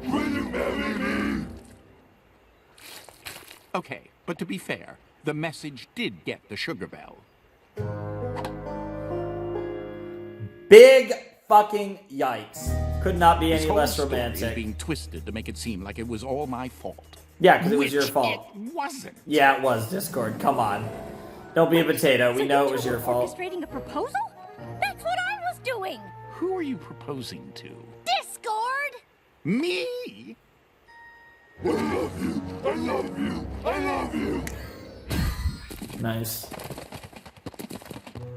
will you marry me? Okay, but to be fair, the message did get the Sugar Bell. Big fucking yikes. Could not be This any whole less story is romantic. being twisted to make it seem like it was all my fault. Yeah, because it was your Which fault. It wasn't. Yeah, it was, Discord. Come on. Don't be a potato. We know it was your fault. Orchestrating a proposal? That's what I was doing! Who are you proposing to? Discord! Me? I love you. I love you. I love you. Nice.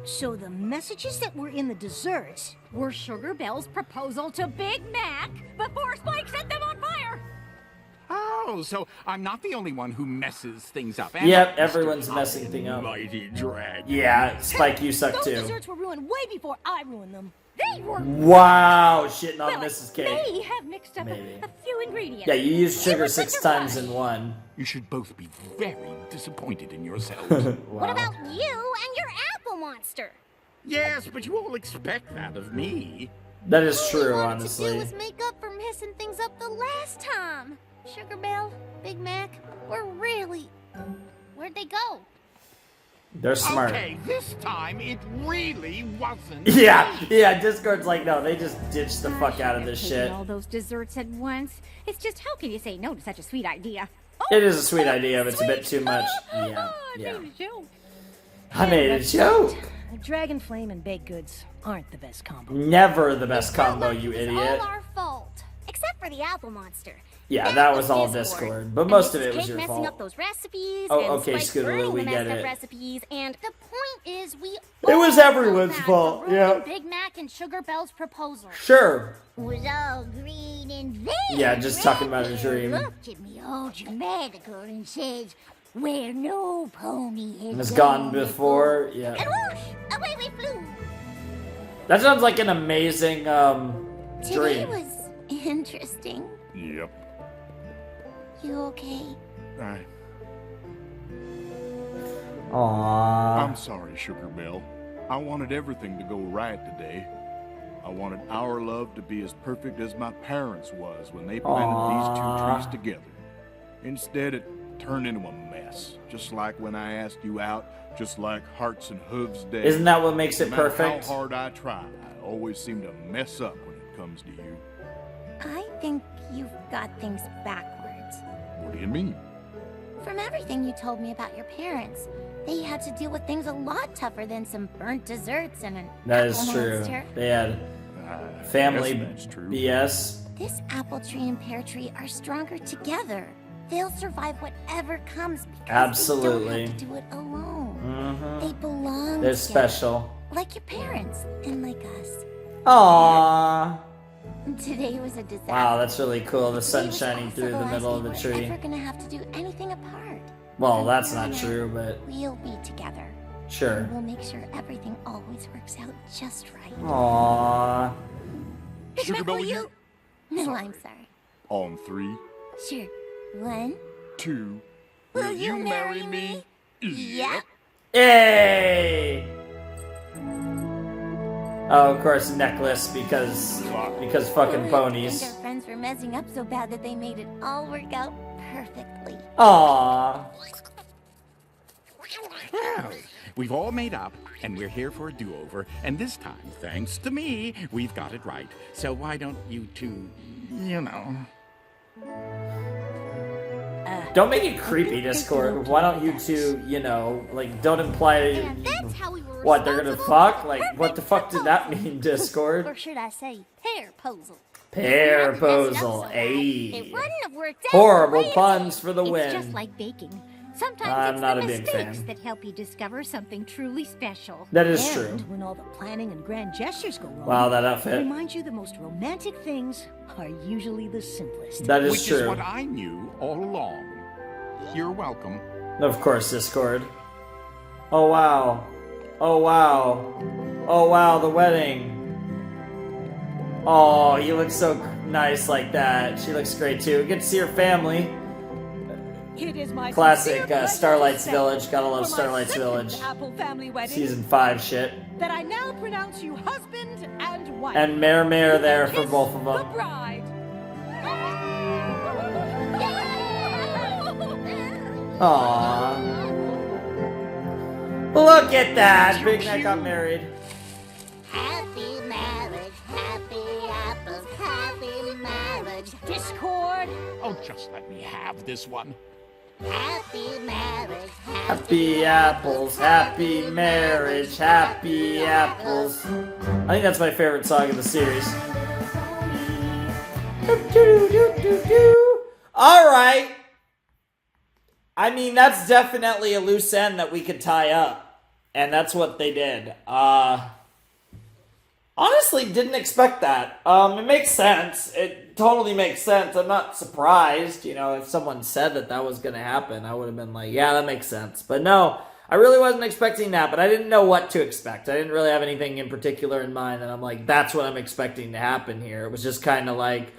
So the messages that were in the desserts were Sugar Bell's proposal to Big Mac before Spike set them on fire. Oh, so I'm not the only one who messes things up. Yep, everyone's messing things up. Mighty drag. Yeah, Spike, you suck Those too. desserts were ruined way before I ruined them. They were. Wow, shitting on Mrs. K. May have mixed up a few ingredients. Yeah, you used sugar 6 times in one. You should both be very disappointed in yourselves. What about you and your apple monster? Yes, but you all expect that of me. That is true, All honestly. we wanted to do was make up for messing things up the last time. Sugar Bell, Big Mac, were really... Where'd they go? They're smart. Okay, this time it really wasn't. Yeah, Discord's like, no, they just ditched the fuck out of this shit. All those desserts at once. It's just, how can you say no to such a sweet idea? It is a sweet idea, but it's a bit too much. Yeah. I made a joke. Dragon Flame and baked goods aren't the best combo. Never the best combo, you It's idiot. all our fault. Except for the apple monster. Yeah, that was all Discord, but most of it was Cake your messing fault. up those recipes, Oh, and okay, Spike Scootaloo, burning we the get messed up it. recipes, and the point is we It was all everyone's felt bad fault, for yeah. ruining Big Mac and Sugar Bell's proposal. Sure. Was all green and then Yeah, just talking about a Red dream. looked at me all dramatical and says, where no pony Has gone before, yeah. And whoosh, away we flew. That sounds like an amazing Today dream. was interesting. Yep. You okay? Aww. I'm sorry, Sugar Bell. I wanted everything to go right today. I wanted our love to be as perfect as my parents was when they planted these two trees together. Instead, it turned into a mess. Just like when I asked you out, just like Hearts and Hooves Day. Isn't that what makes it No matter perfect? How hard I try, I always seem to mess up when it comes to you. I think you've got things backwards. What do you mean? From everything you told me about your parents, they had to deal with things a lot tougher than some burnt desserts and an That apple is true. monster. They had family guess that's true. BS. This apple tree and pear tree are stronger together. They'll survive whatever comes because they Absolutely. don't have to do it alone. Mhm. They belong They're together, special. like your parents and like us. Aww. Today was a disaster. Wow, that's really cool. The sun Today was shining also through the last middle of we the were tree. ever gonna have to do anything apart. Well, From that's here not on out, true, but we'll be together. sure. And we'll make sure everything always works out just right. Aww. Sugar Bell, you? No, I'm sorry. On 3, Sure. 1. 2. Will you marry me? Yep. Yay! Oh, of course, necklace because fucking And ponies. our friends were messing up so bad that they made it all work out perfectly. Aww. Well, we've all made up, and we're here for a do-over. And this time, thanks to me, we've got it right. So why don't you two, you know... Don't make it creepy, Discord. Why don't you two, you know, like, don't imply... That's how we were What, they're gonna fuck? Like, what the fuck did that mean, Discord? Or should I say, pear-posal. Pear-posal, It ayy. wouldn't have worked out. Horrible the way it puns for the It's win. just like baking. Sometimes I'm it's not the a big mistakes fan. that help you discover something truly special. That is And true. when all the planning and grand gestures go wrong, Wow, that it outfit. reminds you the most romantic things are usually the simplest. That is Which true. is what I knew all along. You're welcome. Of course, Discord. Oh, wow. Oh, wow. Oh, wow, the wedding. Oh, he looks so nice like that. She looks great, too. Good to see her family. It is my Classic sincere pleasure Starlight's to say, Village. Gotta love for my Starlight's second Village. Apple family wedding, Season 5 shit. that I now pronounce you husband and wife. And Mare You there may for kiss both of the them. bride. Aww. Look at that! Big Mac got married. Happy marriage, happy apples, happy marriage. Discord. Oh, just let me have this one. Happy marriage, Happy apples, happy marriage, happy apples. I think that's my favorite song in the series. All right. I mean, that's definitely a loose end that we could tie up. And that's what they did. Honestly, didn't expect that. It makes sense. It totally makes sense. I'm not surprised. You know, if someone said that was going to happen, I would have been like, yeah, that makes sense. But no, I really wasn't expecting that. But I didn't know what to expect. I didn't really have anything in particular in mind. And I'm like, that's what I'm expecting to happen here. It was just kind of like,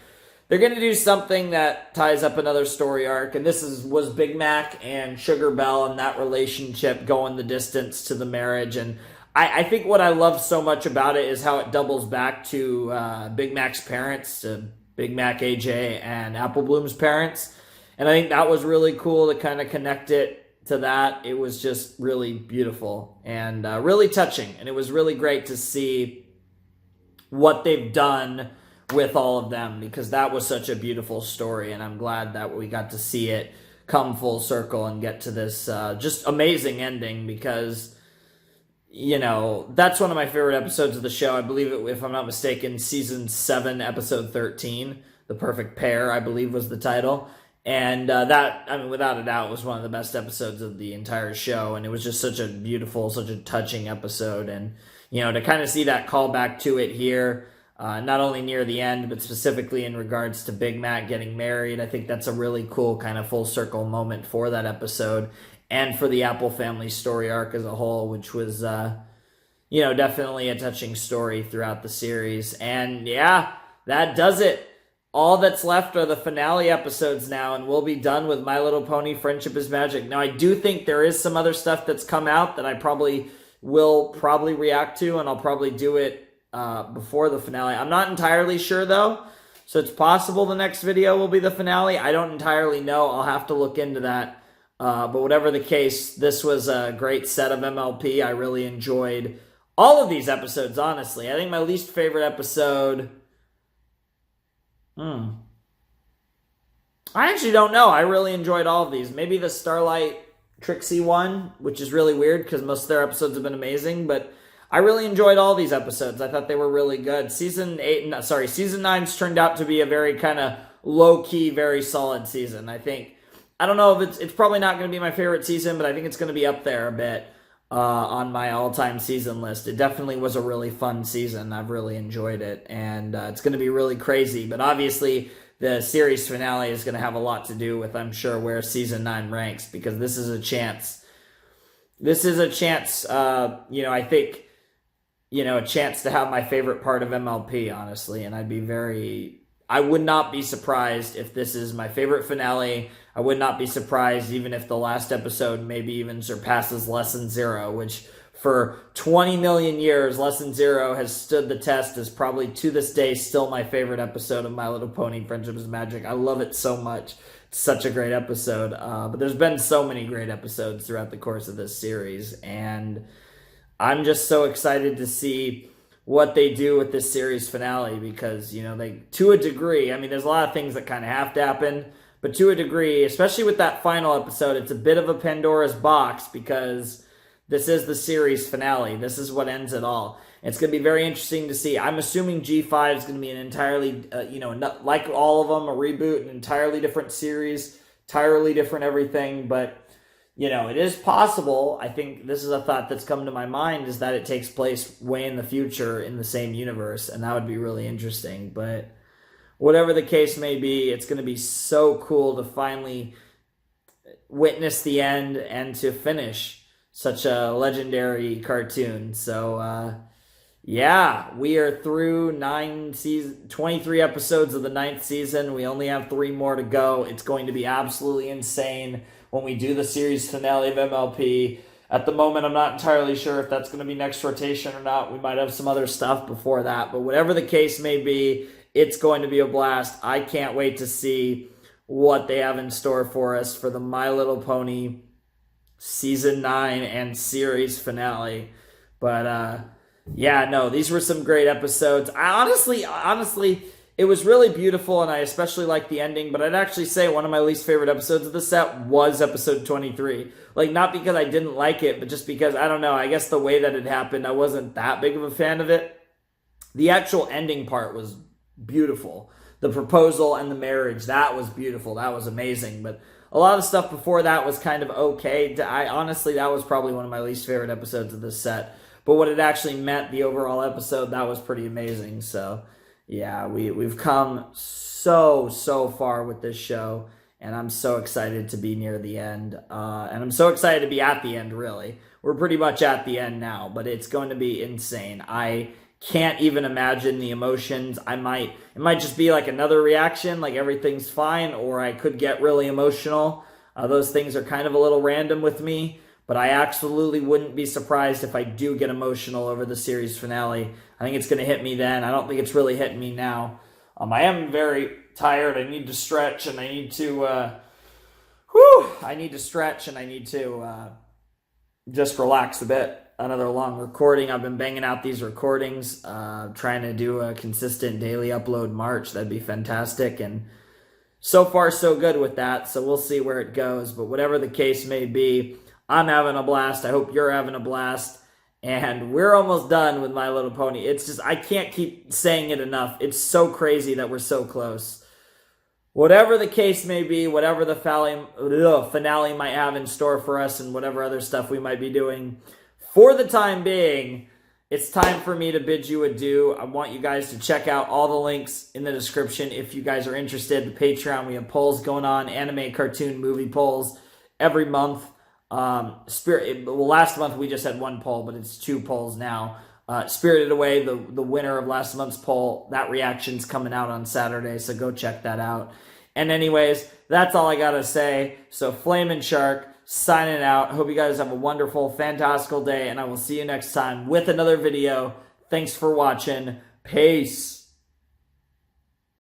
they're going to do something that ties up another story arc. And this was Big Mac and Sugar Belle and that relationship going the distance to the marriage. And I think what I love so much about it is how it doubles back to Big Mac's parents, to Big Mac, AJ, and Apple Bloom's parents. And I think that was really cool to kind of connect it to that. It was just really beautiful and really touching. And it was really great to see what they've done with all of them, because that was such a beautiful story. And I'm glad that we got to see it come full circle and get to this just amazing ending, because you know, that's one of my favorite episodes of the show. I believe it, if I'm not mistaken, season 7, episode 13, The Perfect Pair, I believe was the title. And that, I mean, without a doubt, was one of the best episodes of the entire show. And it was just such a beautiful, such a touching episode. And, you know, to kind of see that callback to it here, not only near the end, but specifically in regards to Big Mac getting married, I think that's a really cool kind of full circle moment for that episode. And for the Apple family story arc as a whole, which was, you know, definitely a touching story throughout the series. And yeah, that does it. All that's left are the finale episodes now, and we'll be done with My Little Pony Friendship is Magic. Now, I do think there is some other stuff that's come out that I will react to, and I'll probably do it before the finale. I'm not entirely sure, though, so it's possible the next video will be the finale. I don't entirely know. I'll have to look into that. But whatever the case, this was a great set of MLP. I really enjoyed all of these episodes, honestly. I think my least favorite episode... I actually don't know. I really enjoyed all of these. Maybe the Starlight Trixie one, which is really weird because most of their episodes have been amazing. But I really enjoyed all these episodes. I thought they were really good. Season 9's turned out to be a very kind of low-key, very solid season. I don't know if it's probably not going to be my favorite season, but I think it's going to be up there a bit on my all-time season list. It definitely was a really fun season. I've really enjoyed it, and it's going to be really crazy. But obviously, the series finale is going to have a lot to do with, I'm sure, where season 9 ranks, because this is a chance. This is a chance, I think, a chance to have my favorite part of MLP, honestly, and I would not be surprised if this is my favorite finale. I would not be surprised even if the last episode maybe even surpasses Lesson 0, which for 20 million years, Lesson 0 has stood the test as probably to this day still my favorite episode of My Little Pony Friendship is Magic. I love it so much. It's such a great episode. But there's been so many great episodes throughout the course of this series, and I'm just so excited to see what they do with this series finale, because, to a degree, I mean, there's a lot of things that kind of have to happen, but to a degree, especially with that final episode, it's a bit of a Pandora's box, because this is the series finale. This is what ends it all. It's going to be very interesting to see. I'm assuming G5 is going to be an entirely, like all of them, a reboot, an entirely different series, entirely different everything, but it is possible. I think this is a thought that's come to my mind, is that it takes place way in the future in the same universe, and that would be really interesting. But whatever the case may be, it's going to be so cool to finally witness the end and to finish such a legendary cartoon. So, we are through 23 episodes of the 9th season. We only have 3 more to go. It's going to be absolutely insane when we do the series finale of MLP. At the moment, I'm not entirely sure if that's going to be next rotation or not. We might have some other stuff before that. But whatever the case may be, it's going to be a blast. I can't wait to see what they have in store for us for the My Little Pony Season 9 and series finale. But, these were some great episodes. Honestly, it was really beautiful, and I especially liked the ending, but I'd actually say one of my least favorite episodes of the set was episode 23. Not because I didn't like it, but just because, I don't know, I guess the way that it happened, I wasn't that big of a fan of it. The actual ending part was beautiful. the proposal and the marriage. That was beautiful. That was amazing. But a lot of the stuff before that was kind of okay. Honestly, that was probably one of my least favorite episodes of this set. But what it actually meant, the overall episode, that was pretty amazing. So, yeah, we've come so far with this show. And I'm so excited to be near the end. And I'm so excited to be at the end, really. We're pretty much at the end now, but it's going to be insane. I can't even imagine the emotions. It might just be like another reaction, like everything's fine, or I could get really emotional. Those things are kind of a little random with me, but I absolutely wouldn't be surprised if I do get emotional over the series finale. I think it's going to hit me then. I don't think it's really hitting me now. I am very tired. I need to stretch, and I need to, just relax a bit. Another long recording. I've been banging out these recordings, trying to do a consistent daily upload March. That'd be fantastic. And so far, so good with that. So we'll see where it goes. But whatever the case may be, I'm having a blast. I hope you're having a blast. And we're almost done with My Little Pony. It's just, I can't keep saying it enough. It's so crazy that we're so close. Whatever the case may be, whatever the finale might have in store for us and whatever other stuff we might be doing, for the time being, it's time for me to bid you adieu. I want you guys to check out all the links in the description if you guys are interested. The Patreon, we have polls going on, anime, cartoon, movie polls every month. Last month we just had one poll, but it's 2 polls now. Spirited Away, the winner of last month's poll, that reaction's coming out on Saturday, so go check that out. And anyways, that's all I gotta say. So Flamin' Shark, signing out. Hope you guys have a wonderful, fantastical day, and I will see you next time with another video. Thanks for watching. Peace.